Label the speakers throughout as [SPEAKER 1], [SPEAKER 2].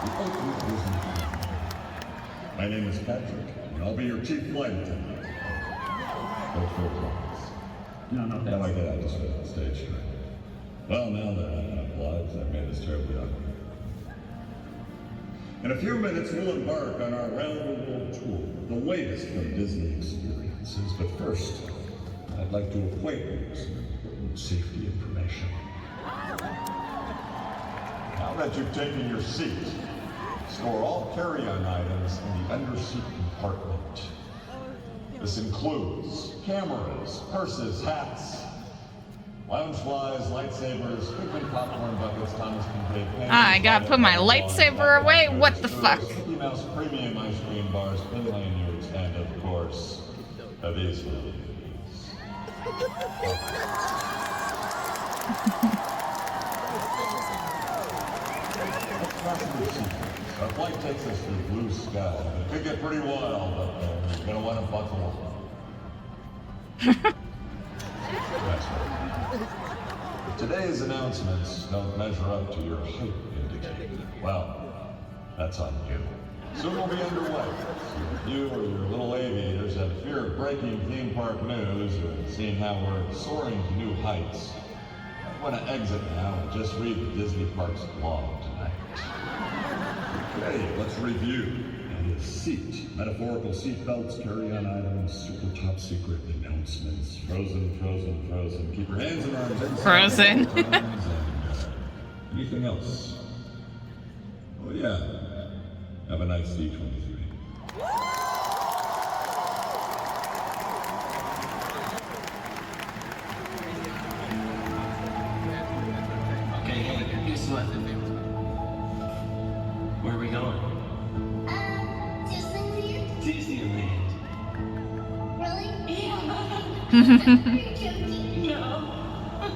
[SPEAKER 1] The ultimate Disney family. My name is Patrick, and I'll be your chief flight attendant. Go for applause.
[SPEAKER 2] No,
[SPEAKER 1] Now I get out to set the stage straight. Well, now there aren't enough lives, I've made this terribly awkward. In a few minutes, we'll embark on our round-the-world tour, the latest from Disney experiences. But first, I'd like to acquaint you with some important safety information. Now that you've taken your seat, store all carry-on items in the under-seat compartment. This includes cameras, purses, hats, lounge flies, lightsabers, pigment popcorn buckets, Thomas Kincaid pens.
[SPEAKER 3] I gotta put my lightsaber away? What the fuck?
[SPEAKER 1] Mickey Mouse premium ice cream bars, pin lanyards, and of course, these little goodies. Our flight takes us through blue sky. It could get pretty wild up there. You're gonna want to buckle up. That's right. If today's announcements don't measure up to your height indicator, well, that's on you. Soon we'll be underway. So if you or your little aviators have fear of breaking theme park news or seeing how we're soaring to new heights, I want to exit now and just read the Disney Parks blog tonight. Okay, let's review. And a seat, metaphorical seat belts, carry-on items, super top secret announcements, frozen, frozen, frozen. Keep your hands and arms inside.
[SPEAKER 3] Frozen.
[SPEAKER 1] Anything else? Oh yeah. Have a nice D23.
[SPEAKER 2] Okay, hey, guess what? Where are we going? Disneyland.
[SPEAKER 4] Really?
[SPEAKER 2] Yeah.
[SPEAKER 4] You're joking.
[SPEAKER 2] No.
[SPEAKER 4] I'm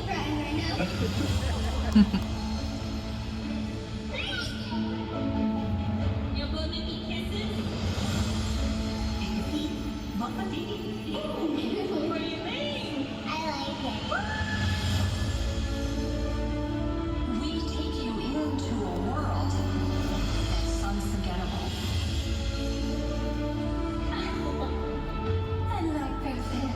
[SPEAKER 4] crying right now. You're gonna make me kisses? What do you mean? I like it. We take you into a world that's unforgettable. I like Phazer.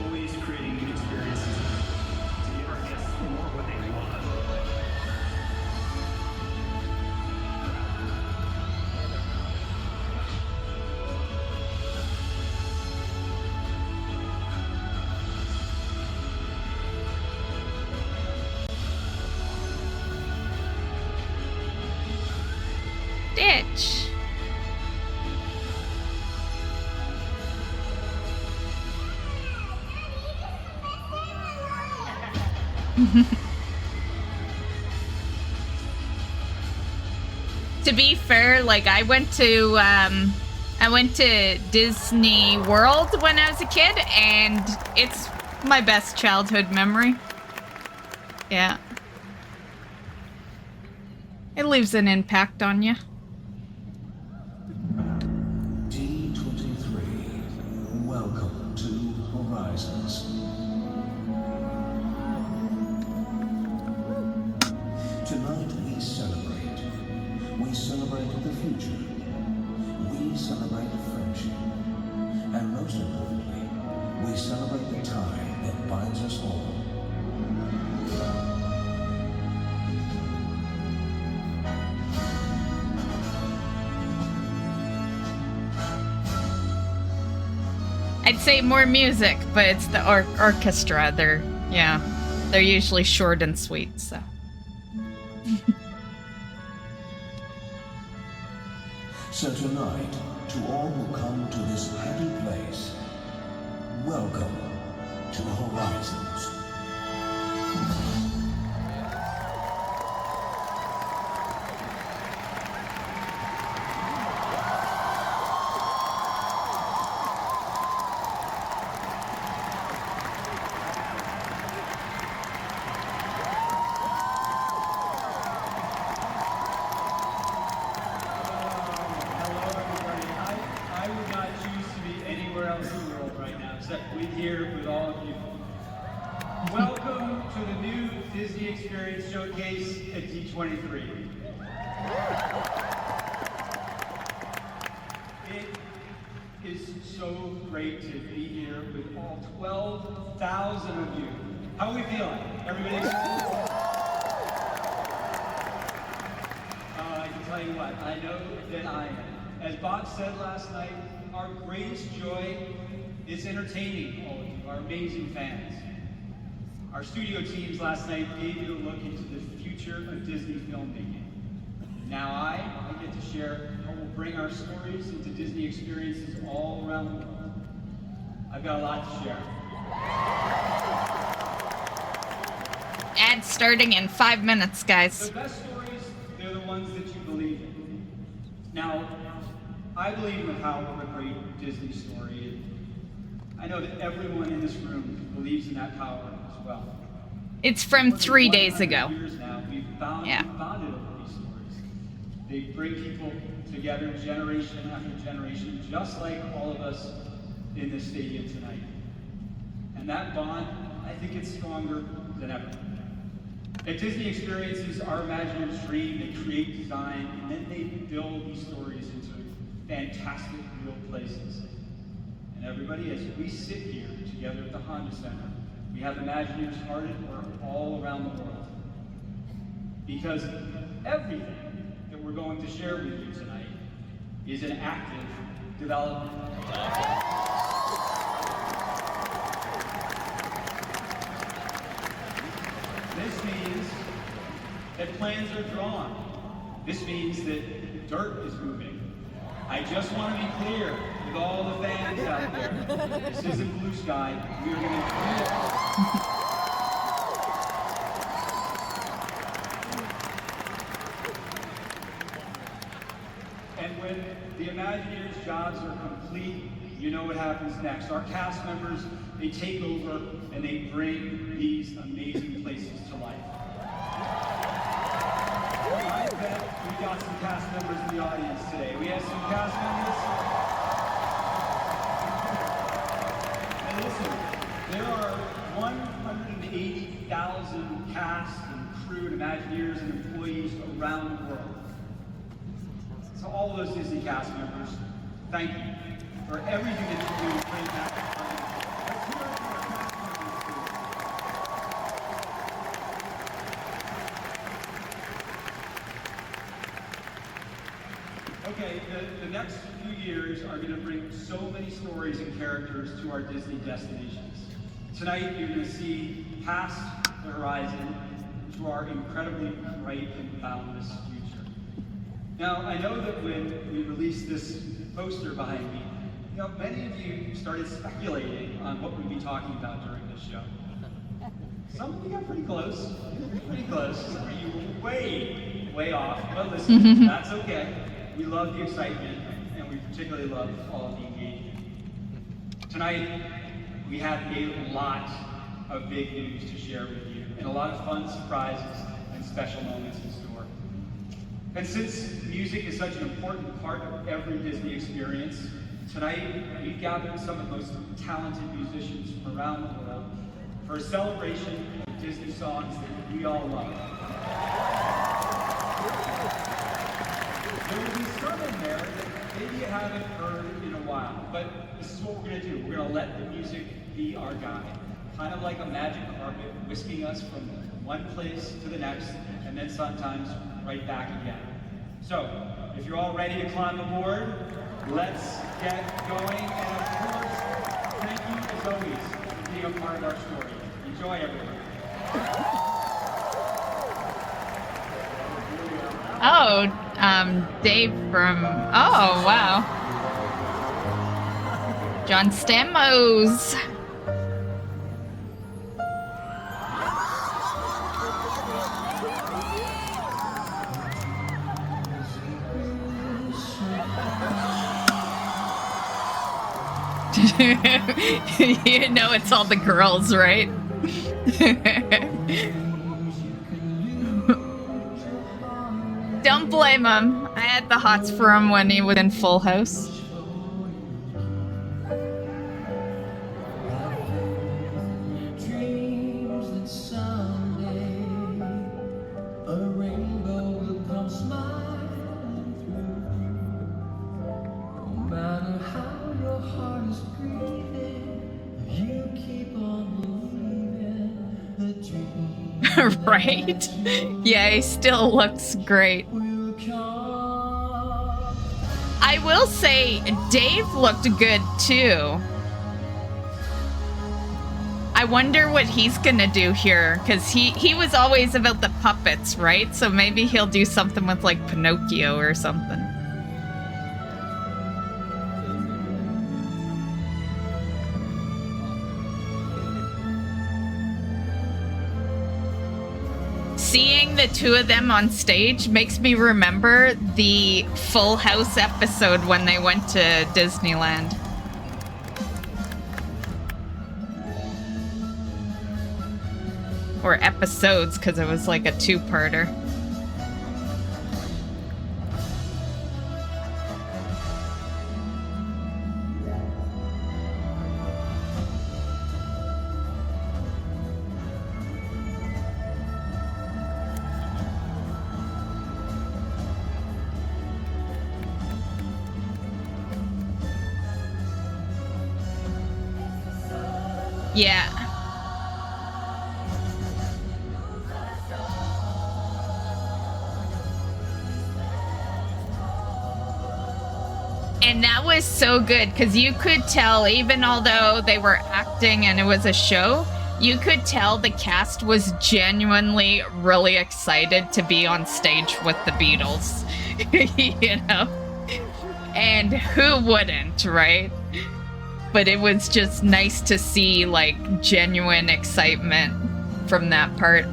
[SPEAKER 2] Always creating new experiences to give our guests more what they want.
[SPEAKER 3] Ditch. To be fair, like I went to Disney World when I was a kid, and it's my best childhood memory. Yeah. It leaves an impact on you.
[SPEAKER 5] D23, welcome to Horizons. Tonight we celebrate. We celebrate the future. We celebrate friendship. And most importantly, we celebrate the tie that binds us all.
[SPEAKER 3] I'd say more music, but it's the orchestra. They're usually short and sweet, so.
[SPEAKER 5] So tonight, to all who come to this happy place, welcome to Horizons.
[SPEAKER 2] Disney Experience Showcase at D23. It is so great to be here with all 12,000 of you. How are we feeling? Everybody excited? I can tell you what, I know that I am. As Bob said last night, our greatest joy is entertaining all of you, our amazing fans. Our studio teams last night gave you a look into the future of Disney filmmaking. Now I get to share how we'll bring our stories into Disney experiences all around the world. I've got a lot to share.
[SPEAKER 3] Ad starting in 5 minutes, guys.
[SPEAKER 2] The best stories, they're the ones that you believe in. Now, I believe in the power of a great Disney story, and I know that everyone in this room believes in that power as well.
[SPEAKER 3] It's from 3 days ago.
[SPEAKER 2] Years now, we've bonded over these stories. They bring people together generation after generation, just like all of us in this stadium tonight. And that bond, I think it's stronger than ever. At Disney Experiences, our imaginers dream, they create design, and then they build these stories into fantastic real places. And everybody, as we sit here together at the Honda Center, we have Imagineers hard at work all around the world. Because everything that we're going to share with you tonight is an active development. This means that plans are drawn. This means that dirt is moving. I just want to be clear with all the fans out there. This isn't blue sky. We are going to And when the Imagineers' jobs are complete, you know what happens next. Our cast members, they take over and they bring these amazing places to life. I bet we got some cast members in the audience today. We have some cast members. And listen, there are 180,000 cast and crew and Imagineers and employees around the world. So all of those Disney cast members, thank you for everything that you do to bring that to life. Let's hear it for our cast members, please. Okay, the next few years are going to bring so many stories and characters to our Disney destinations. Tonight, you're going to see past the horizon to our incredibly bright and boundless future. Now, I know that when we released this poster behind me, you know, many of you started speculating on what we'd be talking about during this show. Some of you got pretty close. Pretty close. Some of you were way off. But listen, that's okay. We love the excitement, and we particularly love all of the engagement. Tonight, we have a lot of big news to share with you, and a lot of fun surprises and special moments in store. And since music is such an important part of every Disney experience, tonight we've gathered some of the most talented musicians from around the world for a celebration of Disney songs that we all love. There will be some in there that maybe you haven't heard in a while, but this is what we're going to do. We're going to let the music be our guide, kind of like a magic carpet whisking us from one place to the next, and then sometimes right back again. So, if you're all ready to climb aboard, let's get going. And of course, thank you as always for being a part of our story. Enjoy, everyone.
[SPEAKER 3] Oh, Dave from... Oh, wow. John Stamos. You know it's all the girls, right? Don't blame him. I had the hots for him when he was in Full House.
[SPEAKER 5] Dreams that someday
[SPEAKER 3] Right? Yeah, he still looks great. I will say, Dave looked good too. I wonder what he's gonna do here, because he was always about the puppets, right? So maybe he'll do something with like Pinocchio or something. Seeing the two of them on stage makes me remember the Full House episode when they went to Disneyland. Or episodes, because it was like a two-parter. Yeah. And that was so good, because you could tell, even although they were acting and it was a show, you could tell the cast was genuinely really excited to be on stage with the Beatles. You know? And who wouldn't, right? But it was just nice to see, like, genuine excitement from that part.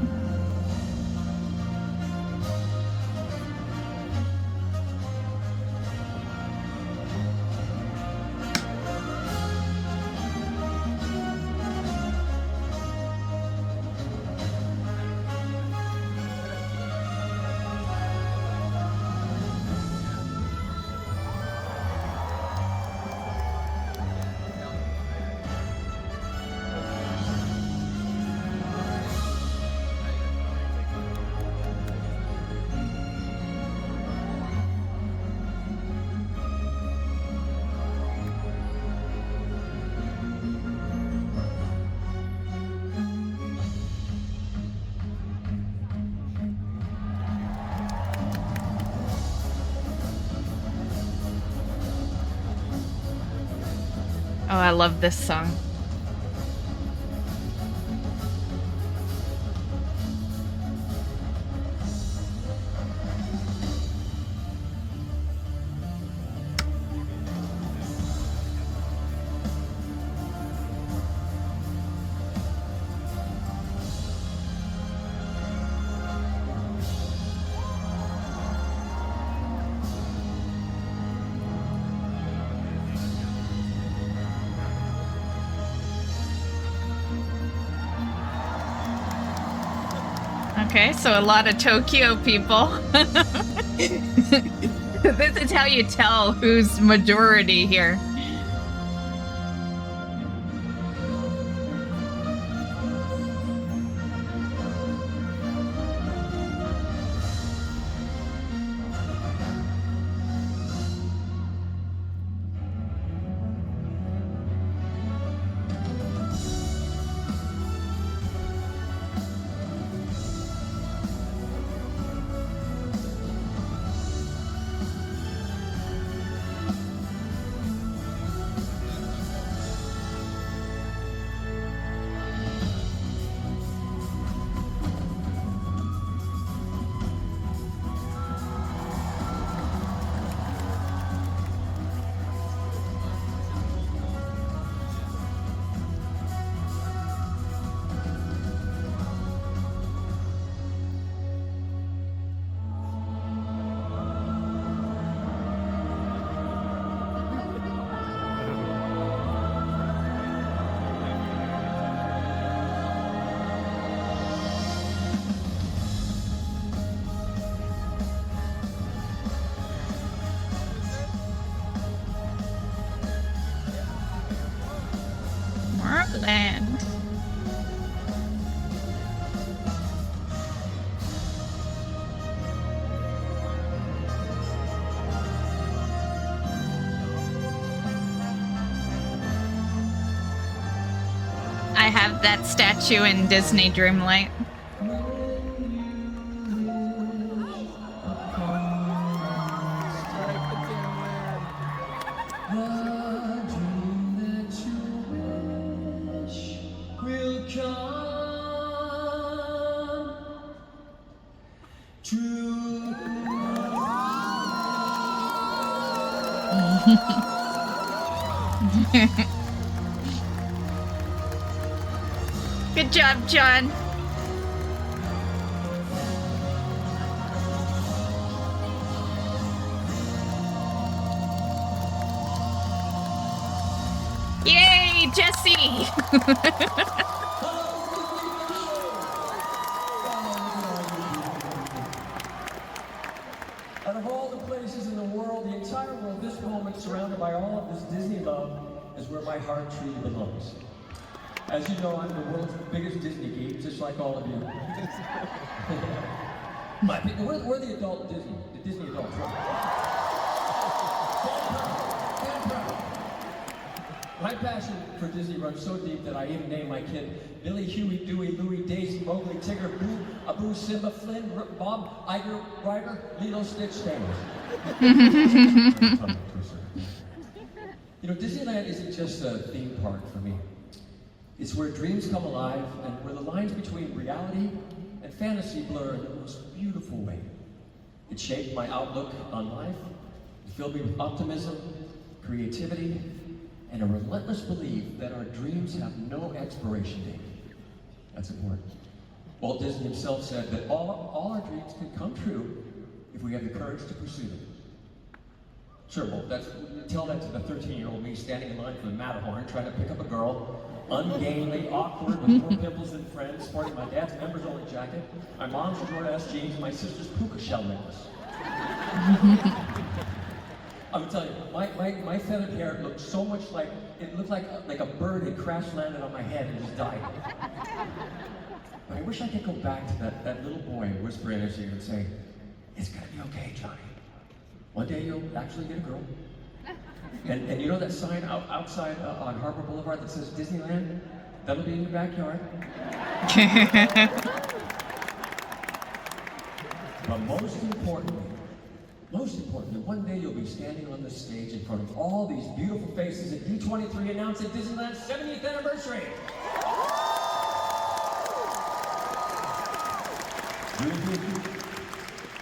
[SPEAKER 3] Oh, I love this song. Okay, so a lot of Tokyo people. This is how you tell who's majority here. Land. I have that statue in Disney Dreamlight.
[SPEAKER 6] True.
[SPEAKER 3] Good job, John. Yay, Jesse!
[SPEAKER 6] Out of all the places in the world, the entire world, this moment, surrounded by all of this Disney love, is where my heart truly belongs. As you know, I'm the world's biggest Disney geek, just like all of you. We're the adult Disney, the Disney adults. My passion for Disney runs so deep that I even named my kid Billy, Huey, Dewey, Louie, Daisy, Mowgli, Tigger, Boo, Abu, Simba, Flynn, Bob, Iger, Ryder, Lilo, Stitch, Daniels. You know, Disneyland isn't just a theme park for me. It's where dreams come alive and where the lines between reality and fantasy blur in the most beautiful way. It shaped my outlook on life. It filled me with optimism, creativity, and a relentless belief that our dreams have no expiration date. That's important. Walt Disney himself said that all our dreams can come true if we have the courage to pursue them. Sure, Walt, tell that to the 13-year-old me standing in line for the Matterhorn, trying to pick up a girl, ungainly, awkward, with more pimples than friends, sporting my dad's members-only jacket, my mom's Jordache jeans, and my sister's puka shell necklace. I'm telling you, my feathered hair looked so much like, it looked like a bird had crash landed on my head and just died. But I wish I could go back to that little boy and whisper in his ear and say, it's gonna be okay, Johnny. One day you'll actually get a girl. And you know that sign outside on Harbor Boulevard that says Disneyland? That'll be in your backyard. But most importantly, one day you'll be standing on this stage in front of all these beautiful faces at D23 announcing Disneyland's 70th anniversary.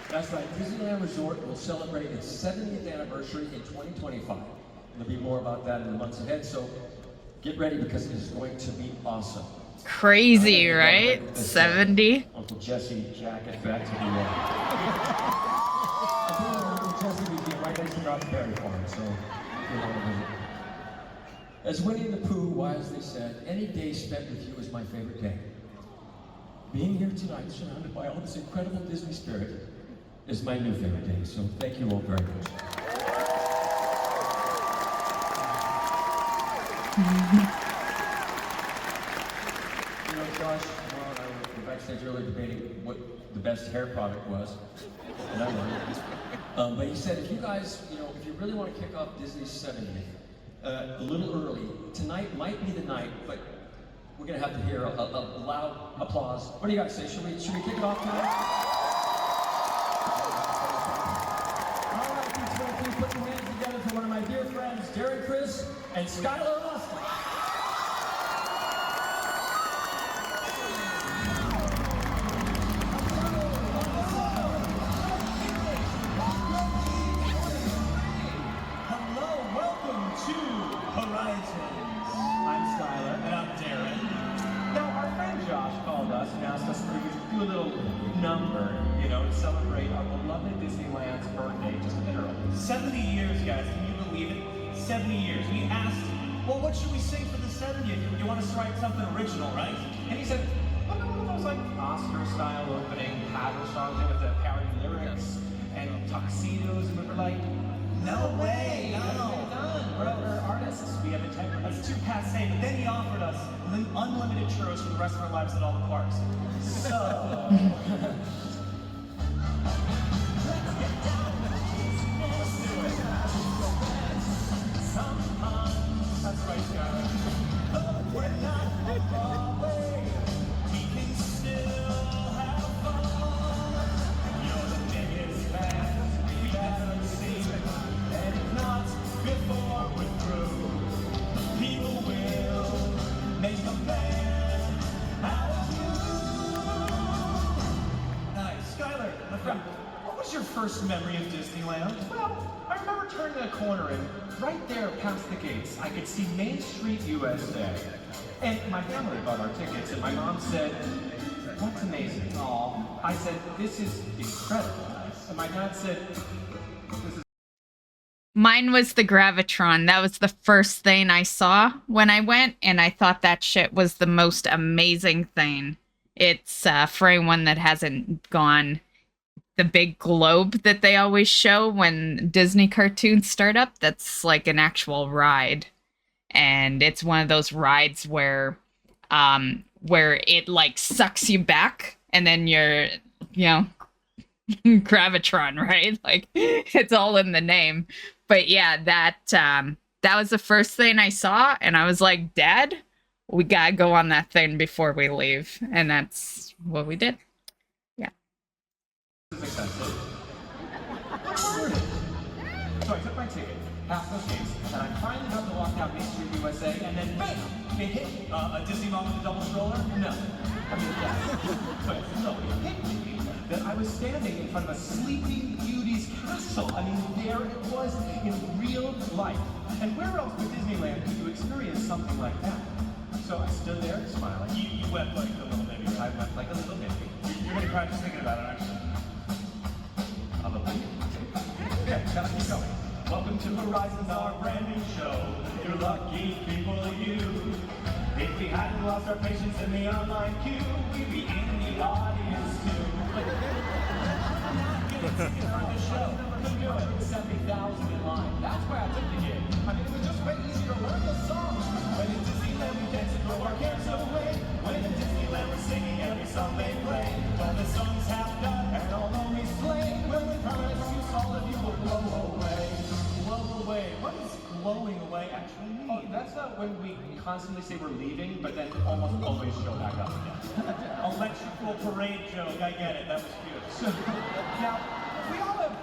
[SPEAKER 6] That's right, Disneyland Resort will celebrate its 70th anniversary in 2025. There'll be more about that in the months ahead, so get ready because it is going to be awesome.
[SPEAKER 3] Crazy, right? 70?
[SPEAKER 6] Uncle Jesse jacket back to the Uncle Jesse would be right next to Knott's Berry Farm, so you know. As Winnie the Pooh wisely said, any day spent with you is my favorite day. Being here tonight, surrounded by all this incredible Disney spirit, is my new favorite day, so thank you all very much. You know, Josh, Ron and I were backstage earlier debating what the best hair product was, and I learned. But he said, if you guys, if you really want to kick off Disney's 70th, a little early, tonight might be the night, but we're going to have to hear a loud applause. What do you guys say? Should we kick it off tonight? All right, D23, put your hands together for one of my dear friends, Derek Chris and Skylar Austin.
[SPEAKER 7] Hello, welcome to Horizons. I'm Skylar. And I'm Darren. Now, our friend Josh called us and asked us to do a little number, to celebrate our beloved Disneyland's birthday just a bit early. 70 years, guys. Can you believe it? 70 years. We asked, well, what should we sing for the 70th? You want us to write something original, right? And he said, well, no, one of those like Oscar-style opening paddle songs with the parody lyrics and tuxedos, and we were like, no way, no. We're artists. We have integrity. That's too passe. But then he offered us unlimited churros for the rest of our lives at all the parks. So. Let's do it. That's right, Skylar. We're not far away. We can still have fun. You're the biggest fan we've ever seen. And if not, before we're through, people will make a band out of you. Nice. Skylar, What was your first memory of Disneyland? Well, I remember turning a corner and right there past the gates, I could see Main Street, USA. And my family bought our tickets, and my mom said, "That's amazing." Aw. I said, "This is incredible." And my dad said, "This is..."
[SPEAKER 3] Mine was the Gravitron. That was the first thing I saw when I went, and I thought that shit was the most amazing thing. It's, for anyone that hasn't gone, the big globe that they always show when Disney cartoons start up, that's like an actual ride. And it's one of those rides where it like sucks you back, and then you're, you know, Gravitron, right? Like, it's all in the name. But yeah, that was the first thing I saw, and I was like, Dad, we gotta go on that thing before we leave. And that's what we did. Yeah.
[SPEAKER 7] This is expensive. So I took my ticket, passed those gates, and I finally got to walk down Main Street, USA, and then bam! It hit me. A Disney mom with a double stroller? No. I mean, yes. But no, it hit me that I was standing in front of a Sleeping Beauty's castle. I mean, there it was in real life. And where else but Disneyland could you experience something like that? So I stood there smiling. You wept like a little baby. I wept like a little baby. You're going to cry just thinking about it, aren't you? A little baby. Okay, gotta keep going. Welcome to Horizons, our brand new show. You're lucky people, you. If we hadn't lost our patience in the online queue, we'd be in the audience too. Getting tickets for the show. Couldn't do it. 70,000 in line. That's why I took the gig. I mean, it was just way easier to learn the songs. When in Disneyland we dance and throw our cares away. When in Disneyland we're singing every song they play. All the songs half done and all only slay. When we promise you all of you will blow away. Blow away. What does blowing away actually mean? Oh, that's not when we constantly say we're leaving, but then almost always show back up again. Electrical parade joke. I get it. That was cute. So, now, we all have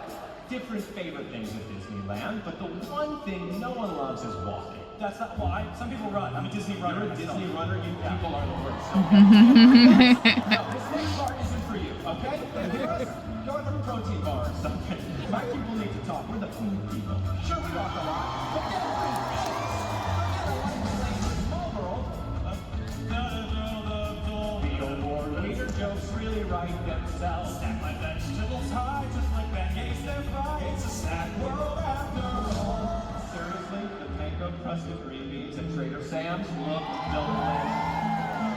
[SPEAKER 7] different favorite things at Disneyland, but the one thing no one loves is walking. That's not, well, some people run. I'm a Disney runner. You're a Disney runner, you people are the worst. Okay? No, this next part isn't for you, okay? Hear us? Go on a protein bar or something. My people need to talk. We're the food people. Sure, we walk a lot, but get a free small world. The award leader jokes really write themselves. Stack my vegetables high, just like pancakes they're fried. It's a snack world after all. Seriously, the panko crusted green beans at Trader Sam's look delicious.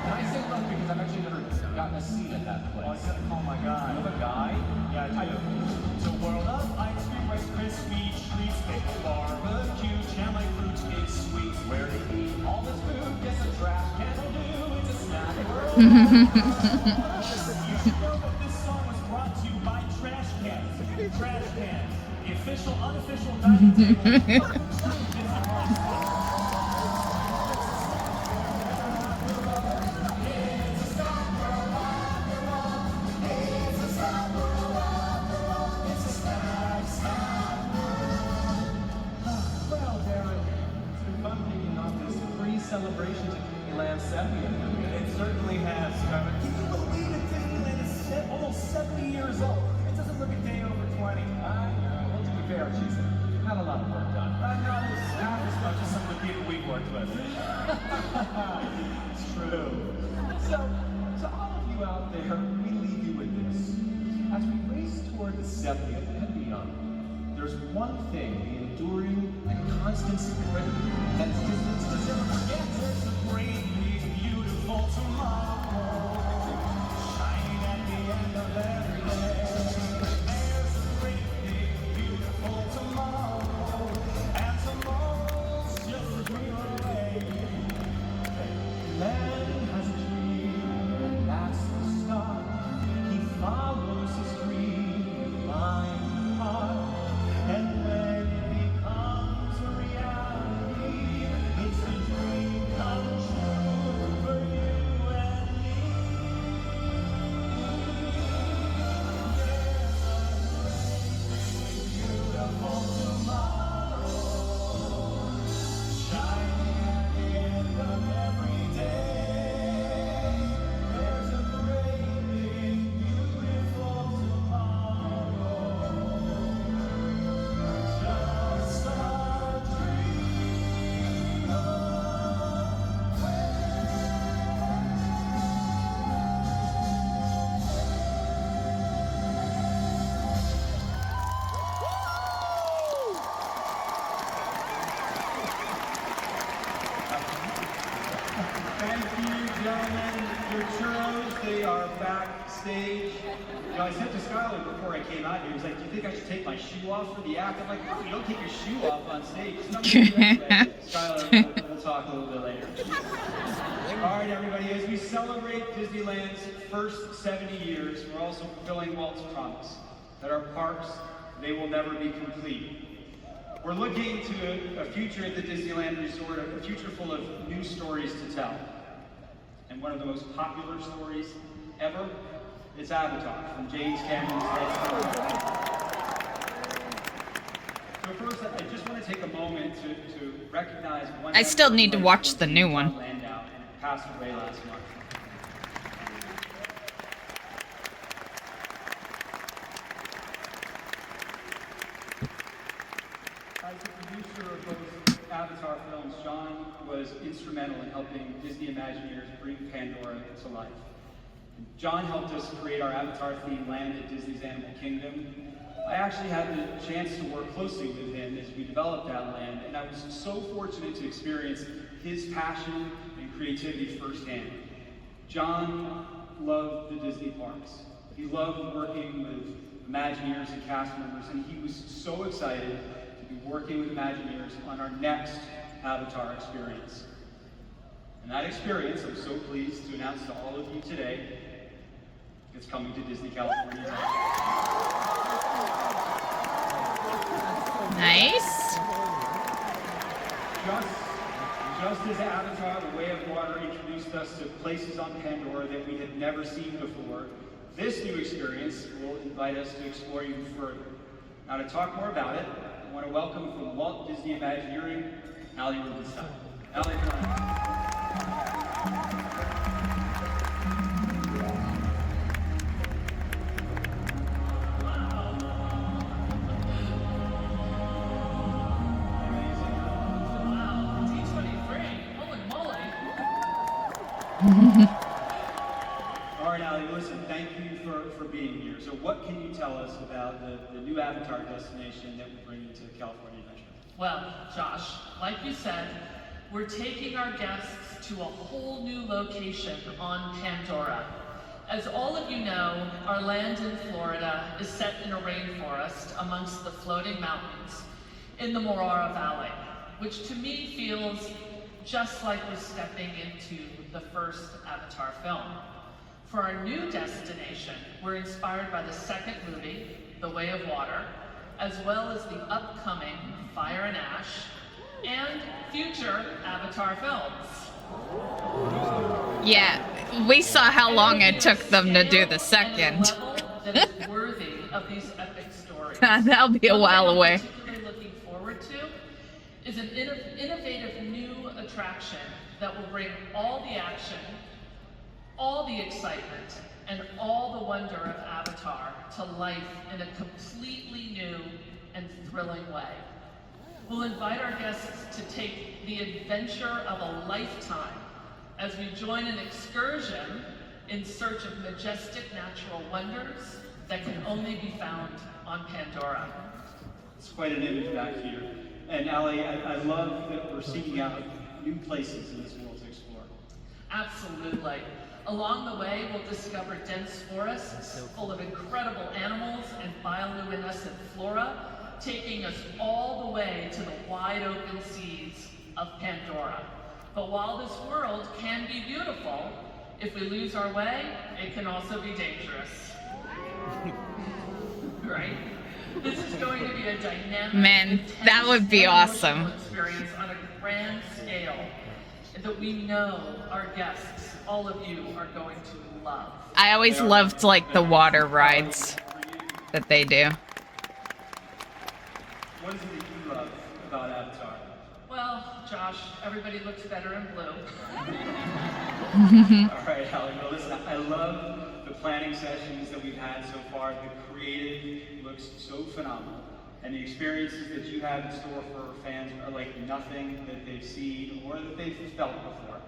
[SPEAKER 7] And I say look because I've actually never gotten a seat at that place. Oh my god. You have a guy? Yeah, I do. It's a world of ice cream, Rice Krispie treats, pickle barbecue, jam like fruits, big sweets. Where to eat all this food? Guess a trash can will do. It's a snack world. You should know that this song was brought to you by Trash Cans. Trash Cans, the official, unofficial dining table. Celebration to Disneyland 70th. It certainly has. Can you believe it? Disneyland is almost 70 years old. It doesn't look a day over 20. Well, to be fair, she's had a lot of work done. Not as much as some of the people we've worked with. It's true. So, to all of you out there, we leave you with this. As we race toward the 70th and beyond, there's one thing, the enduring and constant secret that's distance to never forget. There's a great, big, beautiful tomorrow, shining at the end of every day. There's a great, big, beautiful tomorrow, and tomorrow's just a dream away. Man has a dream, and that's the start. He follows his dream with mind, heart. And when it becomes a reality, it's a dream come true for you and
[SPEAKER 2] are backstage. You know, I said to Skylar before I came out here, he was like, do you think I should take my shoe off for the act? I'm like, no, you don't take your shoe off on stage. It's not what you do anyway. Skylar, we'll talk a little bit later. All right, everybody, as we celebrate Disneyland's first 70 years, we're also fulfilling Walt's promise that our parks, they will never be complete. We're looking to a future at the Disneyland Resort, a future full of new stories to tell. And one of the most popular stories ever is Avatar, from James Cameron's Let's Go. So first, I just want to take a moment to recognize one.
[SPEAKER 3] I still need to watch the new one.
[SPEAKER 2] Landau, passed away last month. As the producer of both Avatar films, John was instrumental in helping Disney Imagineers bring Pandora to life. John helped us create our Avatar-themed land at Disney's Animal Kingdom. I actually had the chance to work closely with him as we developed that land, and I was so fortunate to experience his passion and creativity firsthand. John loved the Disney parks. He loved working with Imagineers and cast members, and he was so excited to be working with Imagineers on our next Avatar experience. And that experience, I'm so pleased to announce to all of you today, it's coming to Disney California.
[SPEAKER 3] Nice.
[SPEAKER 2] Just as Avatar, The Way of Water, introduced us to places on Pandora that we had never seen before, this new experience will invite us to explore even further. Now, to talk more about it, I want to welcome from Walt Disney Imagineering, Ali Rubenstein. Ali, come on. All right, Ali, listen, thank you for being here. So what can you tell us about the new Avatar destination that we're bringing to California Adventure?
[SPEAKER 8] Well, Josh, like you said, we're taking our guests to a whole new location on Pandora. As all of you know, our land in Florida is set in a rainforest amongst the floating mountains in the Morara Valley, which to me feels just like we're stepping into the first Avatar film. For our new destination, we're inspired by the second movie, The Way of Water, as well as the upcoming Fire and Ash, and future Avatar films.
[SPEAKER 3] Yeah, we saw how long it took them to do the second.
[SPEAKER 8] That is worthy of these epic stories.
[SPEAKER 3] That'll be a while away.
[SPEAKER 8] What I'm particularly looking forward to is an innovative new attraction that will bring all the action, all the excitement, and all the wonder of Avatar to life in a completely new and thrilling way. We'll invite our guests to take the adventure of a lifetime as we join an excursion in search of majestic natural wonders that can only be found on Pandora.
[SPEAKER 2] It's quite an image back here. And Ali, I love that we're seeking out new places in this world to explore.
[SPEAKER 8] Absolutely. Along the way, we'll discover dense forests full of incredible animals and bioluminescent flora, taking us all the way to the wide open seas of Pandora. But while this world can be beautiful, if we lose our way, it can also be dangerous. Right? This is going to be a dynamic,
[SPEAKER 3] Man, that would be awesome.
[SPEAKER 8] Experience on a grand scale that we know our guests, all of you, are going to love.
[SPEAKER 3] I always loved like the water rides that they do.
[SPEAKER 2] What is it that you love about Avatar?
[SPEAKER 8] Well, Josh, everybody looks better in blue.
[SPEAKER 2] All right, Ali, well listen, I love the planning sessions that we've had so far. The creative looks so phenomenal. And the experiences that you have in store for fans are like nothing that they've seen or that they've felt before.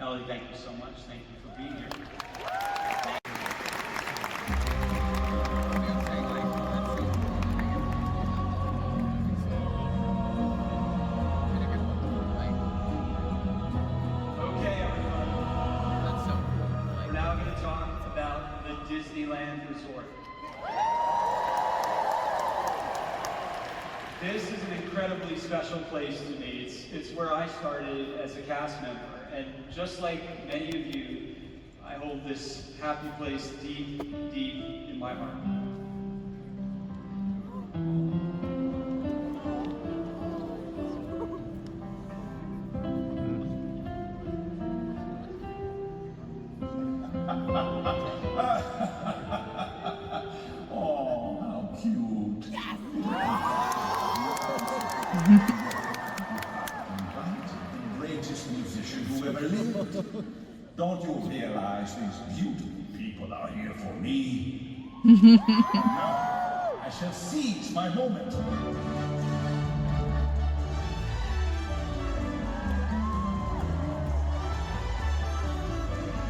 [SPEAKER 2] Ali, thank you so much. Thank you for being here. Okay, everyone. We're now going to talk about Disneyland Resort. This is an incredibly special place to me. It's where I started as a cast member, and just like many of you, I hold this happy place deep, deep in my heart.
[SPEAKER 5] Oh, how cute. Greatest musician who ever lived. Don't you realize these beautiful people are here for me? Now, I shall seize my moment.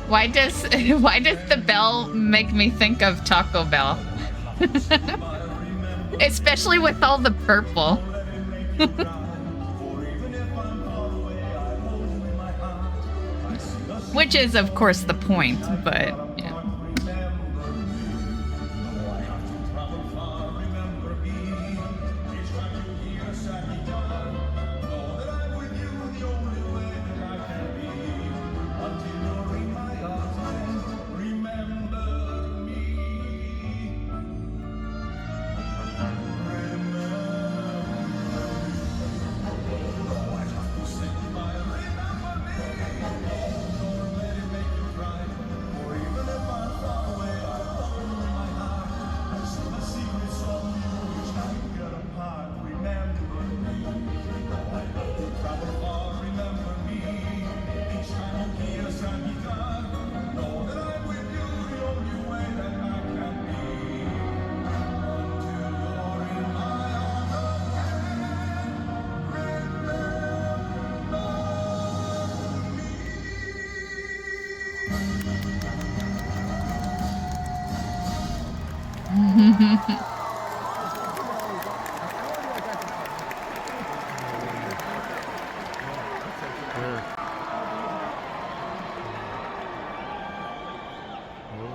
[SPEAKER 3] Why does the bell make me think of Taco Bell? Especially with all the purple. Which is, of course, the point, but yeah.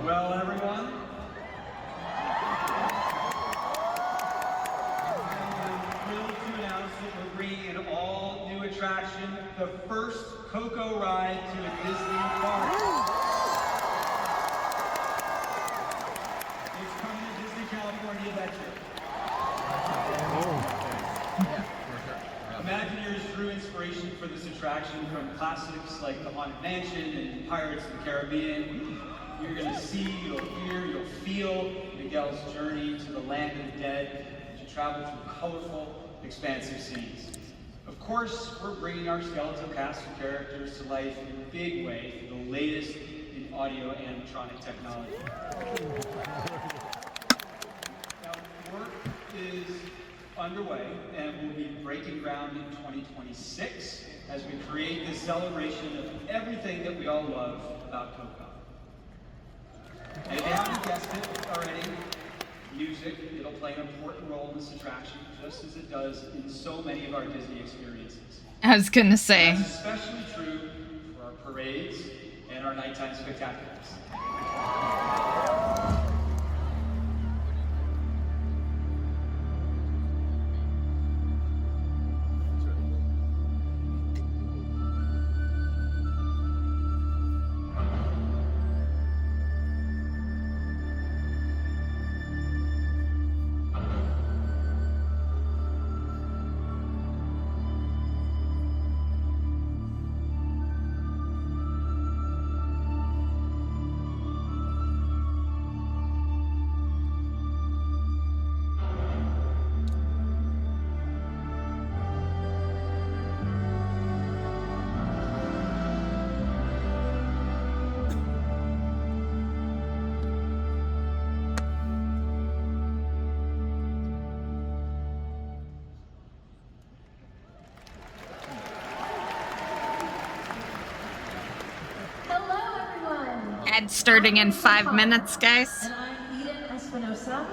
[SPEAKER 2] Well, everyone, I'm thrilled to announce that we're bringing an all-new attraction, the first Coco ride to a Disney park. It's coming to Disney California Adventure. Imagineers drew inspiration for this attraction from classics like The Haunted Mansion and Pirates of the Caribbean. You're going to see, you'll hear, you'll feel Miguel's journey to the land of the dead as you travel through colorful, expansive scenes. Of course, we're bringing our skeletal cast of characters to life in a big way through the latest in audio animatronic technology. Now, work is underway and we'll be breaking ground in 2026 as we create this celebration of everything that we all love about Coco. And if you haven't guessed it already, music, it'll play an important role in this attraction, just as it does in so many of our Disney experiences.
[SPEAKER 3] I was gonna say.
[SPEAKER 2] That's especially true for our parades and our nighttime spectaculars.
[SPEAKER 3] Starting in 5 minutes, guys.
[SPEAKER 9] And I'm Eden Espinosa.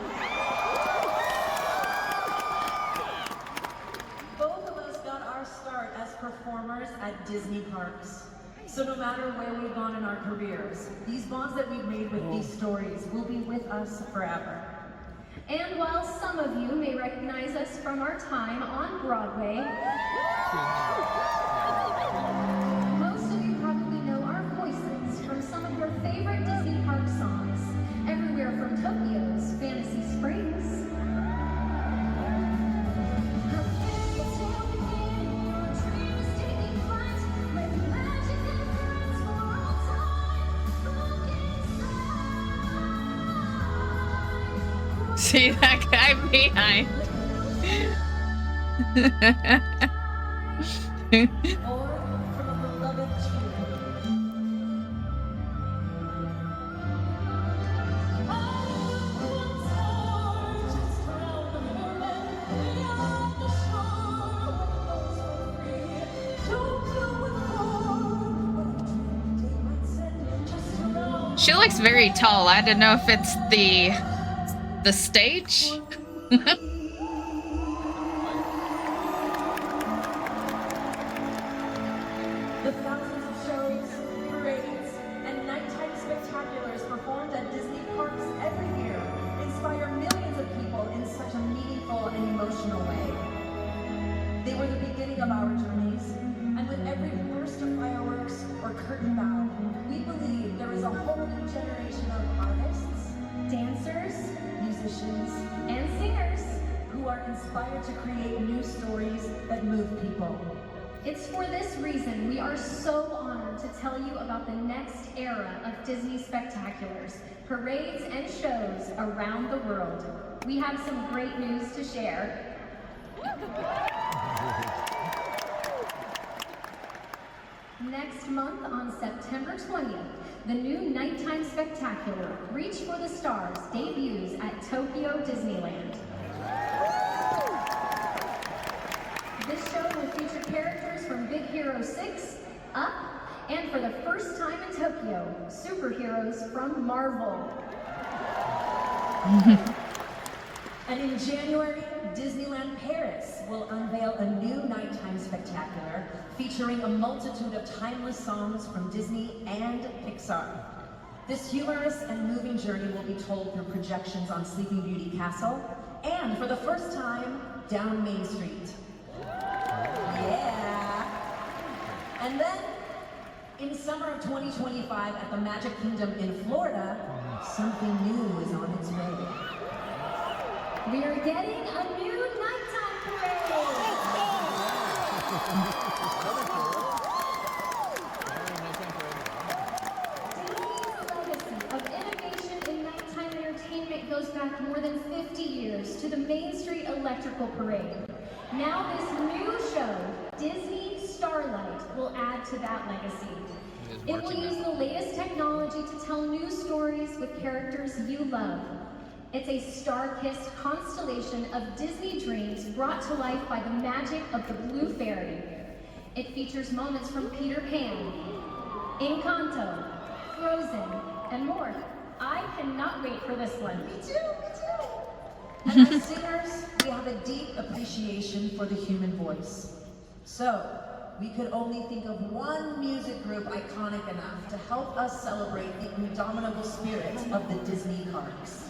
[SPEAKER 9] Both of us got our start as performers at Disney parks. So no matter where we've gone in our careers, these bonds that we've made with these stories will be with us forever.
[SPEAKER 4] And while some of you may recognize us from our time on Broadway, most of you probably know our voices from some of your favorite Disney park songs, everywhere from Tokyo's Fantasy Springs,
[SPEAKER 3] See that guy behind?
[SPEAKER 9] Or from a beloved tune.
[SPEAKER 3] She looks very tall. I don't know if it's the stage.
[SPEAKER 9] The thousands of shows, parades, and nighttime spectaculars performed at Disney parks every year inspire millions of people in such a meaningful and emotional way. They were the beginning of our journeys, and with every burst of fireworks or curtain bow, we believe there is a whole new generation of artists,
[SPEAKER 4] dancers,
[SPEAKER 9] musicians,
[SPEAKER 4] and singers.
[SPEAKER 9] who are inspired to create new stories that move people.
[SPEAKER 4] It's for this reason we are so honored to tell you about the next era of Disney spectaculars, parades, and shows around the world. We have some great news to share. Next month on September 20th, the new Nighttime Spectacular, Reach for the Stars, debuts at Tokyo Disneyland. This show will feature characters from Big Hero 6, Up, and for the first time in Tokyo, superheroes from Marvel.
[SPEAKER 9] And in January, Disneyland Paris will unveil a new nighttime spectacular featuring a multitude of timeless songs from Disney and Pixar. This humorous and moving journey will be told through projections on Sleeping Beauty Castle and, for the first time, down Main Street. Yeah! And then, in summer of 2025 at the Magic Kingdom in Florida, something new is on its way.
[SPEAKER 4] We are getting a new nighttime parade! Disney's legacy of innovation in nighttime entertainment goes back more than 50 years to the Main Street Electrical Parade. Now this new show, Disney Starlight, will add to that legacy. It will use the latest technology to tell new stories with characters you love. It's a star-kissed constellation of Disney dreams brought to life by the magic of the Blue Fairy. It features moments from Peter Pan, Encanto, Frozen, and more. I cannot wait for this one.
[SPEAKER 9] Me too, me too. And as singers, we have a deep appreciation for the human voice. So, we could only think of one music group iconic enough to help us celebrate the indomitable spirit of the Disney parks.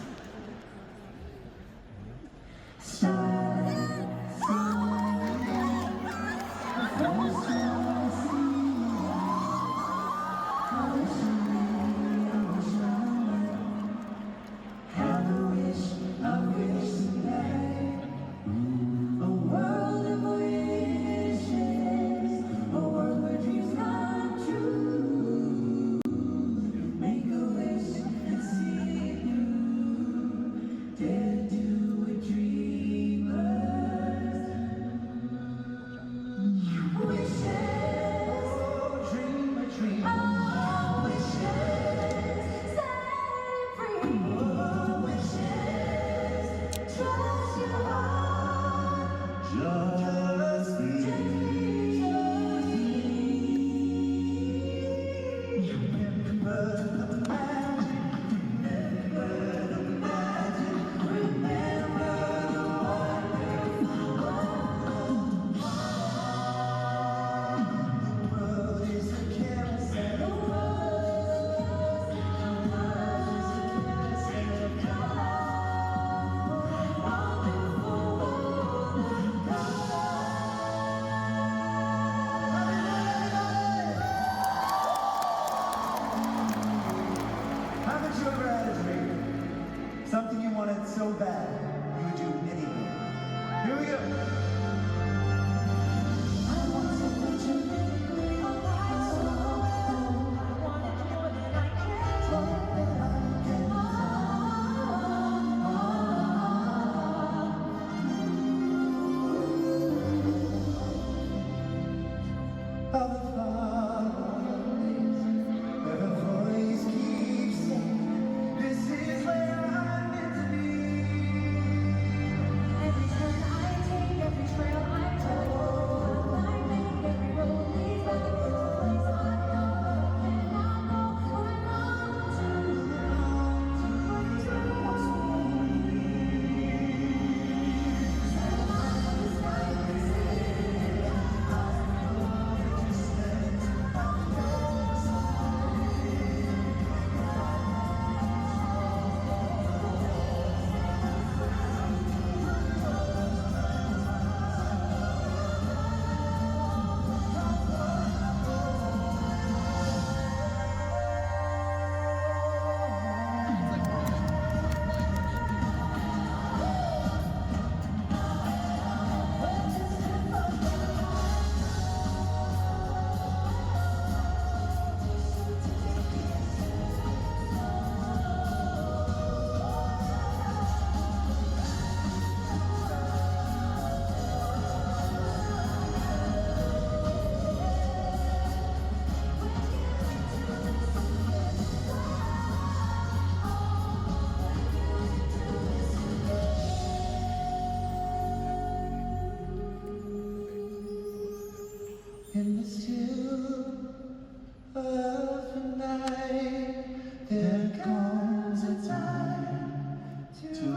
[SPEAKER 5] to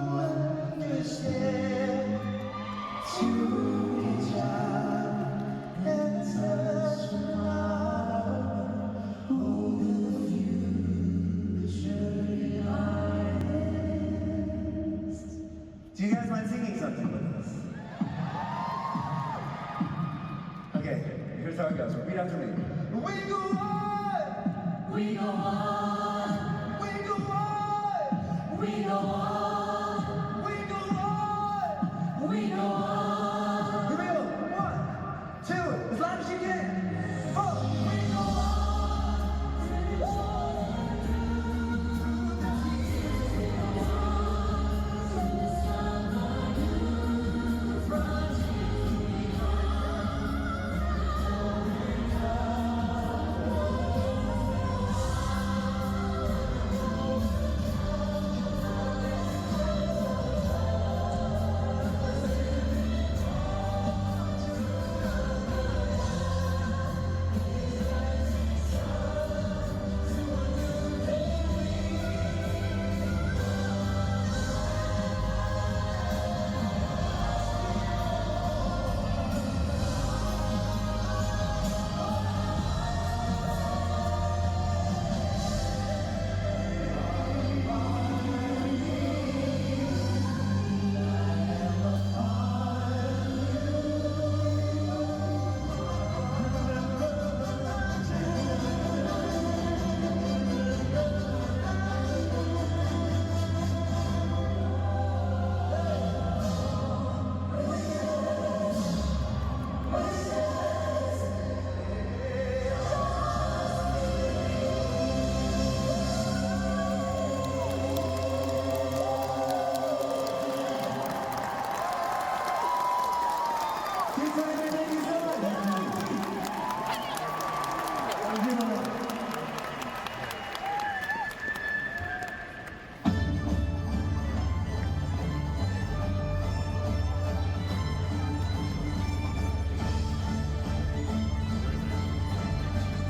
[SPEAKER 5] understand, to reach out and touch tomorrow. Hold the future in our hands. Do you guys mind singing something with us? Okay, here's how it goes. Repeat after me. We go on! We go on! We go on! We go on! We go on! We go on! Here we go. 1, 2, as loud as you can. 4. We go on!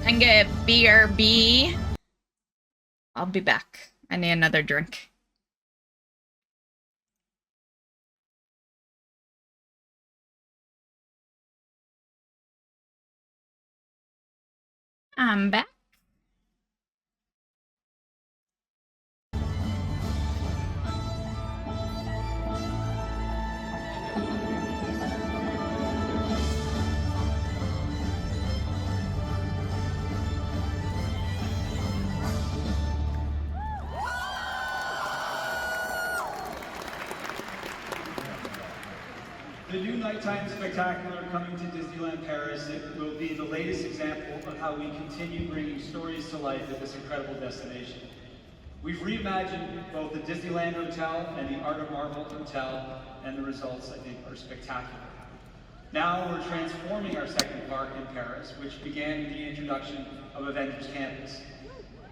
[SPEAKER 3] I'm gonna BRB. I'll be back. I need another drink. I'm back.
[SPEAKER 2] The new nighttime spectacular coming to Disneyland Paris, it will be the latest example of how we continue bringing stories to life at this incredible destination. We've reimagined both the Disneyland Hotel and the Art of Marvel Hotel, and the results, I think, are spectacular. Now we're transforming our second park in Paris, which began with the introduction of Avengers Campus.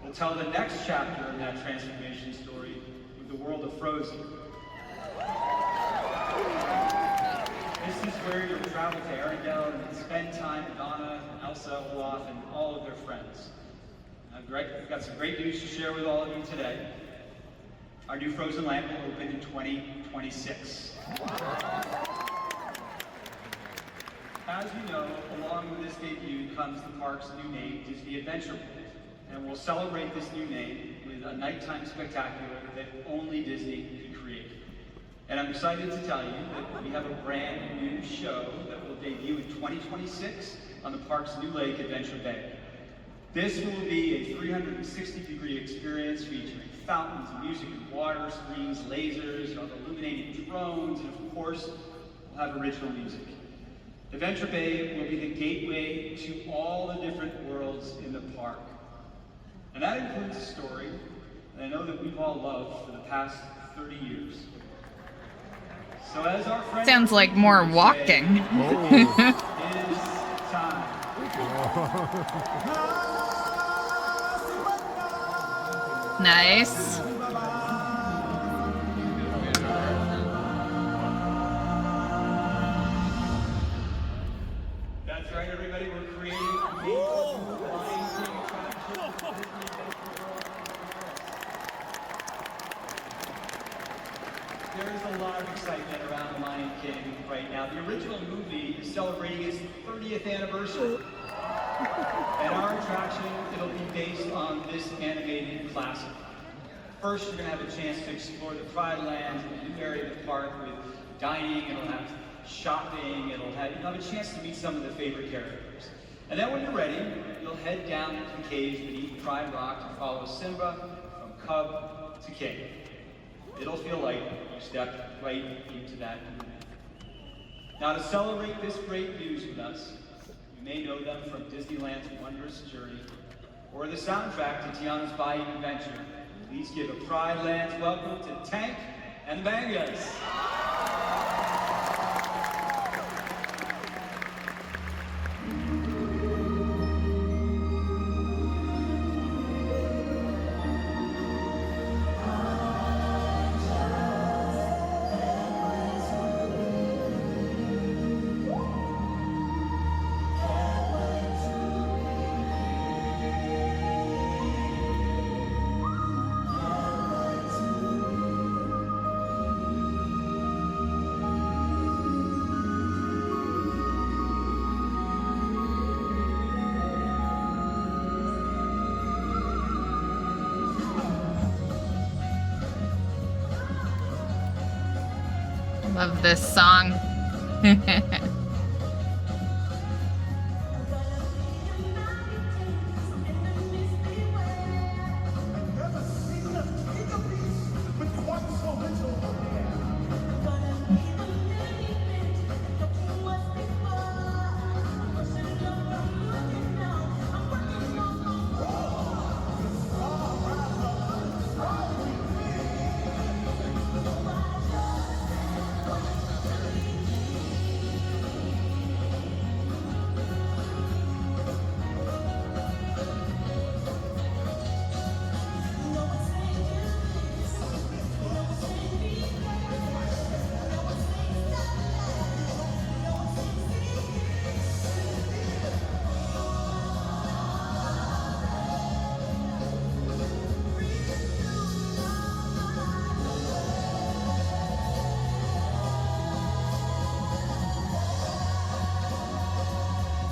[SPEAKER 2] We'll tell the next chapter of that transformation story with the world of Frozen. This is where you'll travel to Arendelle and spend time with Anna, Elsa, Olaf, and all of their friends. We've got some great news to share with all of you today. Our new Frozen Land will open in 2026. As you know, along with this debut comes the park's new name, Disney Adventure World. And we'll celebrate this new name with a nighttime spectacular that only Disney could create. And I'm excited to tell you that we have a brand new show that will debut in 2026 on the park's new lake, Adventure Bay. This will be a 360-degree experience featuring fountains, music and water, screens, lasers, illuminating drones, and of course, we'll have original music. Adventure Bay will be the gateway to all the different worlds in the park. And that includes a story that I know that we've all loved for the past 30 years. So as our friend
[SPEAKER 3] Sounds like more walking.
[SPEAKER 2] it is time.
[SPEAKER 3] Nice.
[SPEAKER 2] That's right, everybody. We're creating amazing attractions. There's a lot of excitement around The Lion King right now. The original movie is celebrating its 30th anniversary. And our attraction, it'll be based on this animated classic. First, you're going to have a chance to explore the Pride Lands, a new area of the park with dining, it'll have shopping, you'll have a chance to meet some of the favorite characters. And then when you're ready, you'll head down into the caves beneath Pride Rock to follow Simba from cub to king. It'll feel like you stepped right into that movie. Now to celebrate this great news with us, you may know them from Disneyland's Wondrous Journey or the soundtrack to Tiana's Bayou Adventure. Please give a Pride Lands welcome to Tank and the Bangas.
[SPEAKER 3] Love this song.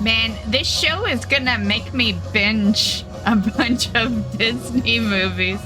[SPEAKER 3] Man, this show is gonna make me binge a bunch of Disney movies.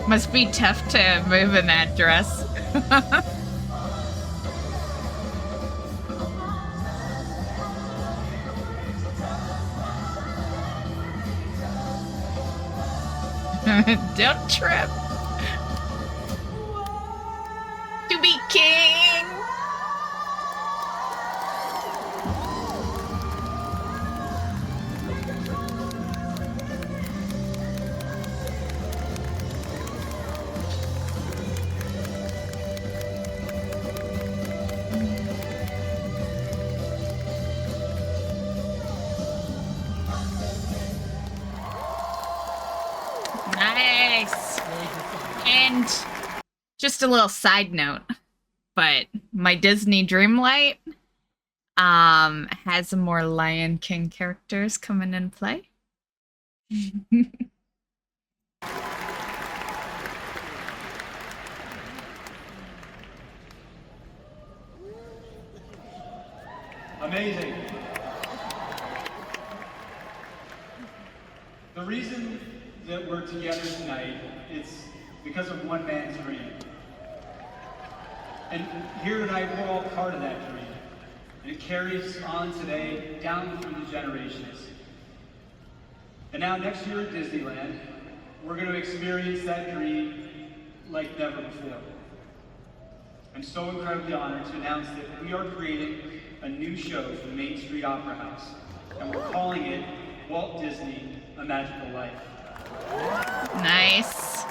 [SPEAKER 3] Must be tough to move in that dress. Don't trip. To be king. Nice. And just a little side note, but my Disney Dreamlight has more Lion King characters coming in play.
[SPEAKER 2] Amazing. The reason that we're together tonight, it's because of one man's dream. And here tonight, we're all part of that dream. And it carries on today down through the generations. And now next year at Disneyland, we're going to experience that dream like never before. I'm so incredibly honored to announce that we are creating a new show for the Main Street Opera House, and we're calling it Walt Disney: A Magical Life.
[SPEAKER 3] Nice.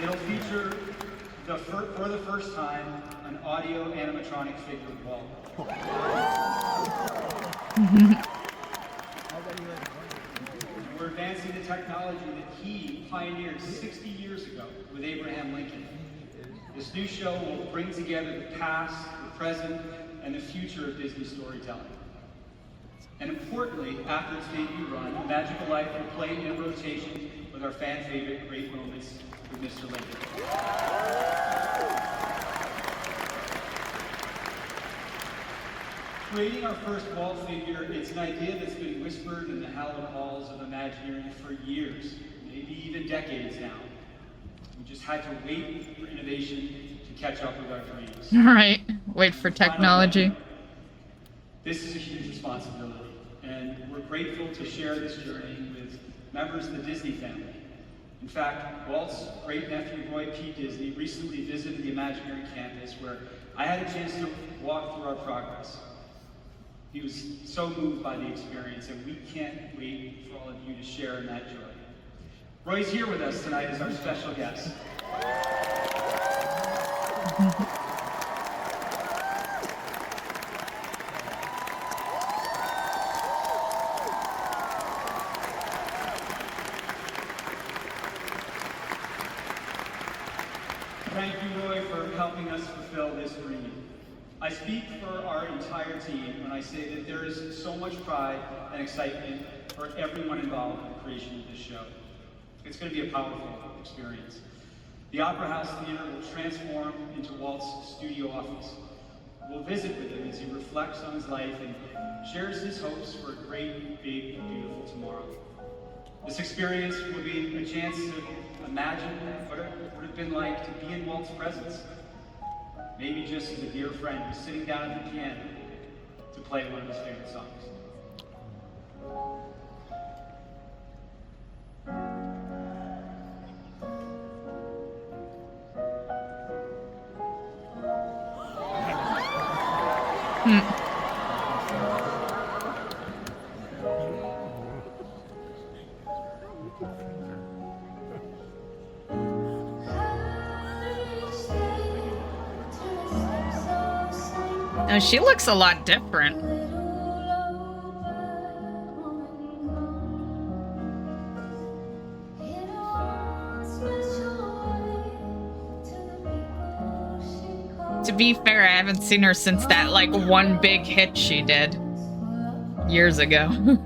[SPEAKER 2] It'll feature, for the first time, an audio animatronic figure of Walt. We're advancing the technology that he pioneered 60 years ago with Abraham Lincoln. This new show will bring together the past, the present, and the future of Disney storytelling. And importantly, after its debut run, A Magical Life will play in rotation with our fan favorite Great Moments with Mr. Lincoln. Creating our first Walt figure, it's an idea that's been whispered in the hallowed halls of Imagineering for years, maybe even decades now. We just had to wait for innovation to catch up with our dreams.
[SPEAKER 3] All right, wait for technology.
[SPEAKER 2] This is a huge responsibility, and we're grateful to share this journey with members of the Disney family. In fact, Walt's great-nephew Roy P. Disney recently visited the Imagineering campus, where I had a chance to walk through our progress. He was so moved by the experience, and we can't wait for all of you to share in that joy. Roy's here with us tonight as our special guest. Thank you, Roy, for helping us fulfill this dream. I speak for our entire team when I say that there is so much pride and excitement for everyone involved in the creation of this show. It's going to be a powerful experience. The Opera House Theater will transform into Walt's studio office. We'll visit with him as he reflects on his life and shares his hopes for a great, big, beautiful tomorrow. This experience will be a chance to imagine what it would have been like to be in Walt's presence. Maybe just as a dear friend who's sitting down at the piano to play one of his favorite songs.
[SPEAKER 3] Oh, she looks a lot different. To be fair, I haven't seen her since that, like, one big hit she did years ago.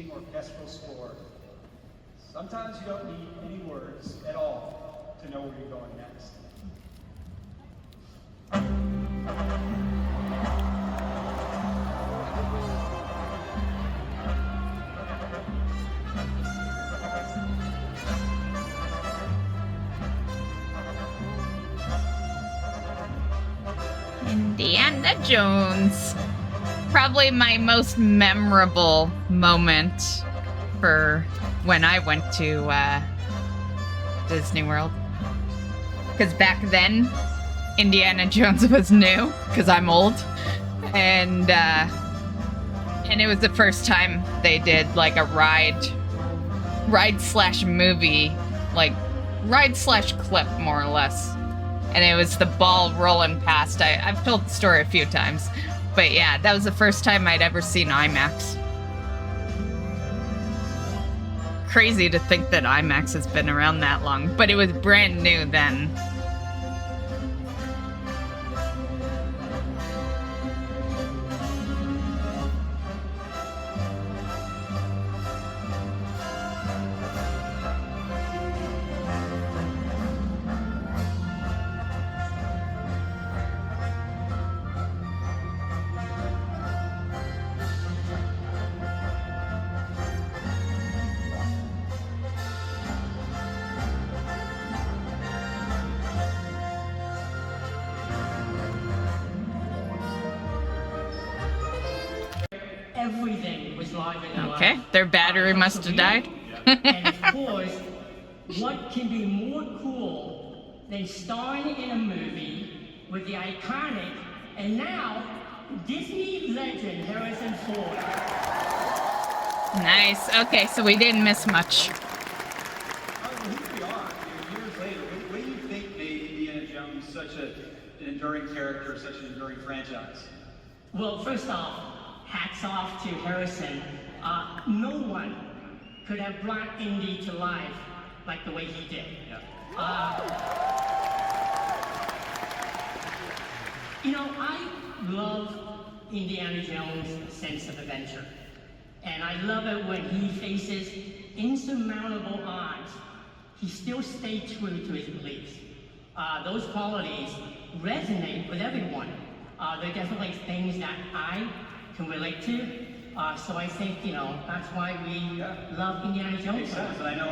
[SPEAKER 2] amazing orchestral score. Sometimes you don't need any words at all to know where you're going next.
[SPEAKER 3] Indiana Jones. Probably my most memorable moment for when I went to Disney World. Because back then, Indiana Jones was new, because I'm old. And it was the first time they did like a ride/movie, like ride/clip more or less. And it was the ball rolling past. I've told the story a few times. But yeah, that was the first time I'd ever seen IMAX. Crazy to think that IMAX has been around that long, but it was brand new then.
[SPEAKER 10] Everything was live in LA.
[SPEAKER 3] Okay, their battery must have died.
[SPEAKER 10] And of course, what can be more cool than starring in a movie with the iconic and now Disney legend Harrison Ford?
[SPEAKER 3] Nice. Okay, so we didn't miss much.
[SPEAKER 2] Here we are, years later. What do you think made Indiana Jones such an enduring character, such an enduring franchise?
[SPEAKER 10] Well, first off, hats off to Harrison. No one could have brought Indy to life like the way he did. You know, I love Indiana Jones' sense of adventure. And I love it when he faces insurmountable odds. He still stayed true to his beliefs. Those qualities resonate with everyone. They're definitely things that I can relate to. So I think, you know, that's why we love Indiana Jones.
[SPEAKER 2] Makes sense. And I know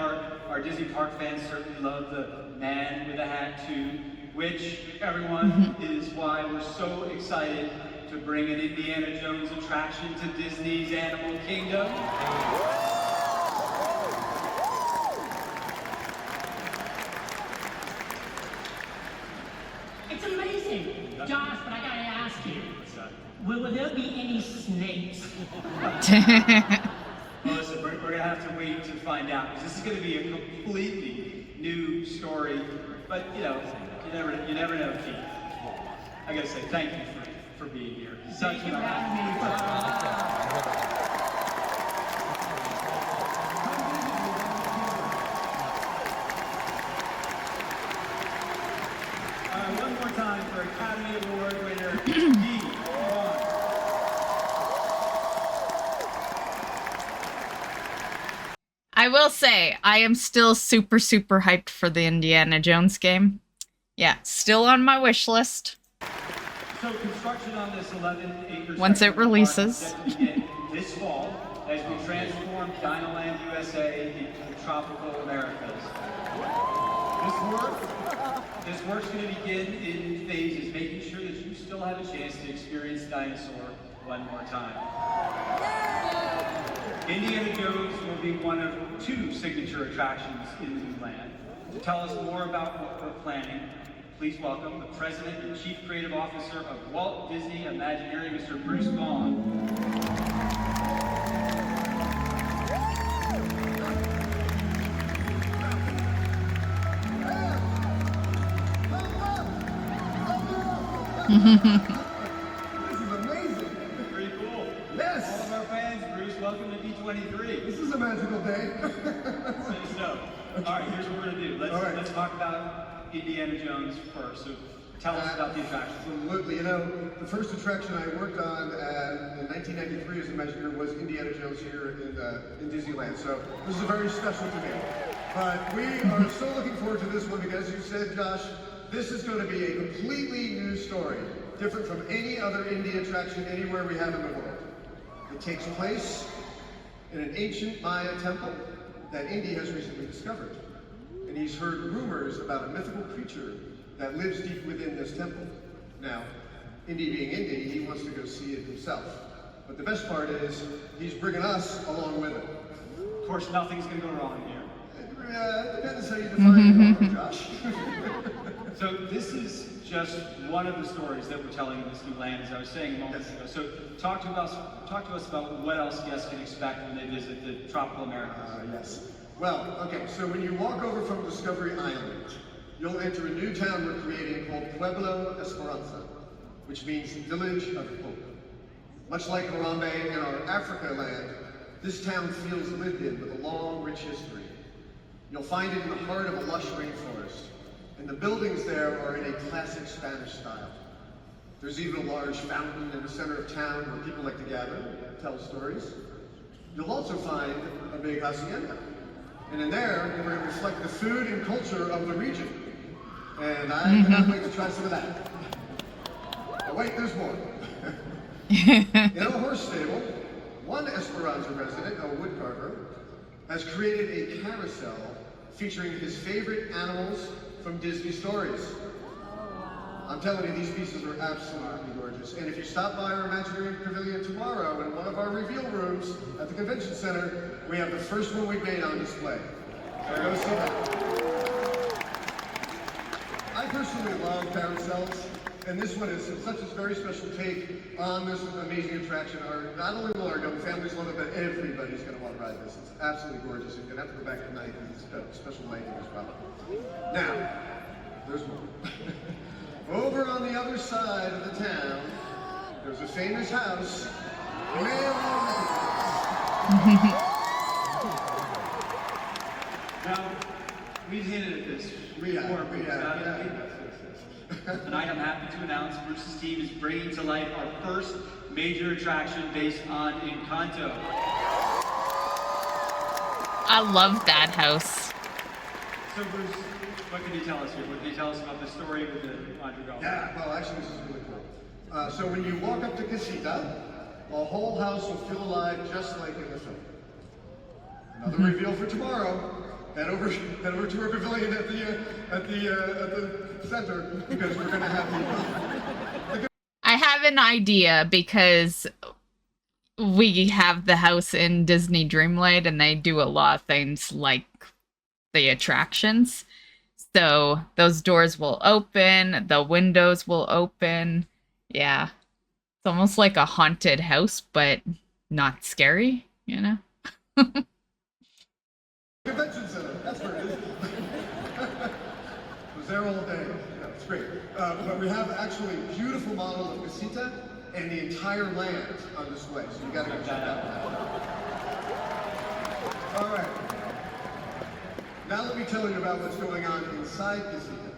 [SPEAKER 2] our Disney park fans certainly love the man with a hat too, which everyone is why we're so excited to bring an Indiana Jones attraction to Disney's Animal Kingdom.
[SPEAKER 10] It's amazing. Josh, but I gotta ask you, will there be any snakes?
[SPEAKER 2] Well, listen, we're going to have to wait to find out, because this is going to be a completely new story. But, you know, you never know, Keith. I got to say thank you for being here.
[SPEAKER 10] Thank you for having me.
[SPEAKER 2] One more time for Academy Award winner, Dee Batmommy.
[SPEAKER 3] I will say, I am still super, super hyped for the Indiana Jones game. Yeah, still on my wish list.
[SPEAKER 2] So construction on this 11-acre
[SPEAKER 3] Once it releases.
[SPEAKER 2] Set to begin this fall as we transform Dinoland USA into the tropical Americas. This work's going to begin in phases, making sure that you still have a chance to experience Dinosaur one more time. Indiana Jones will be one of 2 signature attractions in the new land. To tell us more about what we're planning, please welcome the President and Chief Creative Officer of Walt Disney Imagineering, Mr. Bruce Vaughn.
[SPEAKER 11] This is amazing.
[SPEAKER 2] Pretty cool.
[SPEAKER 11] Yes.
[SPEAKER 2] All of our fans, Bruce, welcome to D23.
[SPEAKER 11] This is a magical day.
[SPEAKER 2] So, all right, here's what we're gonna do. Let's talk about Indiana Jones first. So, Tell us about the attraction.
[SPEAKER 11] Absolutely. You know, the first attraction I worked on in 1993 as Imagineer was Indiana Jones here in Disneyland. So this is very special to me. But we are so looking forward to this one because, as you said, Josh, this is going to be a completely new story, different from any other Indy attraction anywhere we have in the world. It takes place in an ancient Maya temple that Indy has recently discovered. And he's heard rumors about a mythical creature that lives deep within this temple. Now, Indy being Indy, he wants to go see it himself. But the best part is, he's bringing us along with him.
[SPEAKER 2] Of course, nothing's going to go wrong here.
[SPEAKER 11] It depends how you define it, Josh.
[SPEAKER 2] So this is just one of the stories that we're telling in this new land, as I was saying a moment ago. So talk to us about what else guests can expect when they visit the tropical Americas.
[SPEAKER 11] Yes. Well, okay, so when you walk over from Discovery Island, you'll enter a new town we're creating called Pueblo Esperanza, which means Village of Hope. Much like Harambe in our Africa land, this town feels lived in with a long, rich history. You'll find it in the heart of a lush rainforest, and the buildings there are in a classic Spanish style. There's even a large fountain in the center of town where people like to gather and tell stories. You'll also find a big hacienda, and in there, we're going to reflect the food and culture of the region. And I cannot wait to try some of that. Oh wait, there's more. In a horse stable, one Esperanza resident, a woodcarver, has created a carousel featuring his favorite animals from Disney stories. I'm telling you, these pieces are absolutely gorgeous. And if you stop by our Imagineering Pavilion tomorrow in one of our reveal rooms at the Convention Center, we have the first one we made on display. So go see that. I personally love carousels, and this one is such a very special take on this amazing attraction. Not only will our young families love it, but everybody's going to want to ride this. It's absolutely gorgeous. You're going to have to go back tonight because it's a special lighting as well. Now, there's more. Over on the other side of the town, there's a famous house. You may have
[SPEAKER 2] Now, we've hinted at this before. Tonight, I'm happy to announce Bruce's team is bringing to life our first major attraction based on Encanto.
[SPEAKER 3] I love that house.
[SPEAKER 2] So, Bruce, what can you tell us here? What can you tell us about the story with the Madrigal?
[SPEAKER 11] Yeah, well, actually, this is really cool. So when you walk up to Casita, the whole house will feel alive just like in the film. Another reveal for tomorrow. Head over to our pavilion at the center because we're going to have the
[SPEAKER 3] I have an idea because we have the house in Disney Dreamlight and they do a lot of things like the attractions. So those doors will open, the windows will open. Yeah. It's almost like a haunted house, but not scary, you know?
[SPEAKER 11] Convention Center, that's where it is. Was there all day. Yeah, it's great. But we have actually a beautiful model of Casita and the entire land on display, so you gotta go check that out. All right. Now let me tell you about what's going on inside Casita.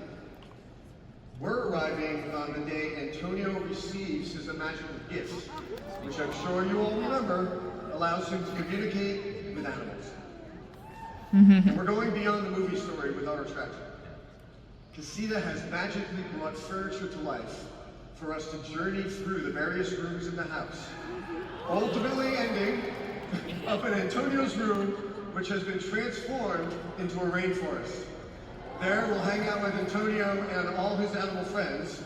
[SPEAKER 11] We're arriving on the day Antonio receives his imaginable gift, which I'm sure you all remember, allows him to communicate with animals. And we're going beyond the movie story with our attraction. Casita has magically brought furniture to life for us to journey through the various rooms in the house, ultimately ending up in Antonio's room, which has been transformed into a rainforest. There we'll hang out with Antonio and all his animal friends.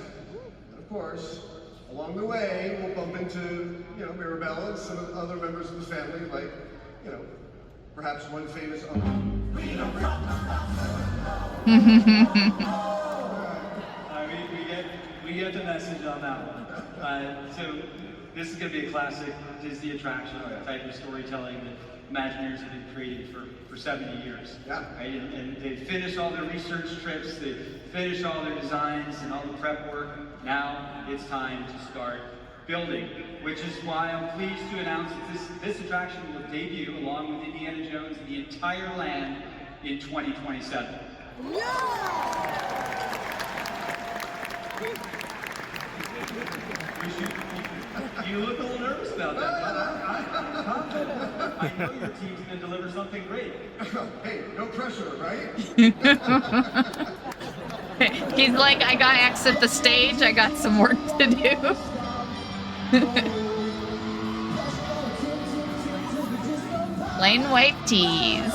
[SPEAKER 11] And of course, along the way, we'll bump into, Mirabelle and some of the other members of the family, like, perhaps one famous uncle.
[SPEAKER 2] We get the message on that one. So this is going to be a classic Disney attraction type of storytelling that Imagineers have been creating for 70 years.
[SPEAKER 11] Yeah.
[SPEAKER 2] Right? And they finished all their research trips, they finished all their designs and all the prep work. Now it's time to start building, which is why I'm pleased to announce that this attraction will debut along with Indiana Jones and the entire land in 2027.
[SPEAKER 11] Yeah!
[SPEAKER 2] You look a little nervous about that. I'm confident. I know your team's going to deliver something great.
[SPEAKER 11] Hey, no pressure, right?
[SPEAKER 3] He's like, I gotta exit the stage. I got some work to do. Plain white tees.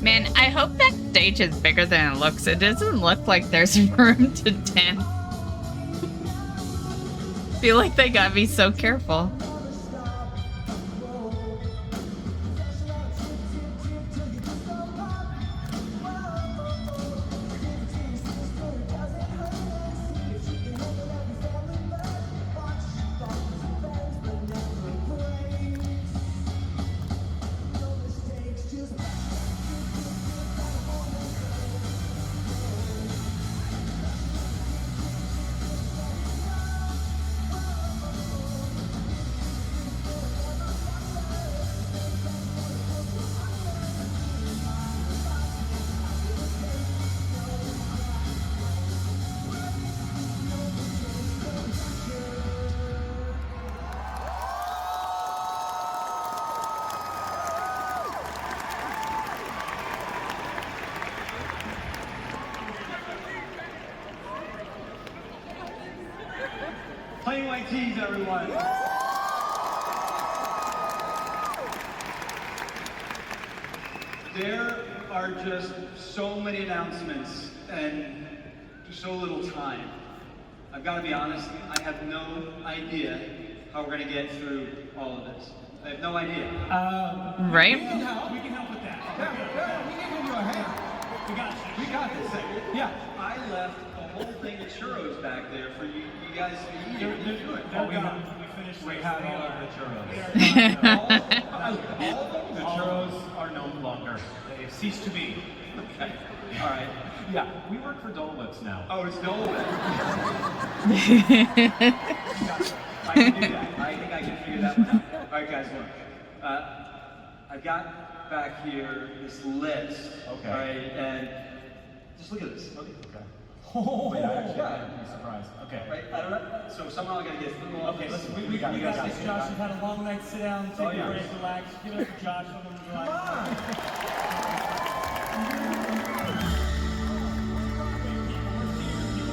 [SPEAKER 3] Man, I hope that stage is bigger than it looks. It doesn't look like there's room to dance. Feel like they gotta be so careful.
[SPEAKER 2] Plain white tees, everyone. There are just so many announcements and so little time. I've got to be honest, I have no idea how we're going to get through all of this. I have no idea.
[SPEAKER 3] Right?
[SPEAKER 7] We can help with that. Yeah, we can give you a hand. We got you. We got this thing. Yeah.
[SPEAKER 2] I left a whole thing of churros back there for you guys to eat.
[SPEAKER 7] They're good.
[SPEAKER 2] Oh,
[SPEAKER 7] we finished. We have all of the churros.
[SPEAKER 2] all of them?
[SPEAKER 7] The churros are no longer. They've ceased to be.
[SPEAKER 2] Okay. All right.
[SPEAKER 7] Yeah, we work for Dole Whips now.
[SPEAKER 2] Oh, it's Dole Whip. I can do that. I think I can figure that one out. All right, guys, look. I've got back here this list.
[SPEAKER 7] Okay.
[SPEAKER 2] All right, and just look at this. Okay.
[SPEAKER 7] Oh, wait, I'm pretty surprised. Okay.
[SPEAKER 2] Right, I don't know. So somehow I gotta get through all
[SPEAKER 7] Okay,
[SPEAKER 2] this.
[SPEAKER 7] listen, we got this.
[SPEAKER 10] Josh, you've had a long night. Sit down, take a break, relax. Give it up for Josh. Let him relax.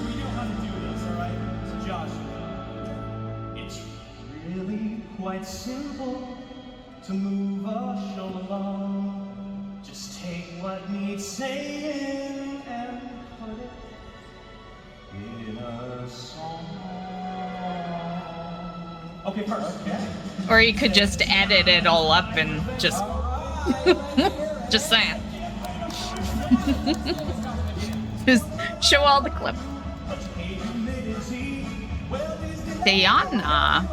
[SPEAKER 10] We know how to do this, all right? So, Josh, it's really quite simple to move a show along. Just take what needs saying and put it in a song. Okay, first. Okay.
[SPEAKER 3] Or you could just edit it all up and just... just saying. Just show all the clip.
[SPEAKER 10] Well, Disneyland
[SPEAKER 3] Diana.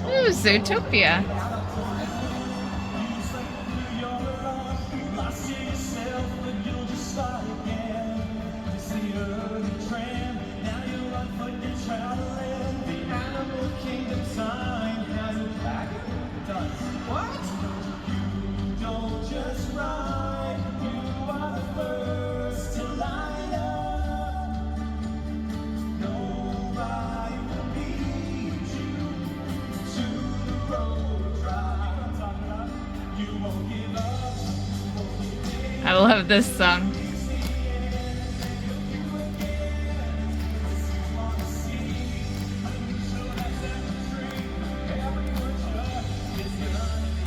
[SPEAKER 3] Ooh, Zootopia. I love this song.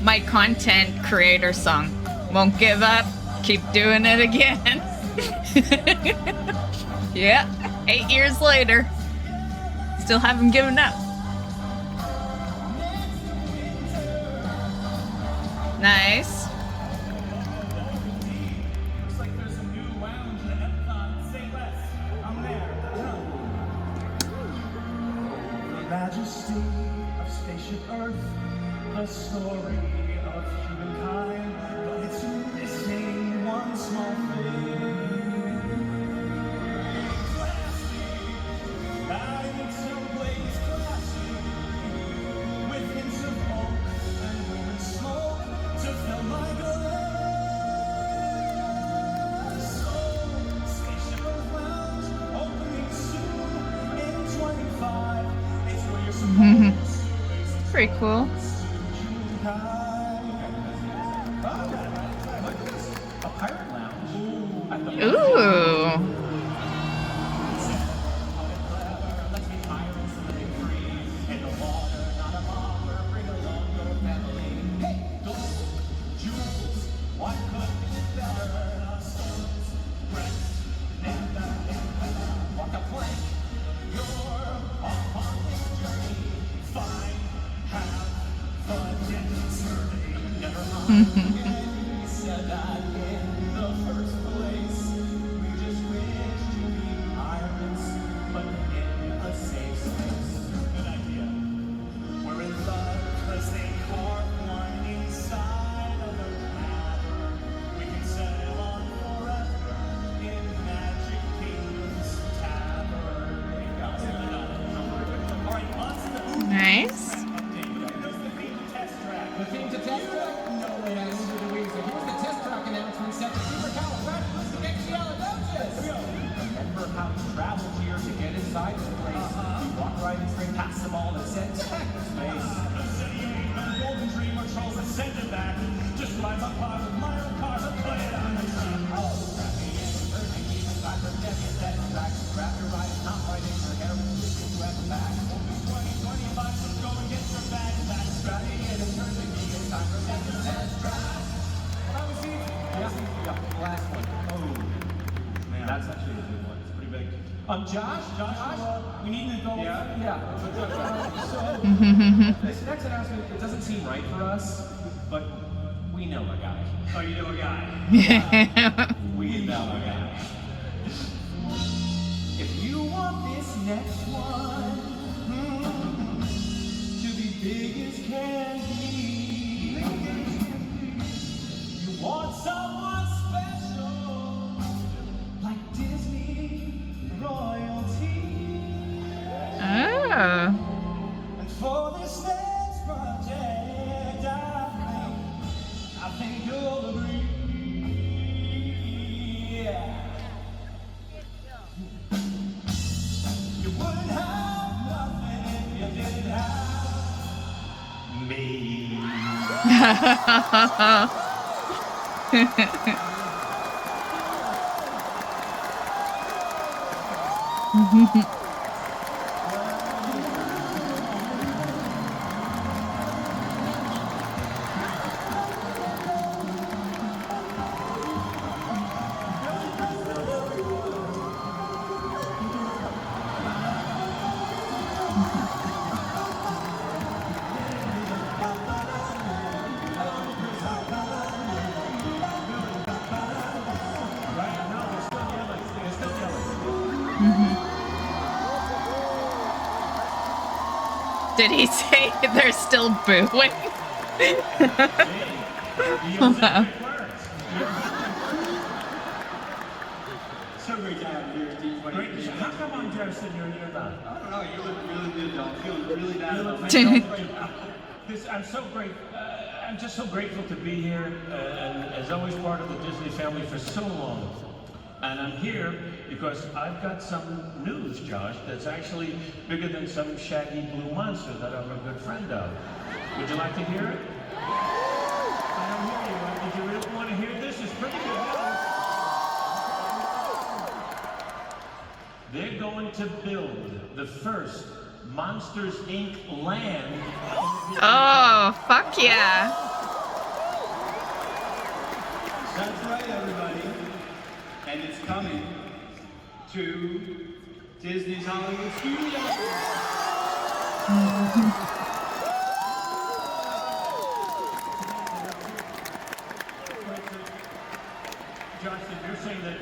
[SPEAKER 3] My content creator song. Won't give up. Keep doing it again. Yeah, 8 years later. Still haven't given up. Nice.
[SPEAKER 7] Looks like there's a new lounge in Epcot. Say less. I'm there. The majesty of spaceship Earth, the story of humankind, but it's missing one small thing. Classy, someplace classy, with hints of oak and women smoke to fill my glass. So, Spaceship Earth Lounge, opening soon in 25. It's where you're supposed to.
[SPEAKER 3] Pretty cool.
[SPEAKER 7] A pirate lounge.
[SPEAKER 3] Ooh.
[SPEAKER 7] Let's be pirates and live free. In the water, not a bother. Bring along your family. Hey, gold, jewels, what could be better? Stones, breasts, never, walk a plank. You're on this journey. Fine, have fun, and survey. Never mind. We said that in the first place. We just wish to be pirates, but in a safe space. Good idea. We're in love because they carve one inside of the matter. We can sail on forever in Magic Kingdom's tavern. All right, on to the
[SPEAKER 3] Nice.
[SPEAKER 7] the theme to test track? No way, I ended the week. So here's the test track announcement set to supercalifragilisticexpialidocious. Remember how you traveled here to get inside this place? You walk right and straight past them all and said, check the space. The city ain't no golden dream or trolls that send it back. Just drive up by with my own car and play it on the track. Oh, crappy and perfect, even back from Debbie test track. Grab your ride and hop right in your hair and twist it to have a back. Only 20, 25, so go and get your bag back. Scrappy and eternity, it's time for them to test drive. Have a seat. Yeah, last one. Oh, man, that's actually a good one. It's pretty big. Josh, we need to go. Yeah. So, this next announcement, it doesn't seem right for us, but we know a guy. Oh, you know a guy? We know a guy. If you want this next one to be big as can be, you want someone special like Disney royalty.
[SPEAKER 3] Oh.
[SPEAKER 7] And for this next project, I think you'll agree. Yeah. You wouldn't have nothing if you didn't have me.
[SPEAKER 3] Did he say they're still booing? Wow.
[SPEAKER 2] So great to have you here, D23.
[SPEAKER 7] How come I'm dressed and you're not?
[SPEAKER 2] I don't know, you look really good, though. I'm feeling really bad about
[SPEAKER 7] I'm so great. I'm just so grateful to be here, and as always part of the Disney family for so long. And I'm here because I've got some news, Josh, that's actually bigger than some shaggy blue monster that I'm a good friend of. Would you like to hear it? I don't hear you. Did you really want to hear this? It's pretty good news. They're going to build the first Monsters, Inc. land.
[SPEAKER 3] Oh, fuck yeah.
[SPEAKER 2] That's right, everybody. And it's coming to Disney's Hollywood Studios.
[SPEAKER 7] Johnson, you're saying that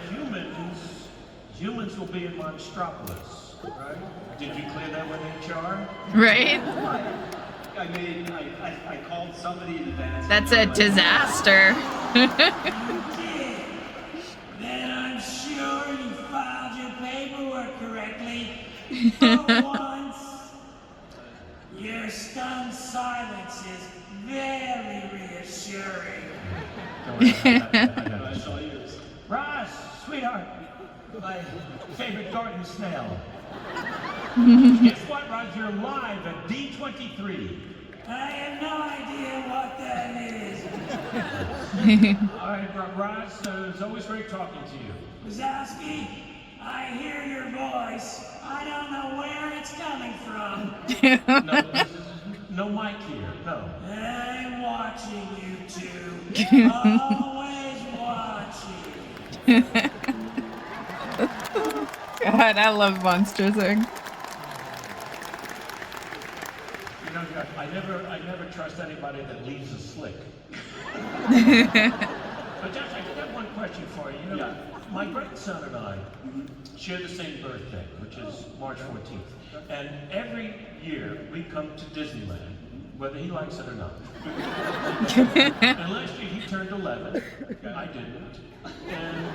[SPEAKER 7] humans will be in Monstropolis, right? Did you clear that with HR?
[SPEAKER 3] Right?
[SPEAKER 2] I called somebody in advance.
[SPEAKER 3] That's a disaster.
[SPEAKER 10] Then I'm sure you filed your paperwork correctly. For once, your stunned silence is very reassuring.
[SPEAKER 2] That's all yours.
[SPEAKER 7] Ross, sweetheart, my favorite garden snail. Guess what, Ross? You're live at D23.
[SPEAKER 10] I have no idea what that is.
[SPEAKER 7] All right, Ross, it's always great talking to you.
[SPEAKER 10] Wazowski, I hear your voice. I don't know where it's coming from.
[SPEAKER 7] No mic here, no.
[SPEAKER 10] I'm watching you two. Always watching.
[SPEAKER 3] God, I love Monsters, Inc.
[SPEAKER 7] You know, I never trust anybody that leaves a slick. But Josh, I did have one question for you. You know, my grandson and I share the same birthday, which is March 14th. And every year we come to Disneyland, whether he likes it or not. And last year he turned 11. I didn't. And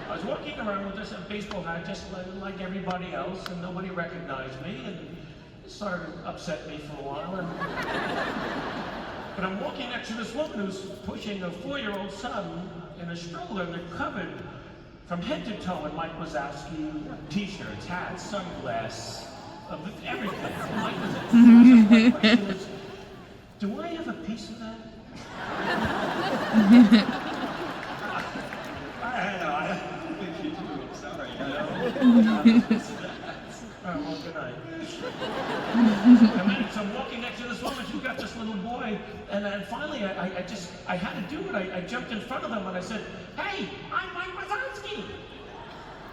[SPEAKER 7] I was walking around with this baseball hat just like everybody else, and nobody recognized me, and it sort of upset me for a while. But I'm walking next to this woman who's pushing a 4-year-old son in a stroller, and they're covered from head to toe in Mike Wazowski t-shirts, hats, sunglasses, everything. Mike Wazowski. My question is, do I have a piece of that?
[SPEAKER 2] I don't think you do. I'm sorry.
[SPEAKER 7] Oh, well, good night. So I'm walking next to this woman, she's got this little boy, and then finally I had to do it. I jumped in front of them and I said, "Hey, I'm Mike Wazowski."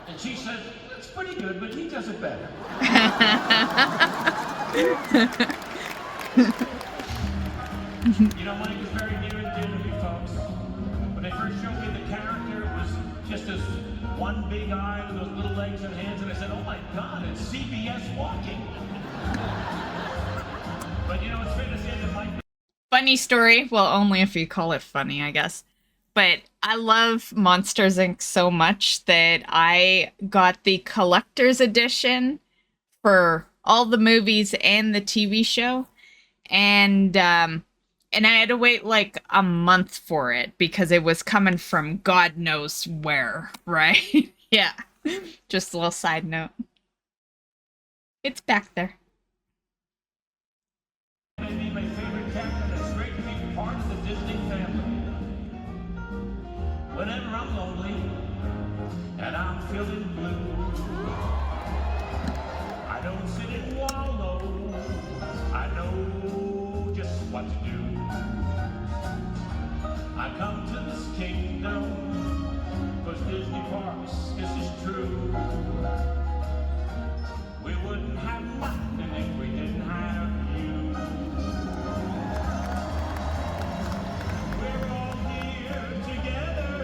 [SPEAKER 7] And she said, "That's pretty good, but he does it better." You know, Mike is very near and dear to me, folks. When they first showed me the character, it was just this one big eye with those little legs and hands, and I said, "Oh my God, it's CBS walking." But you know, it's fair to say that Mike...
[SPEAKER 3] Funny story. Well, only if you call it funny, I guess. But I love Monsters, Inc. so much that I got the collector's edition for all the movies and the TV show. And I had to wait like a month for it because it was coming from God knows where, right? Yeah. Just a little side note. It's back there.
[SPEAKER 7] Maybe my favorite character, and it's great to be part of the Disney family. Whenever I'm lonely and I'm feeling blue, I don't sit and wallow. I know just what to do. I come to this kingdom, 'cause Disney Parks, this is true. We wouldn't have nothing if we didn't have you. We're all here together.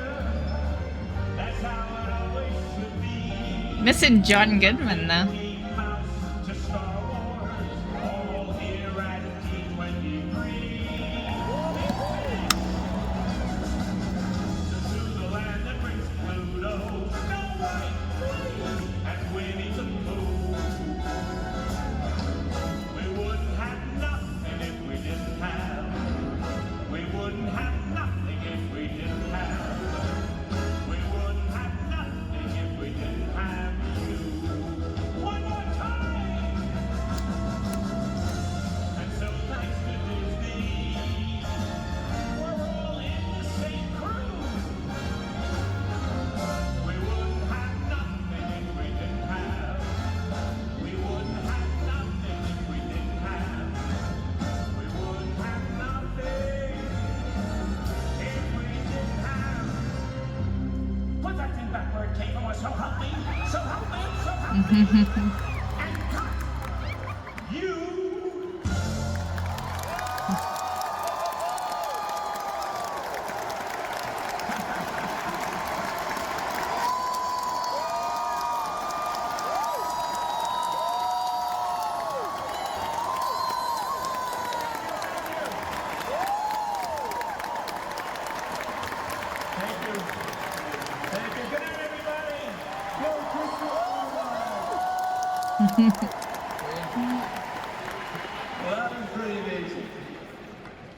[SPEAKER 7] That's how it always should be.
[SPEAKER 3] Missing John Goodman though.
[SPEAKER 7] To Star Wars, all here at D23. To the land that brings Pluto, Snow White, and Winnie the Pooh. We wouldn't have nothing if we didn't have. We wouldn't have nothing if we didn't have. We wouldn't have nothing if we didn't have you. One more time! And so thanks to Disney, we're all in the same crew. We wouldn't have nothing if we didn't have. We wouldn't have nothing if we didn't have. We wouldn't have nothing if we didn't have. Put that thing back where it came from. So help me, so help me, so help me. And cut. You. Thank you. Thank you. Good night, everybody. Merry Christmas. Well, that was pretty amazing.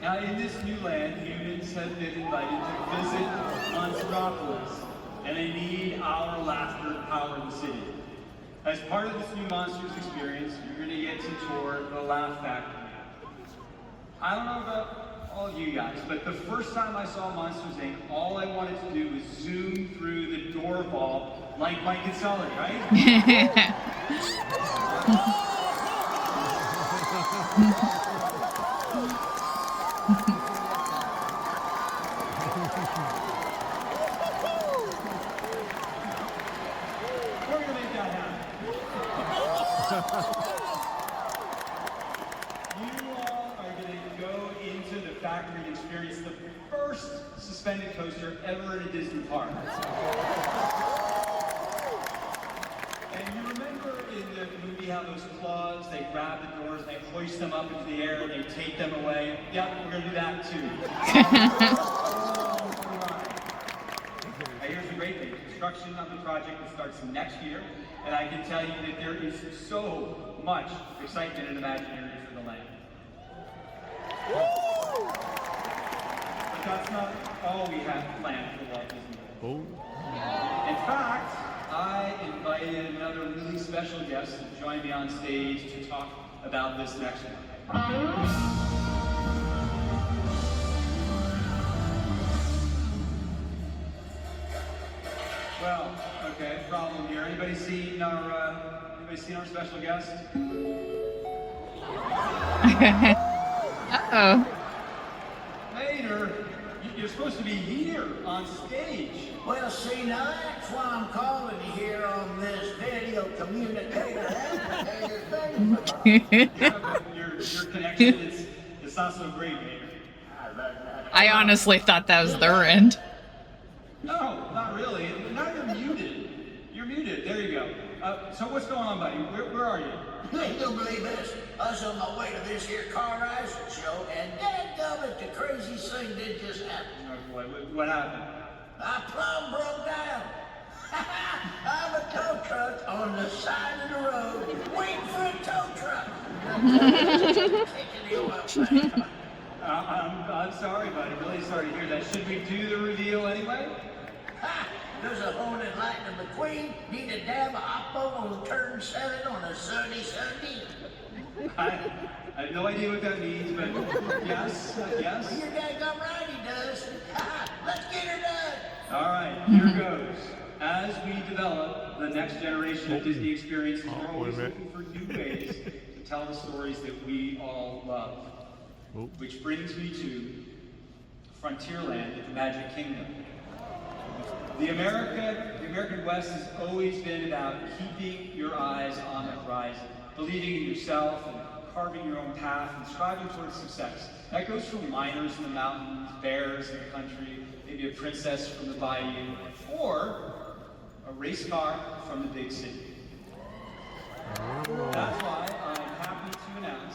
[SPEAKER 7] Now, in this new land, humans have been invited to visit Monsteropolis, and they need our laughter to power the city. As part of this new Monsters experience, you're going to get to tour the Laugh Factory. I don't know about all of you guys, but the first time I saw Monsters Inc., all I wanted to do was zoom through the door vault like Mike and Sully, right? We're gonna make that happen. You all are gonna go into the factory and experience the first suspended coaster ever in a Disney park. And you remember in the movie how those claws, they grab the doors, they hoist them up into the air, and they take them away? Yep, we're gonna do that too. Now, here's the great thing. Construction on the project starts next year, and I can tell you that there is so much excitement and imagination for the land. But that's not all we have planned for Walt Disney World. In fact, I invited another really special guest to join me on stage to talk about this next one. Well, okay, problem here. Anybody seen our special guest?
[SPEAKER 3] Uh-oh.
[SPEAKER 2] Later, you're supposed to be here on stage.
[SPEAKER 12] Well, see, now that's why I'm calling you here on this video communicator thing.
[SPEAKER 2] Yeah, but your connection is not so great, Vader.
[SPEAKER 3] I honestly thought that was their end.
[SPEAKER 2] No, not really. Now you're muted. You're muted. There you go. So what's going on, buddy? Where are you?
[SPEAKER 12] You don't believe this? I was on my way to this here car racing show, and dadgummit, the craziest thing did just happen.
[SPEAKER 2] Oh boy, what happened?
[SPEAKER 12] I plumb broke down. I'm a tow truck on the side of the road, waiting for a tow truck.
[SPEAKER 2] I'm sorry, buddy. Really sorry to hear that. Should we do the reveal anyway?
[SPEAKER 12] Ha! There's a Holy Lightning McQueen need a damn oppo on turn 7 on a sunny Sunday.
[SPEAKER 2] I have no idea what that means, but yes.
[SPEAKER 12] Well, your daggum right, he does. Let's get her done.
[SPEAKER 2] All right, here goes. As we develop the next generation of Disney experiences, we're always looking for new ways to tell the stories that we all love. Which brings me to Frontierland at the Magic Kingdom. The American West has always been about keeping your eyes on the horizon, believing in yourself and carving your own path and striving towards success. That goes from miners in the mountains, bears in the country, maybe a princess from the bayou, or a a race car from the big city. That's why I'm happy to announce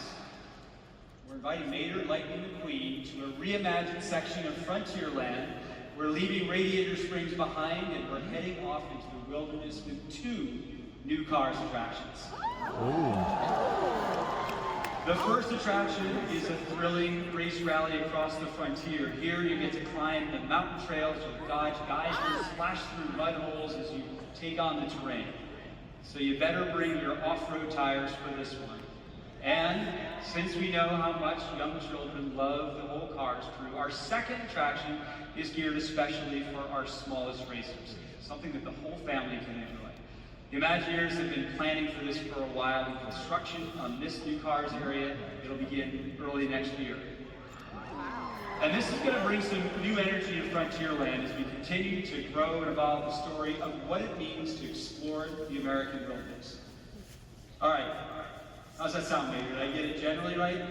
[SPEAKER 2] we're inviting Mater, Lightning McQueen to a reimagined section of Frontierland. We're leaving Radiator Springs behind and we're heading off into the wilderness with 2 new Cars attractions. The first attraction is a thrilling race rally across the frontier. Here you get to climb the mountain trails with dodge geysers, splash through mud holes as you take on the terrain. So you better bring your off-road tires for this one. And since we know how much young children love the whole Cars crew, our second attraction is geared especially for our smallest racers, something that the whole family can enjoy. The Imagineers have been planning for this for a while, and construction on this new Cars area, it'll begin early next year. And this is going to bring some new energy to Frontierland as we continue to grow and evolve the story of what it means to explore the American wilderness. All right, how's that sound, Mater? Did I get it generally right?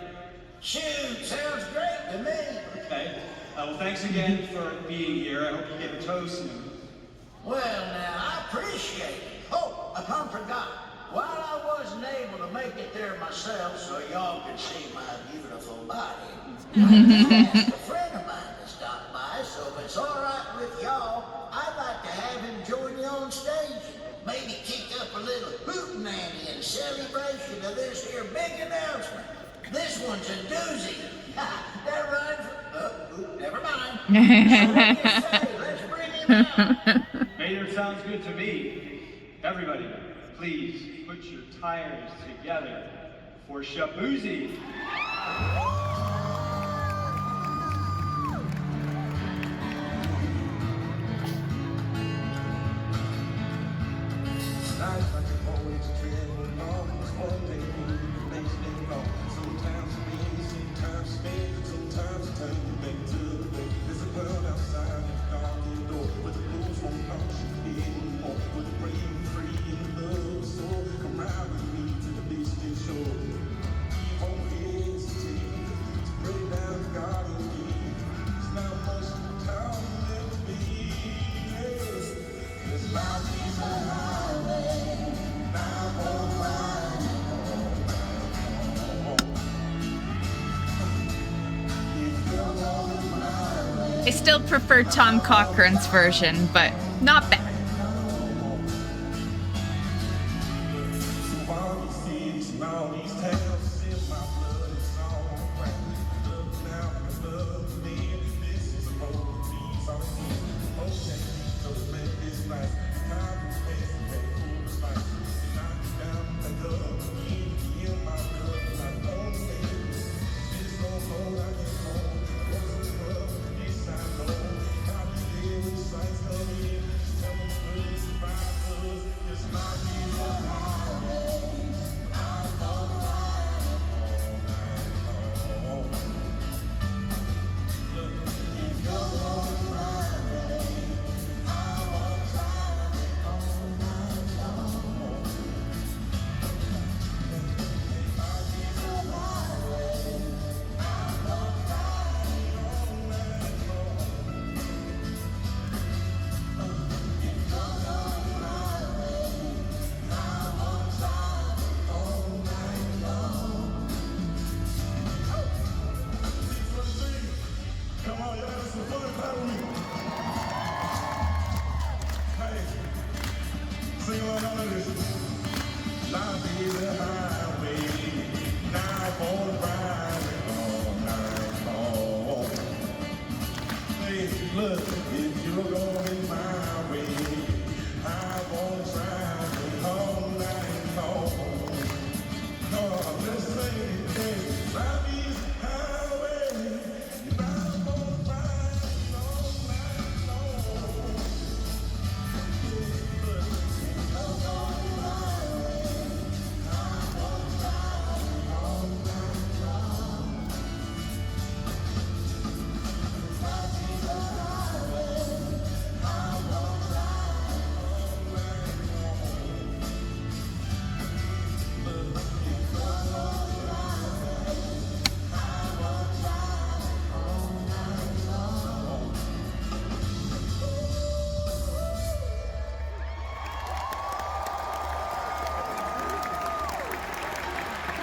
[SPEAKER 12] Shoot, sounds great to me.
[SPEAKER 2] Okay. Well, thanks again for being here. I hope you get a tow soon.
[SPEAKER 12] Well, now, I appreciate it. Oh, I forgot. While I wasn't able to make it there myself so y'all could see my beautiful body, I asked a friend of mine to stop by, so if it's all right with y'all, I'd like to have him join you on stage. Maybe kick up a little hootenanny in celebration of this here big announcement. This one's a doozy. That rhymes. Never mind. Let's bring him out.
[SPEAKER 2] Mater sounds good to me. Everybody, please put your tires together for Shabuzi.
[SPEAKER 3] I still prefer Tom Cochran's version, but not bad.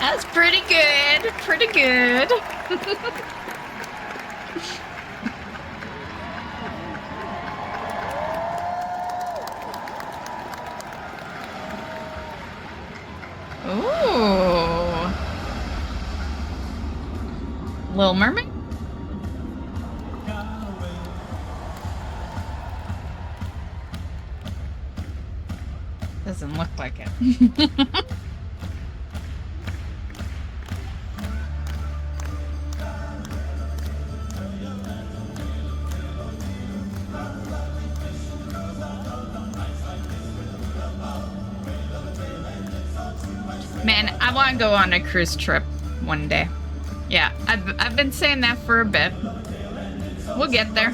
[SPEAKER 3] That's pretty good. Pretty good. Ooh. Little Mermaid? Doesn't look like it. Man, I want to go on a cruise trip one day. Yeah, I've been saying that for a bit. We'll get there.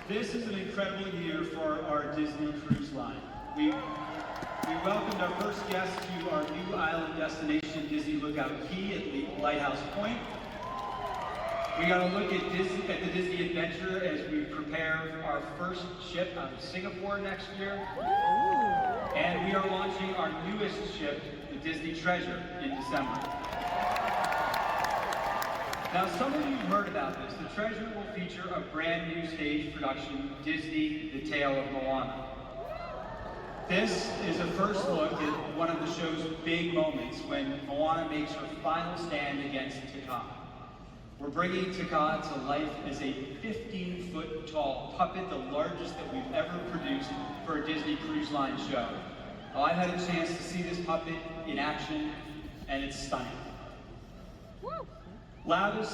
[SPEAKER 2] This is an incredible year for our Disney Cruise Line. We welcomed our first guest to our new island destination, Disney Lookout Key at the Lighthouse Point. We got a look at the Disney Adventure as we prepare our first ship out of Singapore next year. And we are launching our newest ship, the Disney Treasure, in December. Now, some of you heard about this. The Treasure will feature a brand new stage production, Disney, The Tale of Moana. This is a first look at one of the show's big moments when Moana makes her final stand against Taka. We're bringing Taka to life as a 15-foot tall puppet, the largest that we've ever produced for a Disney Cruise Line show. Well, I had a chance to see this puppet in action, and it's stunning. Woo. Lavish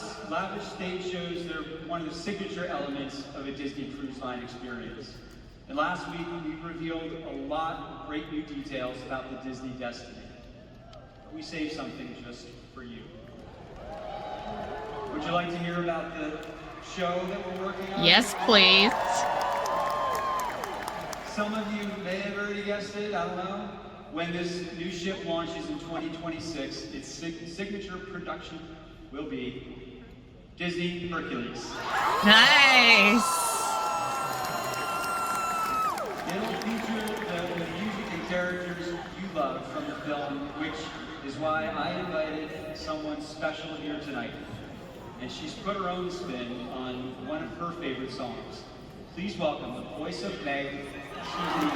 [SPEAKER 2] stage shows, they're one of the signature elements of a Disney Cruise Line experience. And last week, we revealed a lot of great new details about the Disney Destiny. We saved something just for you. Would you like to hear about the show that we're working on?
[SPEAKER 3] Yes, please.
[SPEAKER 2] Some of you may have already guessed it, I don't know. When this new ship launches in 2026, its signature production will be Disney Hercules.
[SPEAKER 3] Nice.
[SPEAKER 2] It'll feature the music and characters you love from the film, which is why I invited someone special here tonight. And she's put her own spin on one of her favorite songs. Please welcome the voice of Meg, Susie.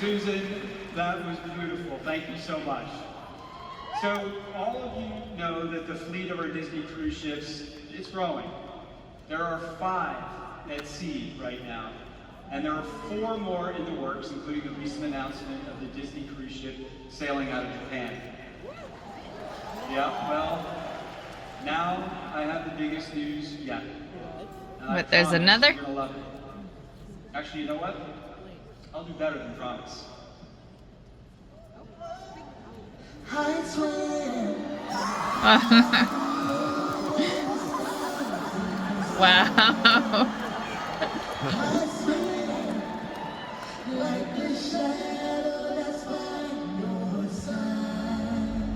[SPEAKER 2] Susan, that was beautiful. Thank you so much. So all of you know that the fleet of our Disney cruise ships, it's growing. There are 5 at sea right now, and there are 4 more in the works, including the recent announcement of the Disney cruise ship sailing out of Japan. Yeah, well, now I have the biggest news yet.
[SPEAKER 3] But there's another?
[SPEAKER 2] You're gonna love it. Actually, you know what? I'll do better than promise.
[SPEAKER 12] I swear.
[SPEAKER 3] Wow.
[SPEAKER 12] Like the shadow that's by your side.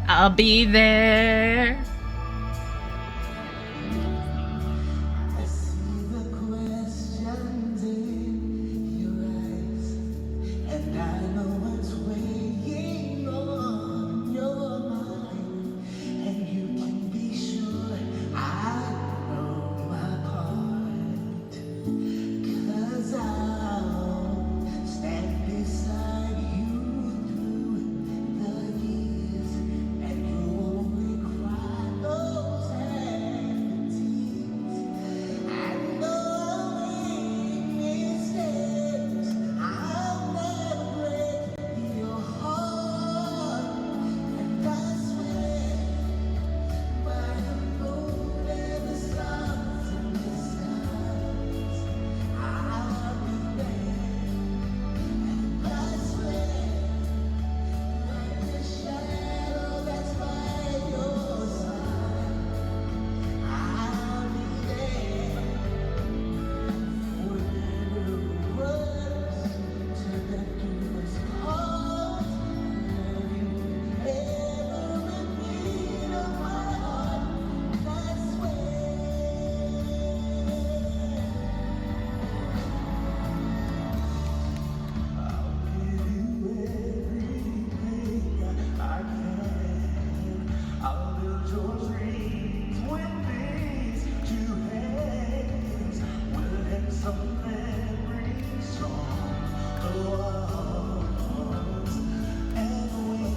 [SPEAKER 3] I'll be there.
[SPEAKER 12] I see the questions in your eyes, and I know what's weighing on your mind, and you can be sure I know my part, 'cause I'll stand beside you through the years, and you'll only cry those happy tears. And though I make mistakes, I'll never break your heart. And I swear by the moon and the stars and the skies, I'll be there. And I swear like the shadow that's by your side, I'll be there. Whatever words to that do us part, love you every beat of my heart. And I swear I'll give you everything I can. I'll build your dreams with these 2 hands. We'll hang some memories strong, the ones and when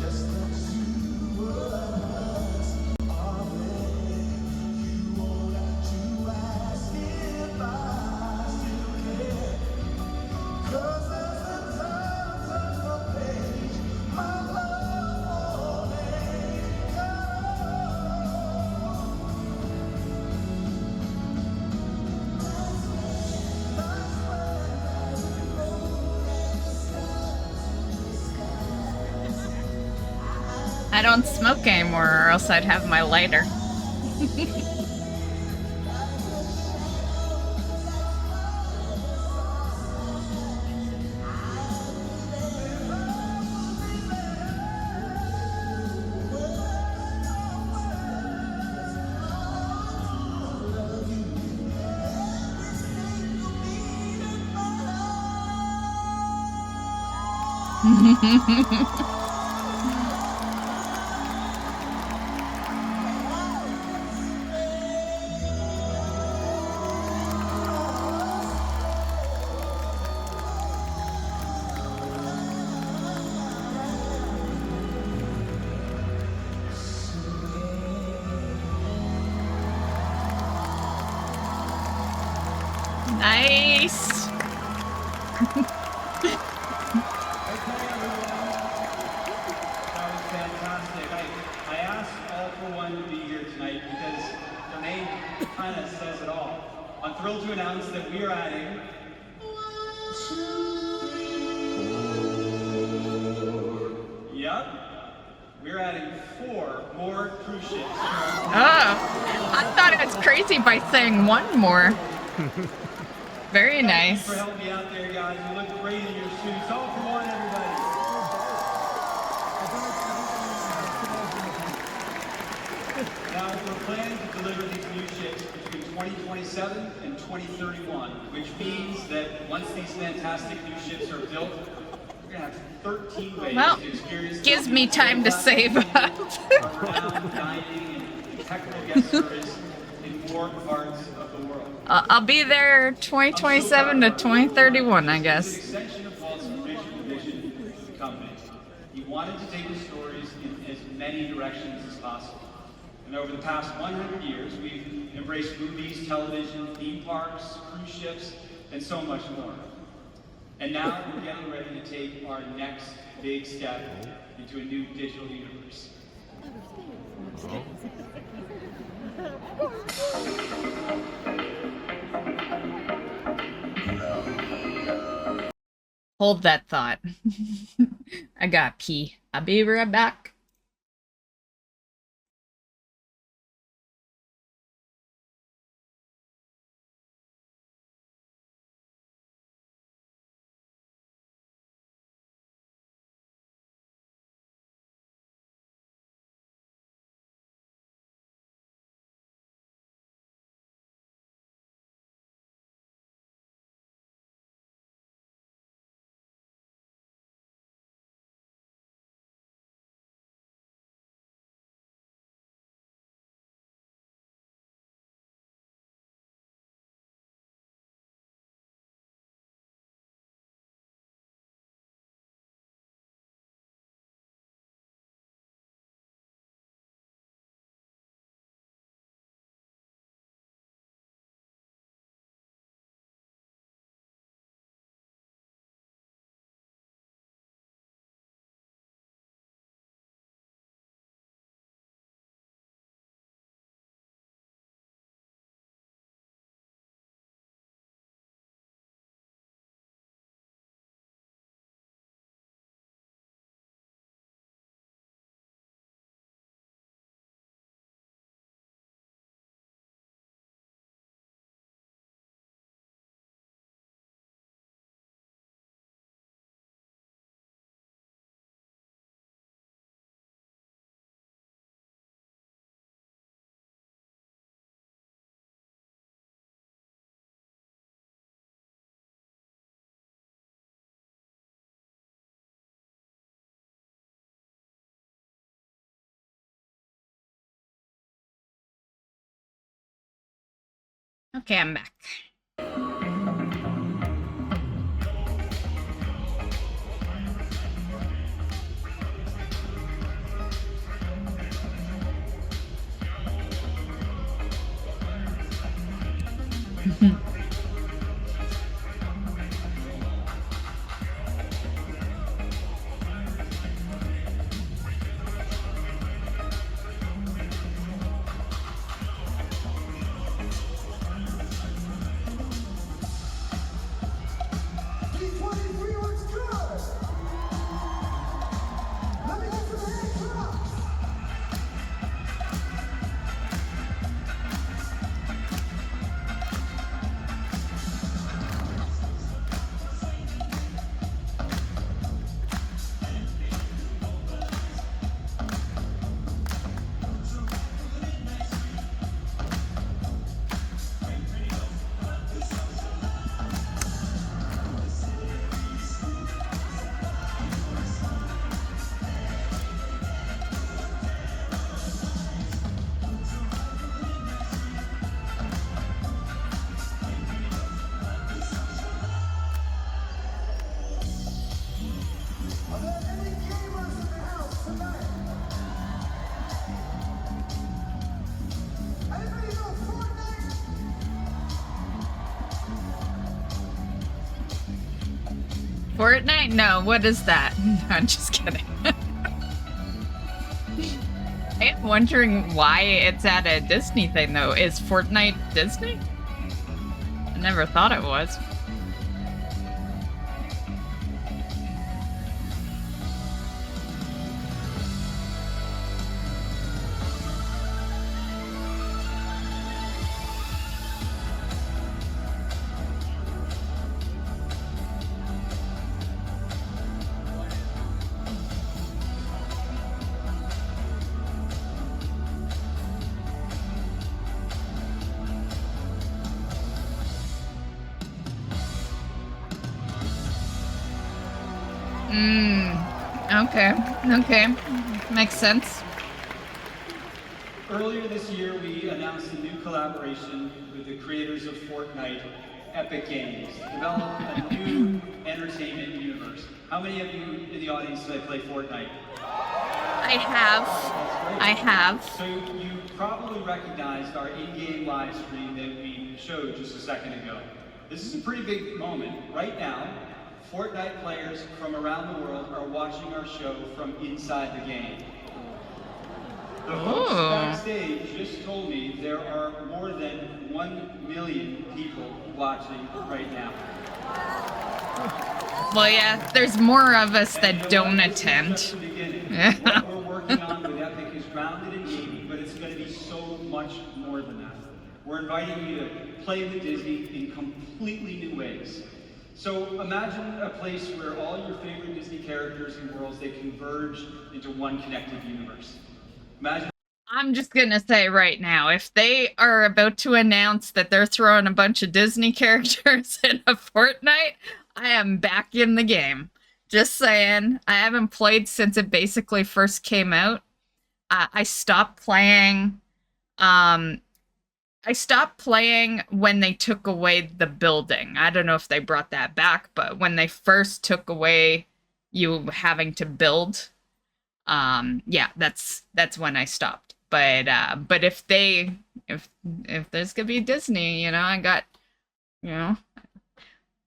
[SPEAKER 12] just the 2 of us are there. You won't have to ask if I still care. 'Cause as the time turns the page, my love won't let go.
[SPEAKER 3] I don't smoke anymore, or else I'd have my lighter. Nice.
[SPEAKER 2] That was fantastic. I asked all for one to be here tonight because the name kind of says it all. I'm thrilled to announce that we are adding Yep. We're adding 4 more cruise ships.
[SPEAKER 3] Oh, I thought I was crazy by saying 1 more. Very nice.
[SPEAKER 2] Thank you for helping me out there, guys. You look great in your suits. All for one, everybody. Now, we're planning to deliver these new ships between 2027 and 2031, which means that once these fantastic new ships are built, we're going to have 13 ways
[SPEAKER 3] Well,
[SPEAKER 2] to experience
[SPEAKER 3] gives me time to save up.
[SPEAKER 2] renowned dining and technical guest service in more parts of the world.
[SPEAKER 3] I'll be there 2027 to 2031, I guess.
[SPEAKER 2] It's an extension of Walt's original vision for the company. He wanted to take his stories in as many directions as possible. And over the past 100 years, we've embraced movies, television, theme parks, cruise ships, and so much more. And now we're getting ready to take our next big step into a new digital universe.
[SPEAKER 3] Hold that thought. I got pee. I'll be right back. Okay, I'm back.
[SPEAKER 13] D23 looks good! Let me get some hand claps! Are there any gamers in the house tonight? Anybody know Fortnite?
[SPEAKER 3] Fortnite? No, what is that? No, I'm just kidding. I am wondering why it's at a Disney thing, though. Is Fortnite Disney? I never thought it was. Okay, okay. Makes sense.
[SPEAKER 2] Earlier this year, we announced a new collaboration with the creators of Fortnite, Epic Games, to develop a new entertainment universe. How many of you in the audience today play Fortnite?
[SPEAKER 3] I have. I have.
[SPEAKER 2] So you probably recognized our in-game live stream that we showed just a second ago. This is a pretty big moment. Right now, Fortnite players from around the world are watching our show from inside the game. The host backstage just told me there are more than 1 million people watching right now.
[SPEAKER 3] Well, yeah, there's more of us that don't attend.
[SPEAKER 2] What we're working on with Epic is grounded in gaming, but it's going to be so much more than that. We're inviting you to play with Disney in completely new ways. So imagine a place where all your favorite Disney characters and worlds, they converge into one connected universe. Imagine.
[SPEAKER 3] I'm just gonna say right now, if they are about to announce that they're throwing a bunch of Disney characters in a Fortnite, I am back in the game. Just saying, I haven't played since it basically first came out. I stopped playing. I stopped playing when they took away the building. I don't know if they brought that back, but when they first took away you having to build, yeah, that's when I stopped. But if there's gonna be Disney, you know, I got, you know,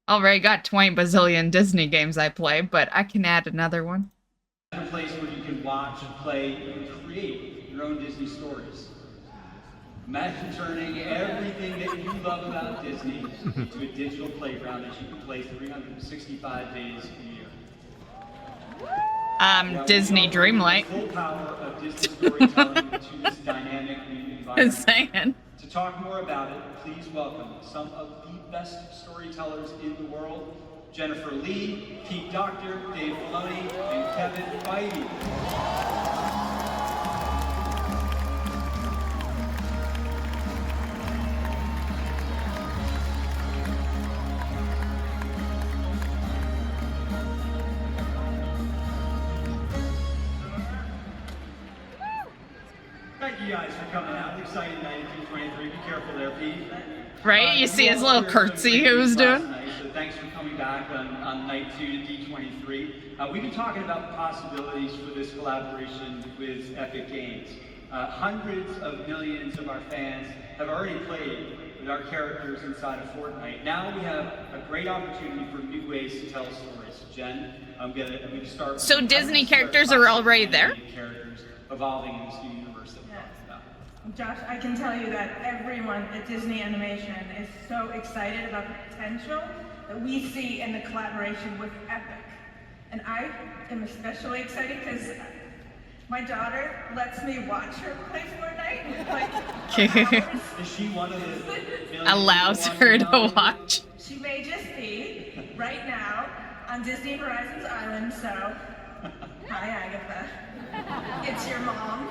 [SPEAKER 3] already got 20 bazillion Disney games I play, but I can add another one.
[SPEAKER 2] A place where you can watch and play and create your own Disney stories. Imagine turning everything that you love about Disney into a digital playground that you can play 365 days a year.
[SPEAKER 3] Disney Dreamlight.
[SPEAKER 2] Full power of Disney storytelling to this dynamic new environment.
[SPEAKER 3] Saying.
[SPEAKER 2] To talk more about it, please welcome some of the best storytellers in the world: Jennifer Lee, Pete Doctor, Dee Batmommy, and Kevin Feige. Thank you guys for coming out. Exciting night at D23. Be careful there, Pete.
[SPEAKER 3] Right? You see his little curtsy he was doing?
[SPEAKER 2] So thanks for coming back on night 2 to D23. We've been talking about the possibilities for this collaboration with Epic Games. Hundreds of millions of our fans have already played with our characters inside of Fortnite. Now we have a great opportunity for new ways to tell stories. Jen, I'm gonna start.
[SPEAKER 3] So Disney characters are already there?
[SPEAKER 2] Characters evolving in this new universe that we're talking about.
[SPEAKER 9] Josh, I can tell you that everyone at Disney Animation is so excited about the potential that we see in the collaboration with Epic. And I am especially excited because my daughter lets me watch her play Fortnite with like hours.
[SPEAKER 2] Is she one of the
[SPEAKER 3] allows her to watch?
[SPEAKER 9] She may just be right now on Disney Horizons Island, so hi Agatha. It's your mom.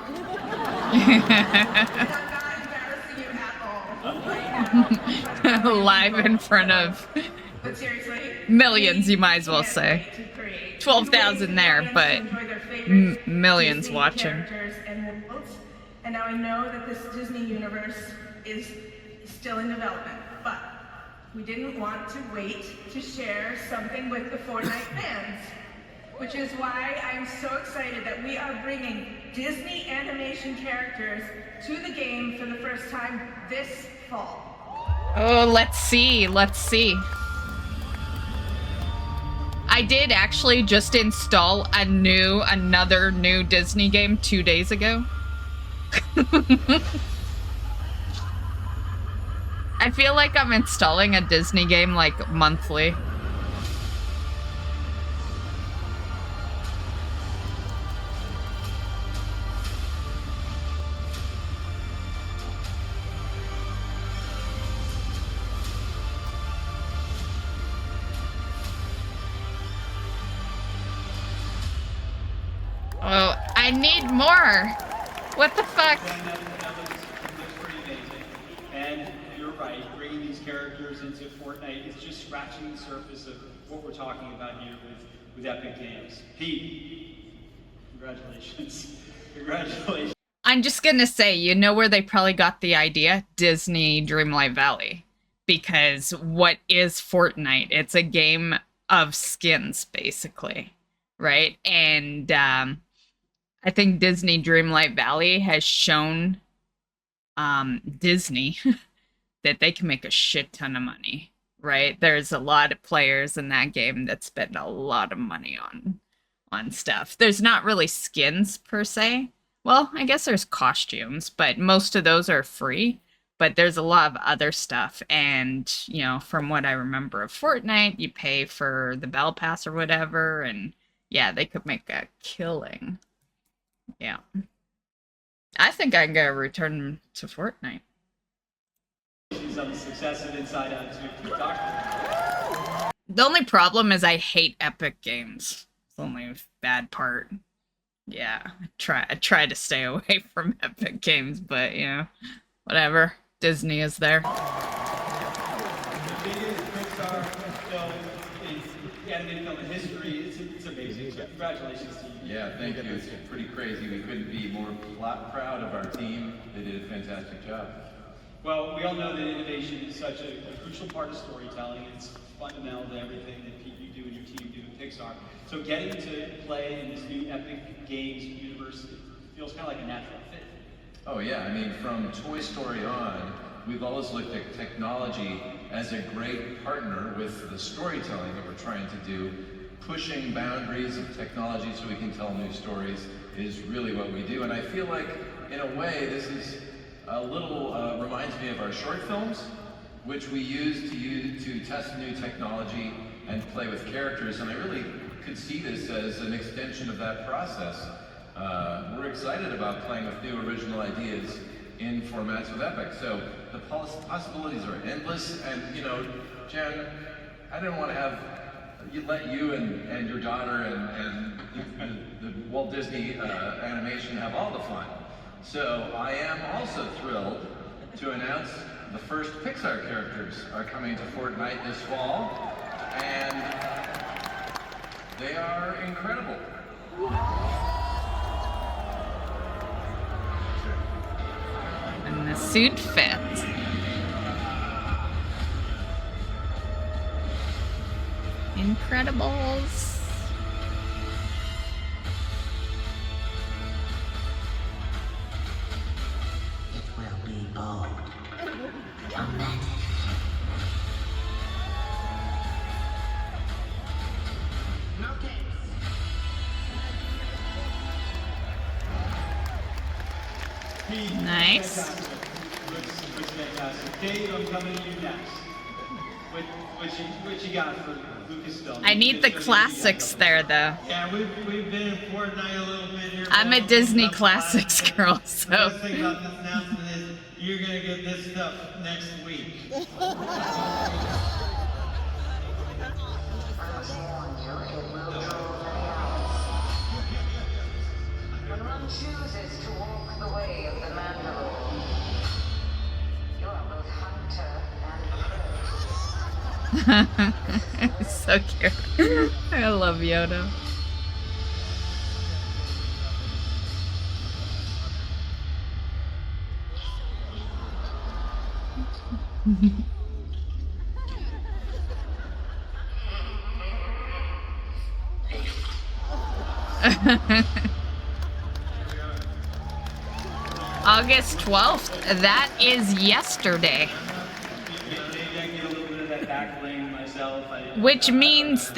[SPEAKER 9] And I'm not embarrassing you at all right now.
[SPEAKER 3] Live in front of
[SPEAKER 9] But seriously,
[SPEAKER 3] millions, you might as well say. 12,000 there, but millions watching.
[SPEAKER 9] And now I know that this Disney universe is still in development, but we didn't want to wait to share something with the Fortnite fans. Which is why I'm so excited that we are bringing Disney animation characters to the game for the first time this fall.
[SPEAKER 3] Oh, let's see. Let's see. I did actually just install another new Disney game 2 days ago. I feel like I'm installing a Disney game like monthly. Oh, I need more. What the fuck?
[SPEAKER 2] That looks pretty amazing. And you're right, bringing these characters into Fortnite is just scratching the surface of what we're talking about here with Epic Games. Pete, congratulations. Congratulations.
[SPEAKER 3] I'm just gonna say, you know where they probably got the idea? Disney Dreamlight Valley. Because what is Fortnite? It's a game of skins, basically, right? And I think Disney Dreamlight Valley has shown Disney that they can make a shit ton of money, right? There's a lot of players in that game that spend a lot of money on stuff. There's not really skins per se. Well, I guess there's costumes, but most of those are free. But there's a lot of other stuff, and, you know, from what I remember of Fortnite, you pay for the Battle Pass or whatever, and yeah, they could make a killing. Yeah. I think I can go return to Fortnite.
[SPEAKER 2] On the success of Inside Out 2 TikTok.
[SPEAKER 3] The only problem is I hate Epic games. It's the only bad part. Yeah, I try to stay away from Epic games, but, you know, whatever. Disney is there.
[SPEAKER 2] The biggest Pixar film in animated film in history. It's amazing. So congratulations to you.
[SPEAKER 14] Yeah, thank you. It's pretty crazy. We couldn't be more proud of our team. They did a fantastic job.
[SPEAKER 2] Well, we all know that innovation is such a crucial part of storytelling. It's fundamental to everything that you do and your team do at Pixar. So getting to play in this new Epic Games universe feels kind of like a natural fit.
[SPEAKER 14] Oh yeah, I mean, from Toy Story on, we've always looked at technology as a great partner with the storytelling that we're trying to do. Pushing boundaries of technology so we can tell new stories is really what we do. And I feel like, in a way, this is a little, reminds me of our short films, which we use to test new technology and play with characters. And I really could see this as an extension of that process. We're excited about playing with new original ideas in formats with Epic. So the possibilities are endless. And, you know, Jen, I didn't want to let you and your daughter and the Walt Disney animation have all the fun. So I am also thrilled to announce the first Pixar characters are coming to Fortnite this fall. And they are incredible.
[SPEAKER 3] And the suit fits. Incredibles.
[SPEAKER 12] It will be bold, dramatic.
[SPEAKER 3] Nice.
[SPEAKER 2] Looks fantastic. Dave, I'm coming to you next. What you got for Lucasfilm?
[SPEAKER 3] I need the classics there, though.
[SPEAKER 7] Yeah, we've been in Fortnite a little bit here.
[SPEAKER 3] I'm a Disney classics girl, so.
[SPEAKER 7] The best thing about this announcement is you're gonna get this stuff next week.
[SPEAKER 15] When one chooses to walk the way of the Mandalore, you are both hunter and prey.
[SPEAKER 3] So cute. I love Yoda. August 12th. That is yesterday. Which means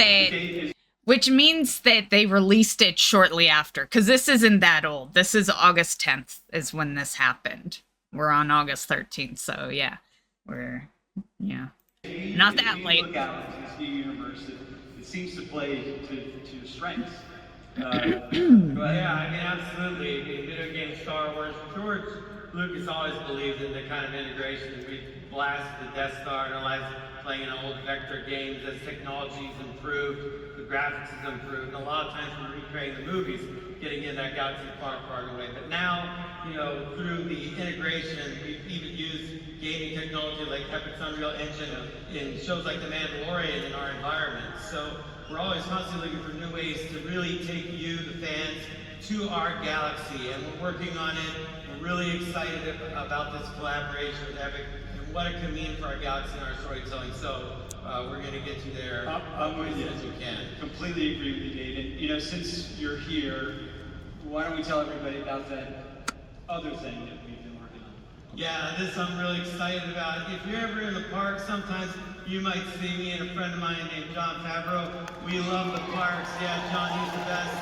[SPEAKER 3] that they released it shortly after, because this isn't that old. This is August 10th is when this happened. We're on August 13th, so yeah, we're not that late.
[SPEAKER 2] Look out into this new universe. It seems to play to your strengths. Go ahead.
[SPEAKER 7] Yeah, I mean, absolutely. Video game Star Wars. George Lucas always believed in the kind of integration. We blasted the Death Star in our lives playing in old vector games as technology's improved, the graphics has improved, and a lot of times we're recreating the movies, getting in that galaxy far, far away. But now, you know, through the integration, we've even used gaming technology like Epic's Unreal Engine in shows like The Mandalorian in our environment. So we're always constantly looking for new ways to really take you, the fans, to our galaxy, and we're working on it. really excited about this collaboration with Epic and what it can mean for our galaxy and our storytelling. So we're going to get you there
[SPEAKER 2] I'm with you.
[SPEAKER 7] as we can.
[SPEAKER 2] Completely agree with you, Dave. And you know, since you're here, why don't we tell everybody about that other thing that we've been working on?
[SPEAKER 7] Yeah, this I'm really excited about. If you're ever in the park, sometimes you might see me and a friend of mine named John Favreau. We love the parks. Yeah, John, he's the best.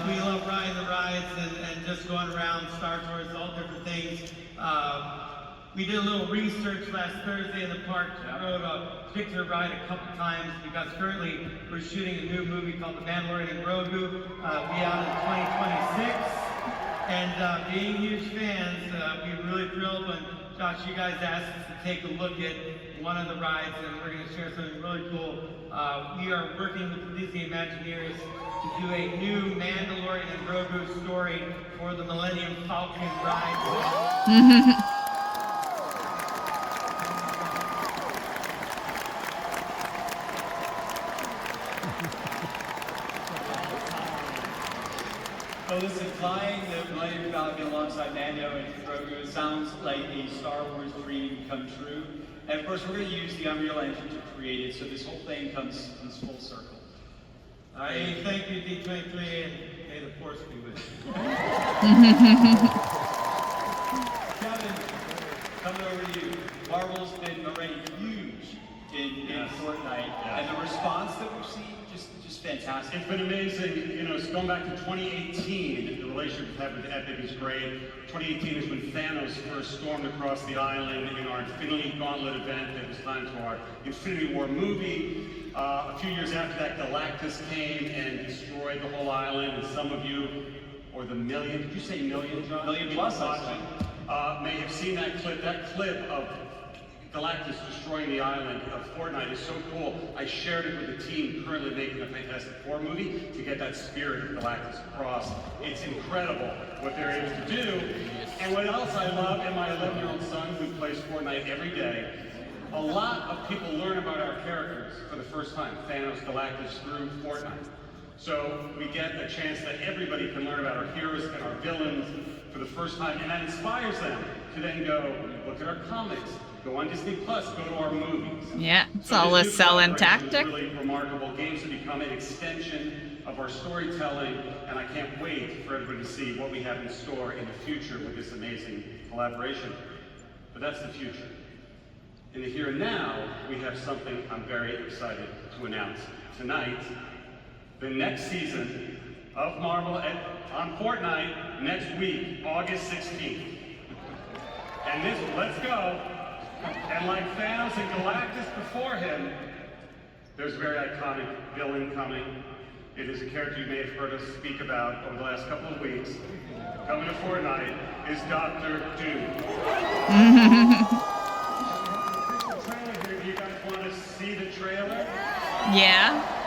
[SPEAKER 7] We love riding the rides and just going around Star Tours, all different things. We did a little research last Thursday in the park. I rode a particular ride a couple times because currently we're shooting a new movie called The Mandalorian and Grogu. Be out in 2026. And being huge fans, we're really thrilled when Josh, you guys asked us to take a look at one of the rides, and we're going to share something really cool. We are working with the Disney Imagineers to do a new Mandalorian and Grogu story for the Millennium Falcon ride.
[SPEAKER 2] So listen, flying the Millennium Falcon alongside Mando and Grogu sounds like a Star Wars dream come true. And of course, we're going to use the Unreal Engine to create it, so this whole thing comes full circle.
[SPEAKER 7] All right, thank you, D23, and may the Force be with you.
[SPEAKER 2] Kevin, coming over to you. Marvel's been already huge in Fortnite, and the response that we've seen, just fantastic.
[SPEAKER 16] It's been amazing. You know, it's going back to 2018. The relationship we've had with Epic is great. 2018 is when Thanos first stormed across the island in our Infinity Gauntlet event that was timed to our Infinity War movie. A few years after that, Galactus came and destroyed the whole island, and some of you, or the million, did you say million, John?
[SPEAKER 2] Million plus,
[SPEAKER 16] watching, may have seen that clip. That clip of Galactus destroying the island of Fortnite is so cool. I shared it with the team currently making a Fantastic Four movie to get that spirit of Galactus across. It's incredible what they're able to do. And what else I love, and my 11-year-old son who plays Fortnite every day, a lot of people learn about our characters for the first time, Thanos, Galactus, through Fortnite. So we get a chance that everybody can learn about our heroes and our villains for the first time, and that inspires them to then go look at our comics, go on Disney Plus, go to our movies.
[SPEAKER 3] Yeah, it's all a selling tactic.
[SPEAKER 16] Really remarkable. Games have become an extension of our storytelling, and I can't wait for everybody to see what we have in store in the future with this amazing collaboration. But that's the future. In the here and now, we have something I'm very excited to announce. Tonight, the next season of Marvel on Fortnite next week, August 16th. And this, let's go. And like Thanos and Galactus before him, there's a very iconic villain coming. It is a character you may have heard us speak about over the last couple of weeks. Coming to Fortnite is Dr. Doom. Do you guys want to see the trailer?
[SPEAKER 3] Yeah.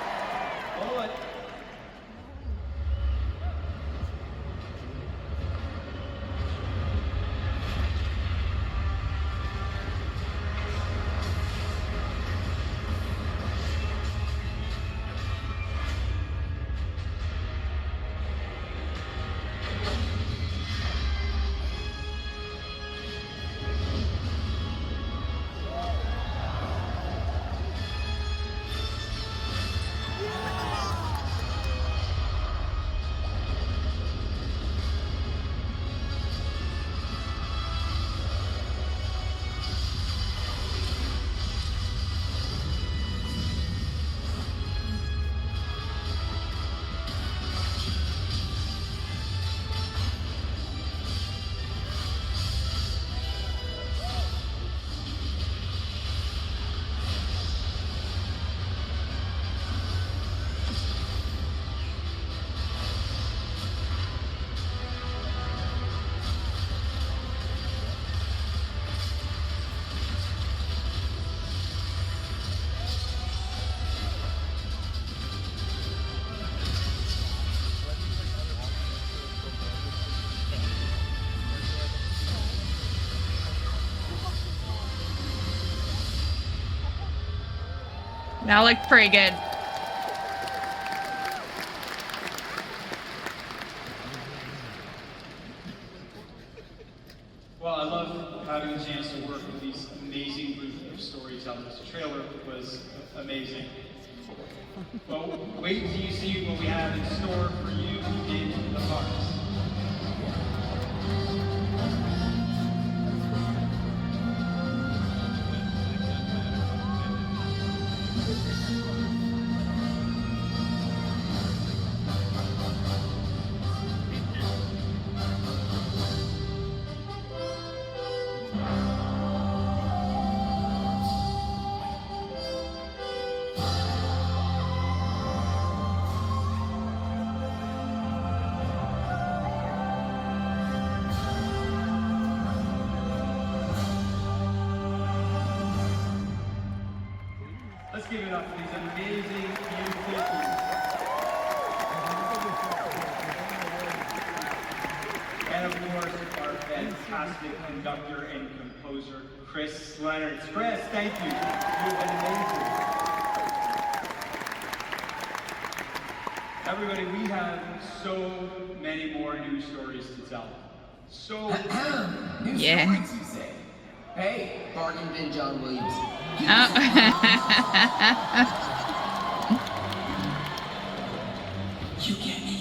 [SPEAKER 3] That looked pretty good.
[SPEAKER 2] having the chance to work with these amazing group of storytellers. The trailer was amazing. Well, wait till you see what we have in store for you in the parks. Let's give it up for these amazing musicians. And of course, our fantastic conductor and composer, Chris Leonard. Chris, thank you. You've been amazing. Everybody, we have so many more news stories to tell. So
[SPEAKER 17] New stories, you say? Hey, bargain bin John Williams. You get me.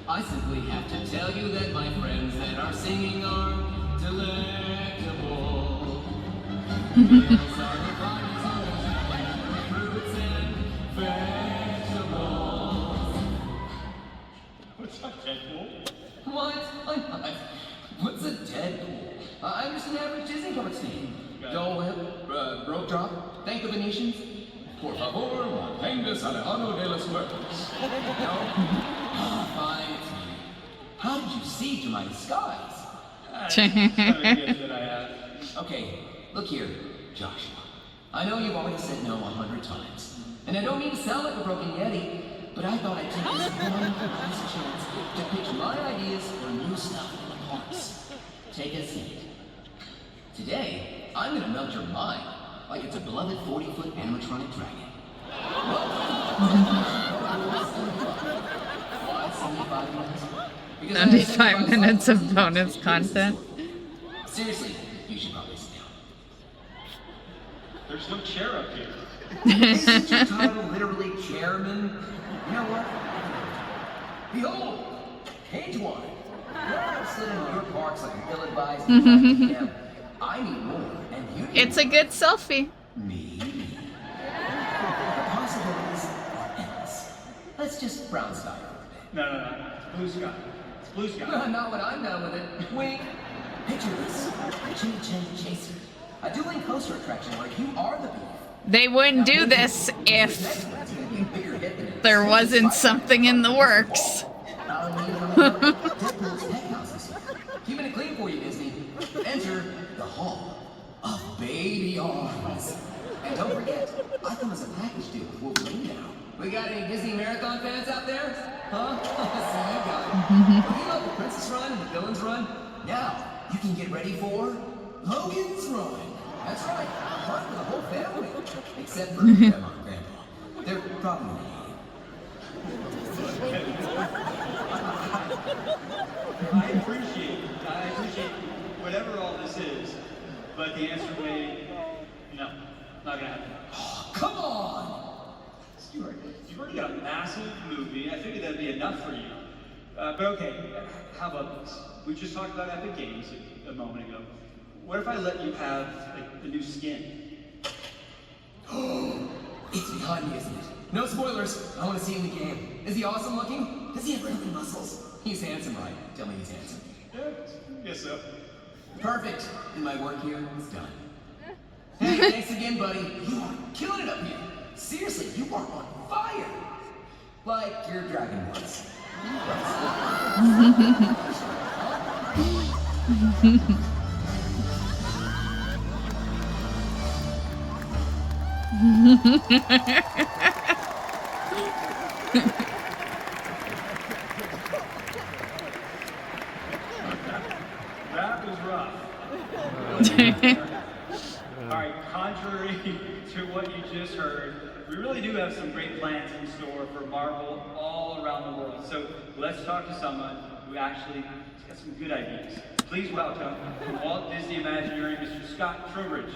[SPEAKER 17] I simply have to tell you that my friends that are singing are delectable. Meals are the finest fruits and vegetables.
[SPEAKER 2] What's up, Deadpool?
[SPEAKER 17] What? I'm not. What's a Deadpool? I'm just an average Disney cartoon. Dole Whip, Rope Drop, Thank the Venetians. Por favor, manténgase alejado de las puertas. No? Fine. How did you see through my disguise? Okay, look here, Joshua. I know you've already said no 100 times. And I don't mean to sound like a broken Yeti, but I thought I'd take this one last chance to pitch my ideas for new stuff in the parks. Take a seat. Today, I'm gonna melt your mind like it's a beloved 40-foot animatronic dragon. Why 75 minutes? Because
[SPEAKER 3] 95 minutes of bonus content.
[SPEAKER 17] Seriously, you should probably sit down.
[SPEAKER 2] There's no chair up here.
[SPEAKER 17] Isn't your title literally chairman? You know what? Behold, cage one. You're sitting in your parks like an ill-advised camp. I need more, and you need
[SPEAKER 3] It's a good selfie.
[SPEAKER 17] me. The possibilities are endless. Let's just brown sky for a bit.
[SPEAKER 2] No. It's blue sky. It's blue sky.
[SPEAKER 17] Not when I'm done with it. Wink. Picture this. A JohnYChen chaser. A dueling coaster attraction where you are the beef.
[SPEAKER 3] They wouldn't do this if there wasn't something in the works.
[SPEAKER 17] Keeping it clean for you, Disney. Enter the Hall of Baby Arms. And don't forget, I come as a package deal with Wolverine now. We got any Disney Marathon fans out there? Huh? See, you got it. Well, you love the Princess Run and the Villains Run? Now, you can get ready for Logan's Run. That's right, fun for the whole family. Except for Grandma and Grandpa. They're probably
[SPEAKER 2] I appreciate whatever all this is, but the answer may, no, not gonna happen.
[SPEAKER 17] Oh, come on!
[SPEAKER 2] Stuart, you've already got a massive movie. I figured that'd be enough for you. But okay, how about this? We just talked about Epic Games a moment ago. What if I let you have like the new skin?
[SPEAKER 17] It's behind me, isn't it? No spoilers. I want to see him in the game. Is he awesome looking? Does he have really muscles? He's handsome, right? Tell me he's handsome.
[SPEAKER 2] Yeah, guess so.
[SPEAKER 17] Perfect. And my work here is done. Hey, thanks again, buddy. You are killing it up here. Seriously, you are on fire. Like your dragon was.
[SPEAKER 2] That was rough. Alright, contrary to what you just heard, we really do have some great plans in store for Marvel all around the world. So let's talk to someone who actually He's got some good ideas. Please welcome from Walt Disney Imagineering, Mr. Scott Trowbridge.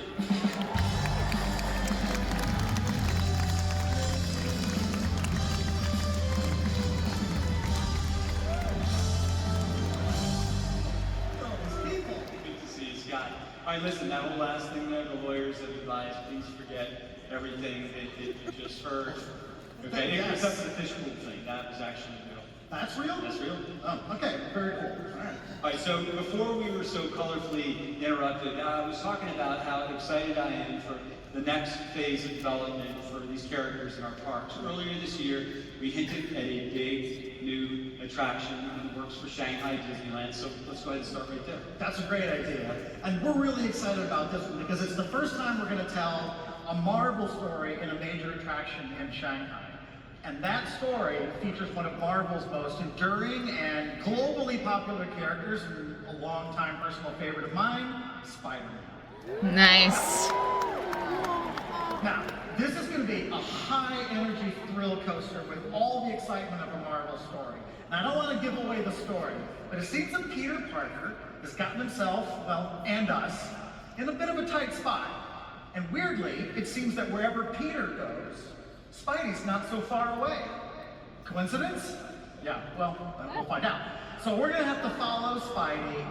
[SPEAKER 2] Good to see you, Scott. All right, listen, that whole last thing there, the lawyers have advised, please forget everything that you just heard. Okay,
[SPEAKER 18] Yes.
[SPEAKER 2] except for the fish pool thing, that was actually real.
[SPEAKER 18] That's real?
[SPEAKER 2] That's real.
[SPEAKER 18] Oh, okay, very cool. All right.
[SPEAKER 2] All right, so before we were so colorfully interrupted, I was talking about how excited I am for the next phase of development for these characters in our parks. Earlier this year, we hinted at a big new attraction in the works for Shanghai Disneyland, so let's go ahead and start right there.
[SPEAKER 18] That's a great idea. And we're really excited about this one because it's the first time we're going to tell a Marvel story in a major attraction in Shanghai. And that story features one of Marvel's most enduring and globally popular characters, and a longtime personal favorite of mine, Spider-Man.
[SPEAKER 3] Nice.
[SPEAKER 18] Now, this is going to be a high-energy thrill coaster with all the excitement of a Marvel story. And I don't want to give away the story, but it seems that Peter Parker has gotten himself, well, and us, in a bit of a tight spot. And weirdly, it seems that wherever Peter goes, Spidey's not so far away. Coincidence? Yeah, well, we'll find out. So we're gonna have to follow Spidey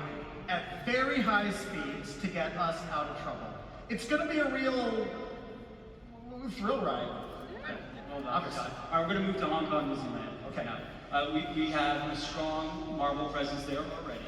[SPEAKER 18] at very high speeds to get us out of trouble. It's gonna be a real thrill ride.
[SPEAKER 2] Hold on. All right, we're going to move to Hong Kong Disneyland. Okay. Now, we have a strong Marvel presence there already,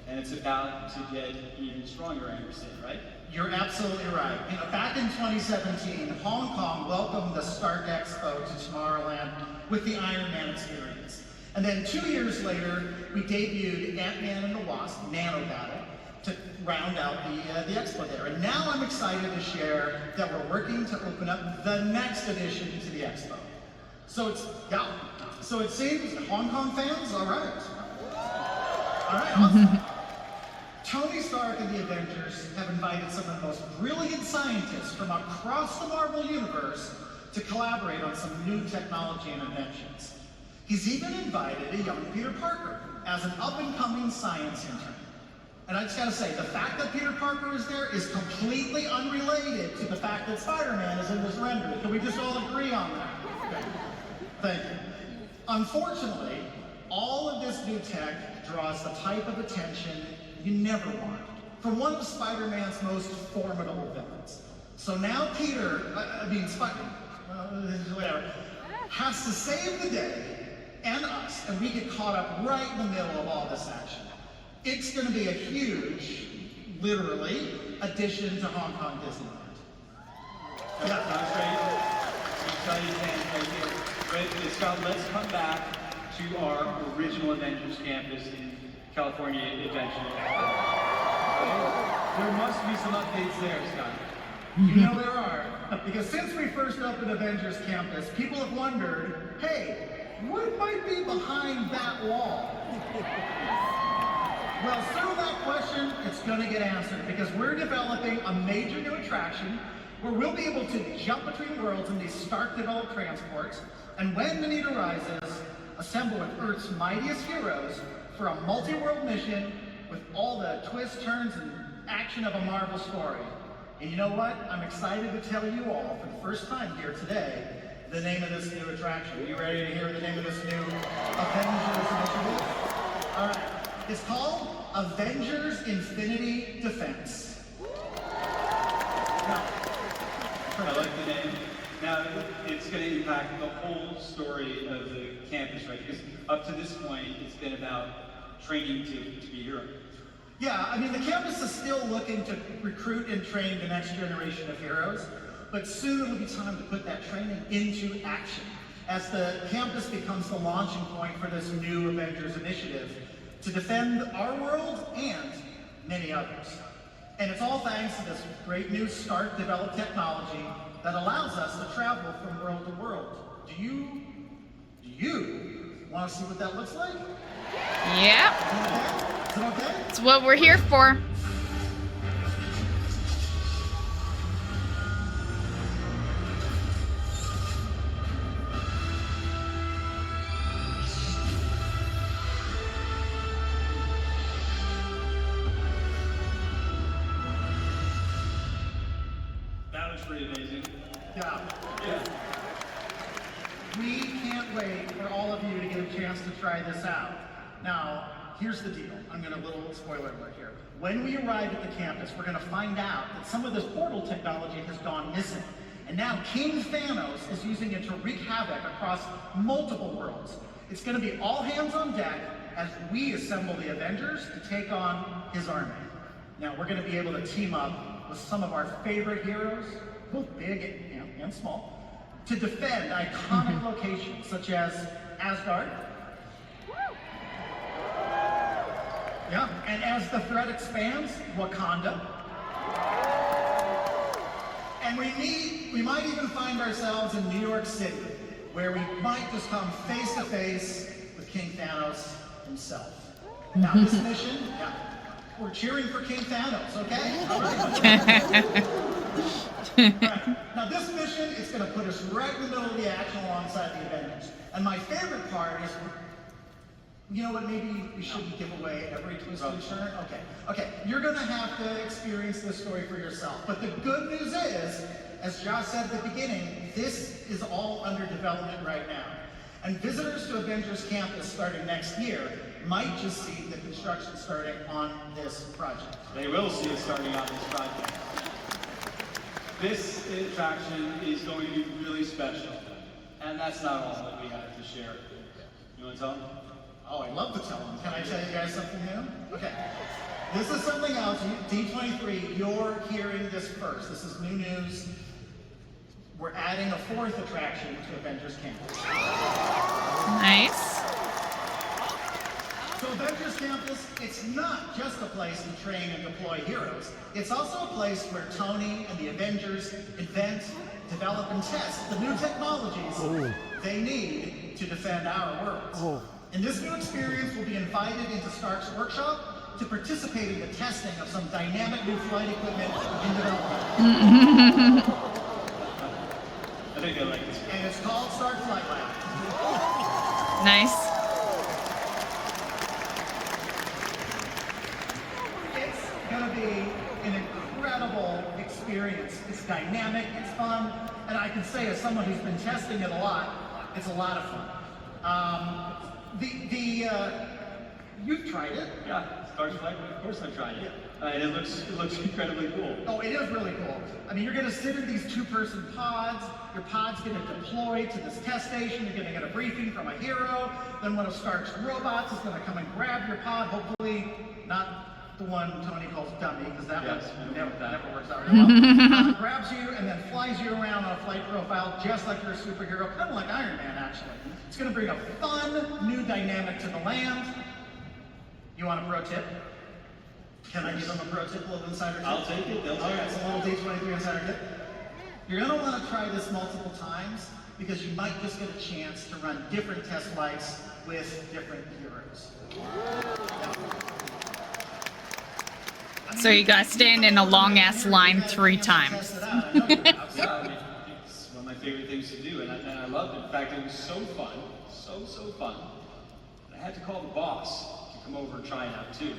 [SPEAKER 2] and it's about to get even stronger, I understand, right?
[SPEAKER 18] You're absolutely right. You know, back in 2017, Hong Kong welcomed the Stark Expo to Tomorrowland with the Iron Man experience. And then 2 years later, we debuted Ant-Man and the Wasp, Nano Battle, to round out the expo there. And now I'm excited to share that we're working to open up the next edition to the expo. So it seems Hong Kong fans, all right. All right, awesome. Tony Stark and the Avengers have invited some of the most brilliant scientists from across the Marvel Universe to collaborate on some new technology and inventions. He's even invited a young Peter Parker as an up-and-coming science intern. And I just gotta say, the fact that Peter Parker is there is completely unrelated to the fact that Spider-Man is in this render. Can we just all agree on that? Okay. Thank you. Unfortunately, all of this new tech draws the type of attention you never want from one of Spider-Man's most formidable villains. So now Peter, whatever, has to save the day and us, and we get caught up right in the middle of all this action. It's going to be a huge, literally, addition to Hong Kong Disneyland.
[SPEAKER 2] Yeah, that's great. Great. Scott, let's come back to our original Avengers campus in California Adventure. There must be some updates there, Scott.
[SPEAKER 18] You know there are, because since we first opened Avengers Campus, people have wondered, hey, what might be behind that wall? Well, soon that question, it's going to get answered, because we're developing a major new attraction where we'll be able to jump between worlds in these Stark-developed transports, and when the need arises, assemble with Earth's mightiest heroes for a multi-world mission with all the twists, turns, and action of a Marvel story. And you know what? I'm excited to tell you all, for the first time here today, the name of this new attraction. Are you ready to hear the name of this new Avengers initiative? All right. It's called Avengers Infinity Defense.
[SPEAKER 2] I like the name. Now, it's going to impact the whole story of the campus, right? Because up to this point, it's been about training to be heroes.
[SPEAKER 18] Yeah, I mean, the campus is still looking to recruit and train the next generation of heroes, but soon it'll be time to put that training into action as the campus becomes the launching point for this new Avengers initiative to defend our world and many others. And it's all thanks to this great new Stark-developed technology that allows us to travel from world to world. Do you want to see what that looks like?
[SPEAKER 3] Yep.
[SPEAKER 18] Is it okay?
[SPEAKER 3] It's what we're here for.
[SPEAKER 2] pretty amazing.
[SPEAKER 18] Yeah.
[SPEAKER 2] Yeah.
[SPEAKER 18] We can't wait for all of you to get a chance to try this out. Now, here's the deal. I'm going to little spoiler alert here. When we arrive at the campus, we're going to find out that some of this portal technology has gone missing. And now King Thanos is using it to wreak havoc across multiple worlds. It's going to be all hands on deck as we assemble the Avengers to take on his army. Now, we're going to be able to team up with some of our favorite heroes, both big and small, to defend iconic locations such as Asgard. Yeah, and as the threat expands, Wakanda. And we might even find ourselves in New York City, where we might just come face to face with King Thanos himself. Now this mission, yeah, we're cheering for King Thanos, okay? All right. Right. Now this mission is going to put us right in the middle of the action alongside the Avengers. And my favorite part is, you know what, maybe we shouldn't give away every twist and turn? Okay, you're going to have to experience this story for yourself. But the good news is, as Josh said at the beginning, this is all under development right now. And visitors to Avengers Campus starting next year might just see the construction starting on this project.
[SPEAKER 2] They will see it starting on this project. This attraction is going to be really special. And that's not all that we have to share. You want to tell them?
[SPEAKER 18] Oh, I'd love to tell them. Can I tell you guys something new? Okay. This is something else. D23, you're hearing this first. This is new news. We're adding a fourth attraction to Avengers Campus.
[SPEAKER 3] Nice.
[SPEAKER 18] So Avengers Campus, it's not just a place to train and deploy heroes. It's also a place where Tony and the Avengers invent, develop, and test the new technologies they need to defend our worlds. And this new experience will be invited into Stark's workshop to participate in the testing of some dynamic new flight equipment in development.
[SPEAKER 2] I think I like this.
[SPEAKER 18] And it's called Stark Flight Lab.
[SPEAKER 3] Nice.
[SPEAKER 18] It's going to be an incredible experience. It's dynamic, it's fun, and I can say as someone who's been testing it a lot, it's a lot of fun. You've tried it?
[SPEAKER 2] Yeah, Star's Flight, of course I tried it. And it looks incredibly cool.
[SPEAKER 18] Oh, it is really cool. I mean, you're going to sit in these two-person pods. Your pod's going to deploy to this test station. You're going to get a briefing from a hero. Then one of Stark's robots is going to come and grab your pod. Hopefully, not the one Tony calls dummy, because that one never works out really well. Grabs you and then flies you around on a flight profile, just like you're a superhero, kind of like Iron Man, actually. It's going to bring a fun new dynamic to the land. You want a pro tip? Can I give them a pro tip, a little insider tip?
[SPEAKER 2] I'll take it. They'll take it.
[SPEAKER 18] It's a little D23 insider tip. You're going to want to try this multiple times because you might just get a chance to run different test flights with different heroes.
[SPEAKER 3] So you gotta stand in a long ass line 3 times.
[SPEAKER 2] It's one of my favorite things to do, and I loved it. In fact, it was so fun, so fun. I had to call the boss to come over and try it out too.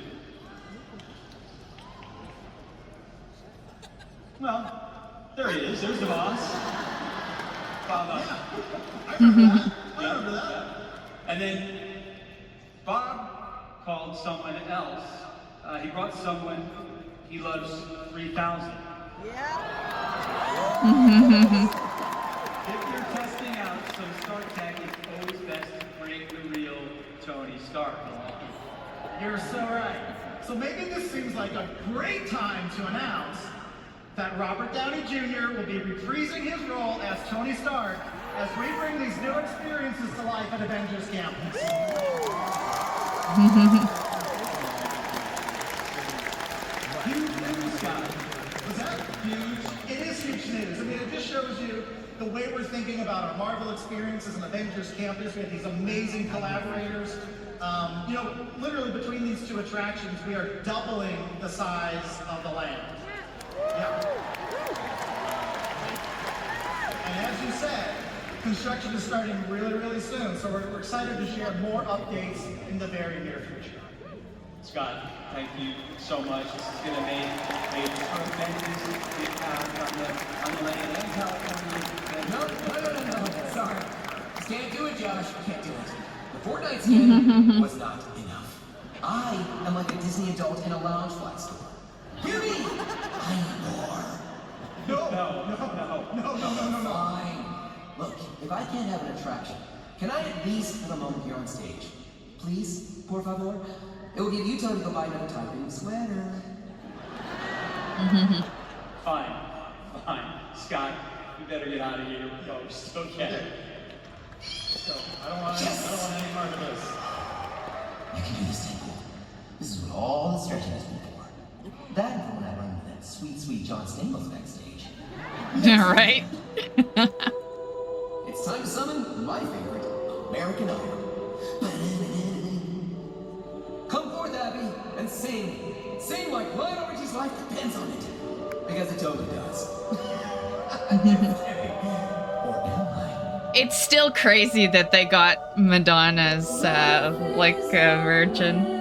[SPEAKER 2] Well, there he is. There's the boss. Bob.
[SPEAKER 18] I remember that.
[SPEAKER 2] And then Bob called someone else. He brought someone he loves 3,000.
[SPEAKER 13] Yeah.
[SPEAKER 2] If you're testing out some Stark tech, it's always best to bring the real Tony Stark along.
[SPEAKER 18] You're so right. So maybe this seems like a great time to announce that Robert Downey Jr. will be reprising his role as Tony Stark as we bring these new experiences to life at Avengers Campus. Huge news, guys. Was that huge? It is huge news. I mean, it just shows you the way we're thinking about our Marvel experiences and Avengers Campus. We have these amazing collaborators. You know, literally between these two attractions, we are doubling the size of the land. Yeah. And as you said, construction is starting really soon, so we're excited to share more updates in the very near future.
[SPEAKER 2] Scott, thank you so much. This is going to make a
[SPEAKER 7] benches we have on the land and California.
[SPEAKER 17] No. Sorry. Can't do it, Josh. Can't do it. The Fortnite skin was not enough. I am like a Disney adult in a lounge flight store. Hear me? I need more. No. Fine. Look, if I can't have an attraction, can I at least have a moment here on stage? Please, por favor? It will give you time to go buy another typing sweater.
[SPEAKER 2] Fine. Scott, you better get out of here. Yo, just okay.
[SPEAKER 7] So, I don't want any part of this.
[SPEAKER 17] You can do this, Tangle. This is what all the stretching has been for. That and for when I run into that sweet John Stamos backstage.
[SPEAKER 3] Right?
[SPEAKER 17] It's time to summon my favorite, American Idol. Come forth, Abby, and sing. Sing like Lionel Richie's life depends on it. Because it totally does.
[SPEAKER 3] It's still crazy that they got Madonna's, like, a virgin.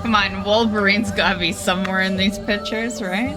[SPEAKER 3] Come on, Wolverine's gotta be somewhere in these pictures, right?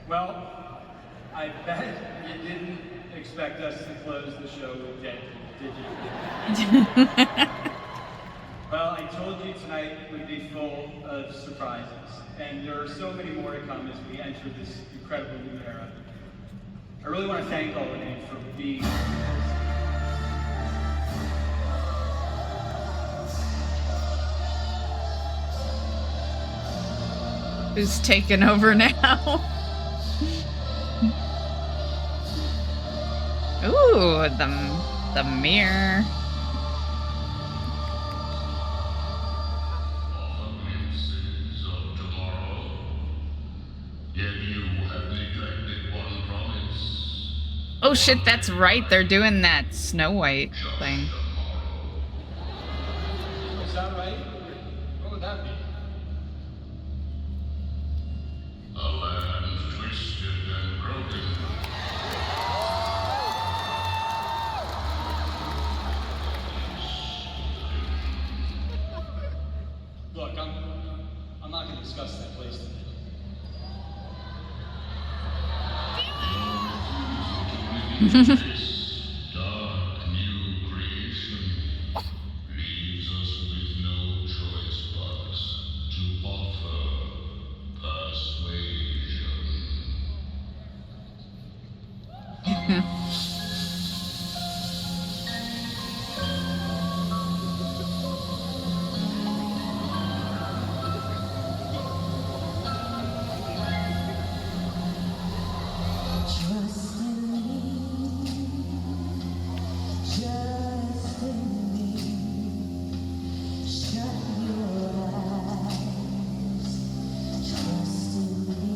[SPEAKER 2] Well, I bet you didn't expect us to close the show with Dead, did you? Well, I told you tonight would be full of surprises, and there are so many more to come as we enter this incredible new era. I really want to thank all of you for being
[SPEAKER 3] Who's taking over now? Ooh, the mirror. Oh shit, that's right. They're doing that Snow White thing.
[SPEAKER 2] Is that right? What would that be?
[SPEAKER 1] A land twisted and broken.
[SPEAKER 2] Look, I'm not going to discuss that place today.
[SPEAKER 1] This dark new creation leaves us with no choice but to offer persuasion.
[SPEAKER 13] Trust in me, just in me. Shut your eyes, trust in me.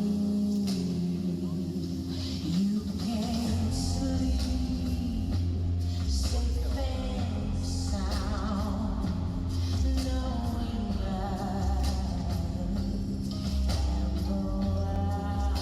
[SPEAKER 13] You can't sleep, safe and sound, knowing I am around.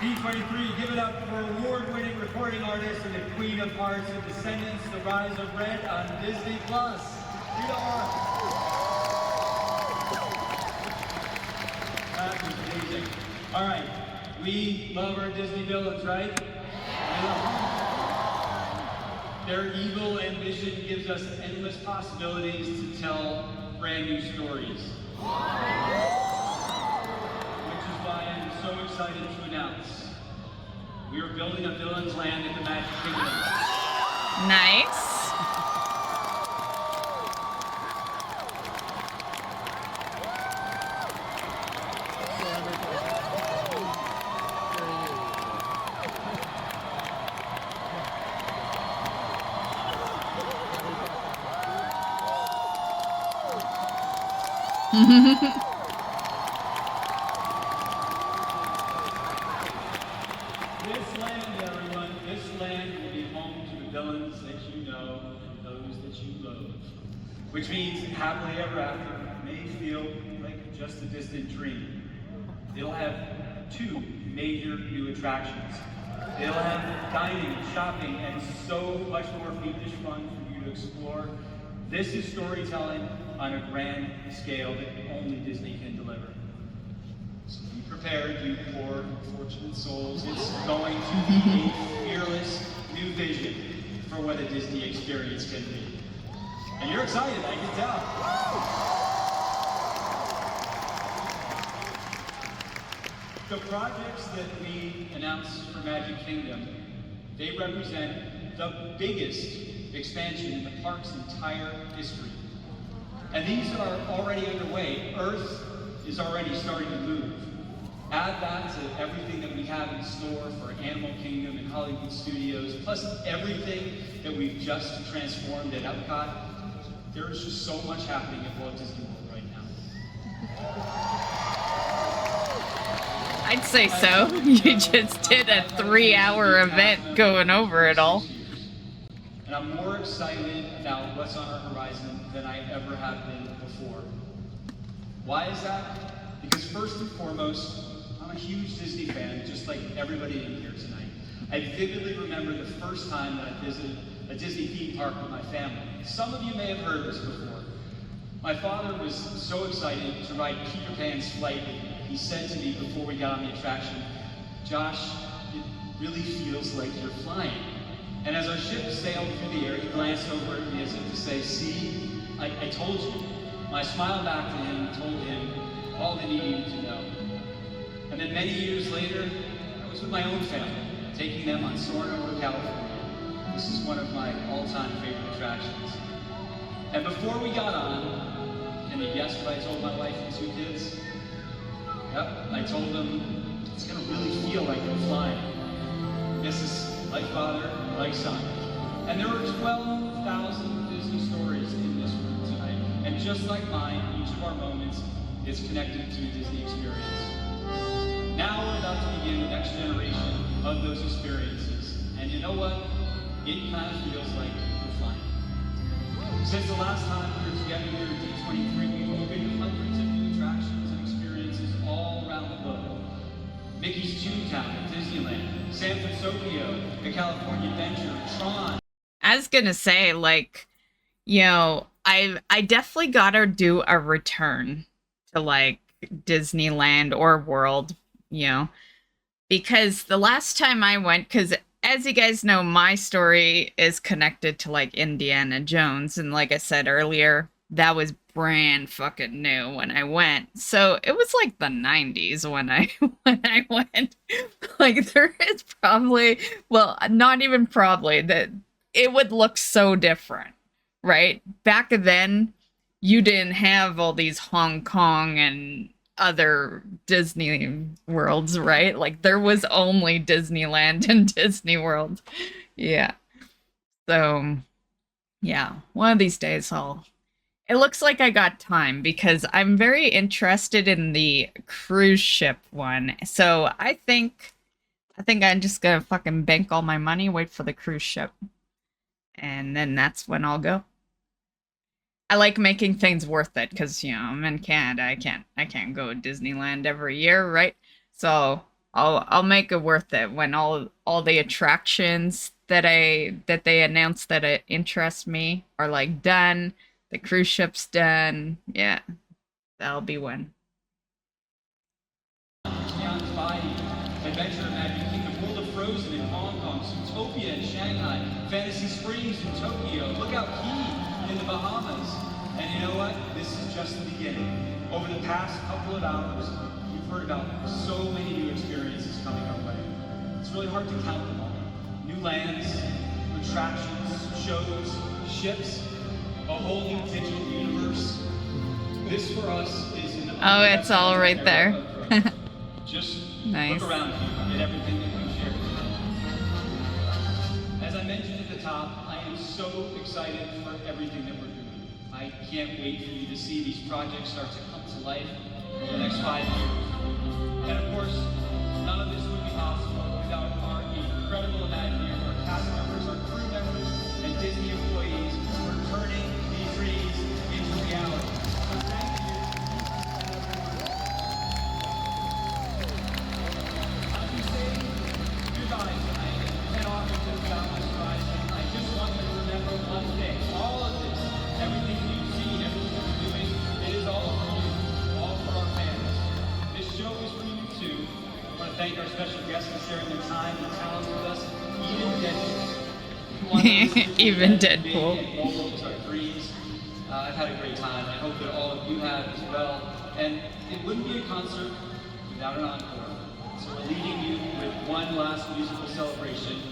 [SPEAKER 2] D23, give it up for award-winning recording artist and the Queen of Hearts and Descendants, The Rise of Red on Disney+. That was amazing. All right, we love our Disney villains, right? Their evil ambition gives us endless possibilities to tell brand new stories. Which is why I'm so so excited to announce we are building a villain's land in the Magic Kingdom.
[SPEAKER 3] Nice.
[SPEAKER 2] This land, everyone, this land will be home to the villains that you know and those that you loathe. Which means happily ever after may feel like just a distant dream. It'll have 2 major new attractions. It'll have dining, shopping, and so much more fiendish fun for you to explore. This is storytelling on a grand scale that only Disney can deliver. So be prepared, you poor, fortunate souls. It's going to be a fearless new vision for what a Disney experience can be. And you're excited, I can tell. The projects that we announced for Magic Kingdom, they represent the biggest expansion in the park's entire history. And these are already underway. Earth is already starting to move. Add that to everything that we have in store for Animal Kingdom and Hollywood Studios, plus everything that we've just transformed at Epcot. There is just so much happening at Walt Disney World right now.
[SPEAKER 3] I'd say so. You just did a 3-hour event going over it all.
[SPEAKER 2] And I'm more excited about what's on our horizon than I ever have been before. Why is that? Because first and foremost, I'm a huge Disney fan, just like everybody in here tonight. I vividly remember the first time that I visited a Disney theme park with my family. Some of you may have heard this before. My father was so excited to ride Peter Pan's flight with me. He said to me before we got on the attraction, "Josh, it really feels like you're flying." And as our ship sailed through the air, he glanced over at me as if to say, "See, I told you." I smiled back to him and told him all that he needed to know. And then many years later, I was with my own family, taking them on soaring over California. This is one of my all-time favorite attractions. And before we got on, can you guess what I told my wife and 2 kids? Yep, I told them, it's gonna really feel like I'm flying. This is like father, like son. And there are 12,000 Disney stories in this room tonight. And just like mine, each of our moments is connected to a Disney experience. Now we're about to begin the next generation of those experiences. And you know what? It kind of feels like we're flying. Since the last time we were together here at D23, we've opened hundreds of new attractions and experiences all around the globe. Mickey's Toontown at Disneyland, San Francisco, the California Adventure, Tron.
[SPEAKER 3] I was gonna say, like, you know, I definitely gotta do a return to, like, Disneyland or World, you know, because the last time I went, because as you guys know, my story is connected to, like, Indiana Jones, and like I said earlier, that was brand fucking new when I went. So it was like the 90s when I went. Like, there is probably, well, not even probably, that it would look so different, right? Back then, you didn't have all these Hong Kong and other Disney worlds, right? Like, there was only Disneyland and Disney World. Yeah. So, yeah, one of these days it looks like I got time, because I'm very interested in the cruise ship one. So I think I'm just gonna fucking bank all my money, wait for the cruise ship, and then that's when I'll go. I like making things worth it, because, you know, I'm in Canada. I can't go to Disneyland every year, right? So I'll make it worth it when all the attractions that they announced that interest me are, like, done. The cruise ship's done. Yeah, that'll be when.
[SPEAKER 2] Adventure in Magic Kingdom, World of Frozen in Hong Kong, Zootopia in Shanghai, Fantasy Springs in Tokyo, Lookout Key in the Bahamas. And you know what? This is just the beginning. Over the past couple of hours, you've heard about so many new experiences coming our way. It's really hard to count them all. New lands, attractions, shows, ships, a whole new digital universe. This for us is an
[SPEAKER 3] Oh, it's all right there.
[SPEAKER 2] Just
[SPEAKER 3] nice.
[SPEAKER 2] look around you at everything that we've shared. As I mentioned at the top, I am so excited for everything that we're doing. I can't wait for you to see these projects start to come to life over the next 5 years. And of course, none of this would be possible without our incredible Imagineers, our cast members, our crew members, and Disney employees who are turning these dreams into reality. So thank you. As we say goodbye tonight and head off into the boundless horizon, I just want you to remember one thing. All of this, everything you've seen, everything you're doing, it is all for you, all for our fans. This show is for you too. I want to thank our special guests for sharing their time and talents with us, even Deadpool.
[SPEAKER 3] Even Deadpool.
[SPEAKER 2] I've had a great time. I hope that all of you have as well. And it wouldn't be a concert without an encore. So we're leaving you with one last musical celebration.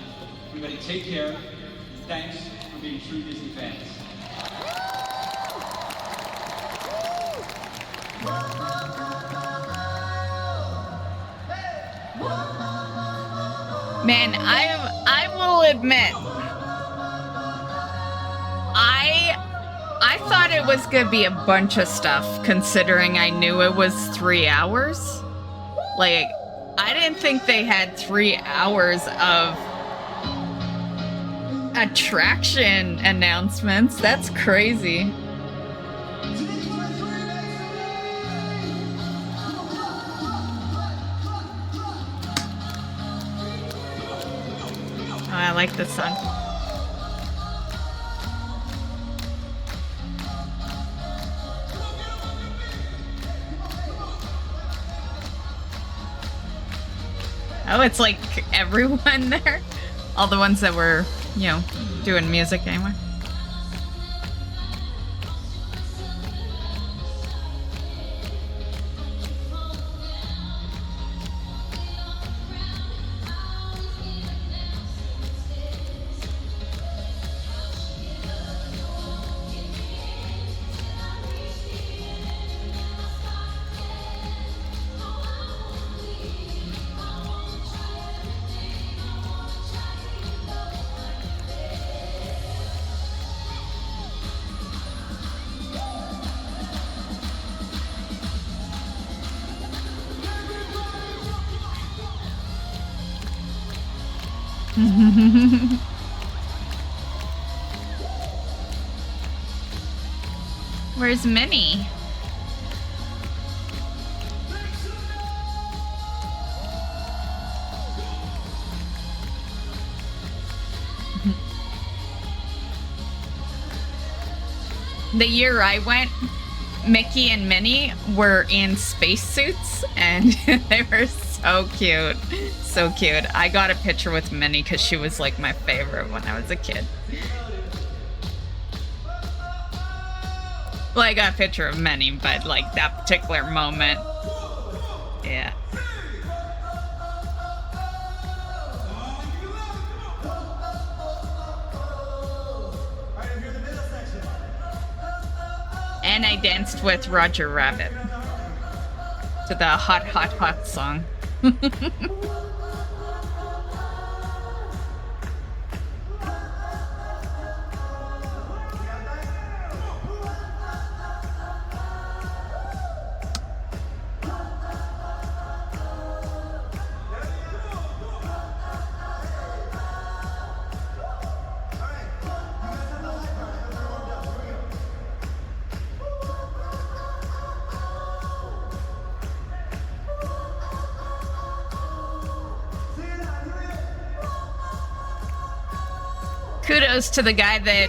[SPEAKER 2] Everybody take care. Thanks for being true Disney fans.
[SPEAKER 3] Man, I will admit, I thought it was gonna be a bunch of stuff, considering I knew it was 3 hours. Like, I didn't think they had 3 hours of attraction announcements. That's crazy. Oh, I like this song. Oh, it's like everyone there. All the ones that were, you know, doing music anyway. Where's Minnie? The year I went, Mickey and Minnie were in spacesuits, and they were so cute. So cute. I got a picture with Minnie because she was like my favorite when I was a kid. Well, I got a picture of Minnie, but like that particular moment. Yeah. And I danced with Roger Rabbit to the Hot Hot Hot song. Kudos to the guy that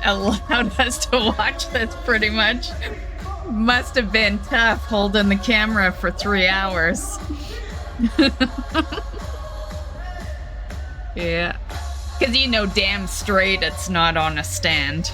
[SPEAKER 3] allowed us to watch this, pretty much. Must have been tough holding the camera for 3 hours. Yeah. Because you know damn straight it's not on a stand.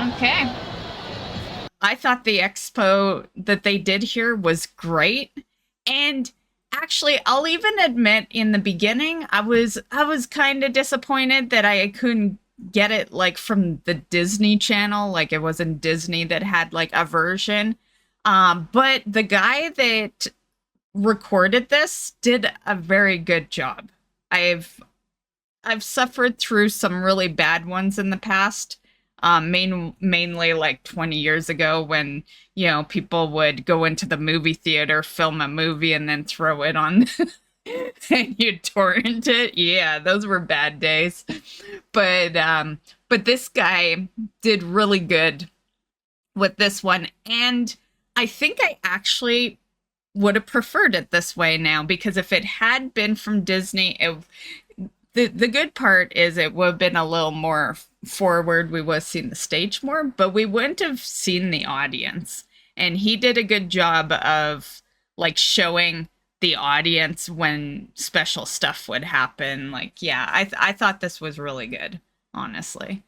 [SPEAKER 3] Okay. I thought the expo that they did here was great. And actually, I'll even admit in the beginning, I was kind of disappointed that I couldn't get it like from the Disney Channel. Like it wasn't Disney that had like a version. But the guy that recorded this did a very good job. I've suffered through some really bad ones in the past. Mainly like 20 years ago when, you know, people would go into the movie theater, film a movie, and then throw it on and you'd torrent it. Yeah, those were bad days. But this guy did really good with this one. And I think I actually would have preferred it this way now, because if it had been from Disney, the good part is it would have been a little more forward. We would have seen the stage more, but we wouldn't have seen the audience. And he did a good job of like showing the audience when special stuff would happen. Like, yeah, I thought this was really good, honestly.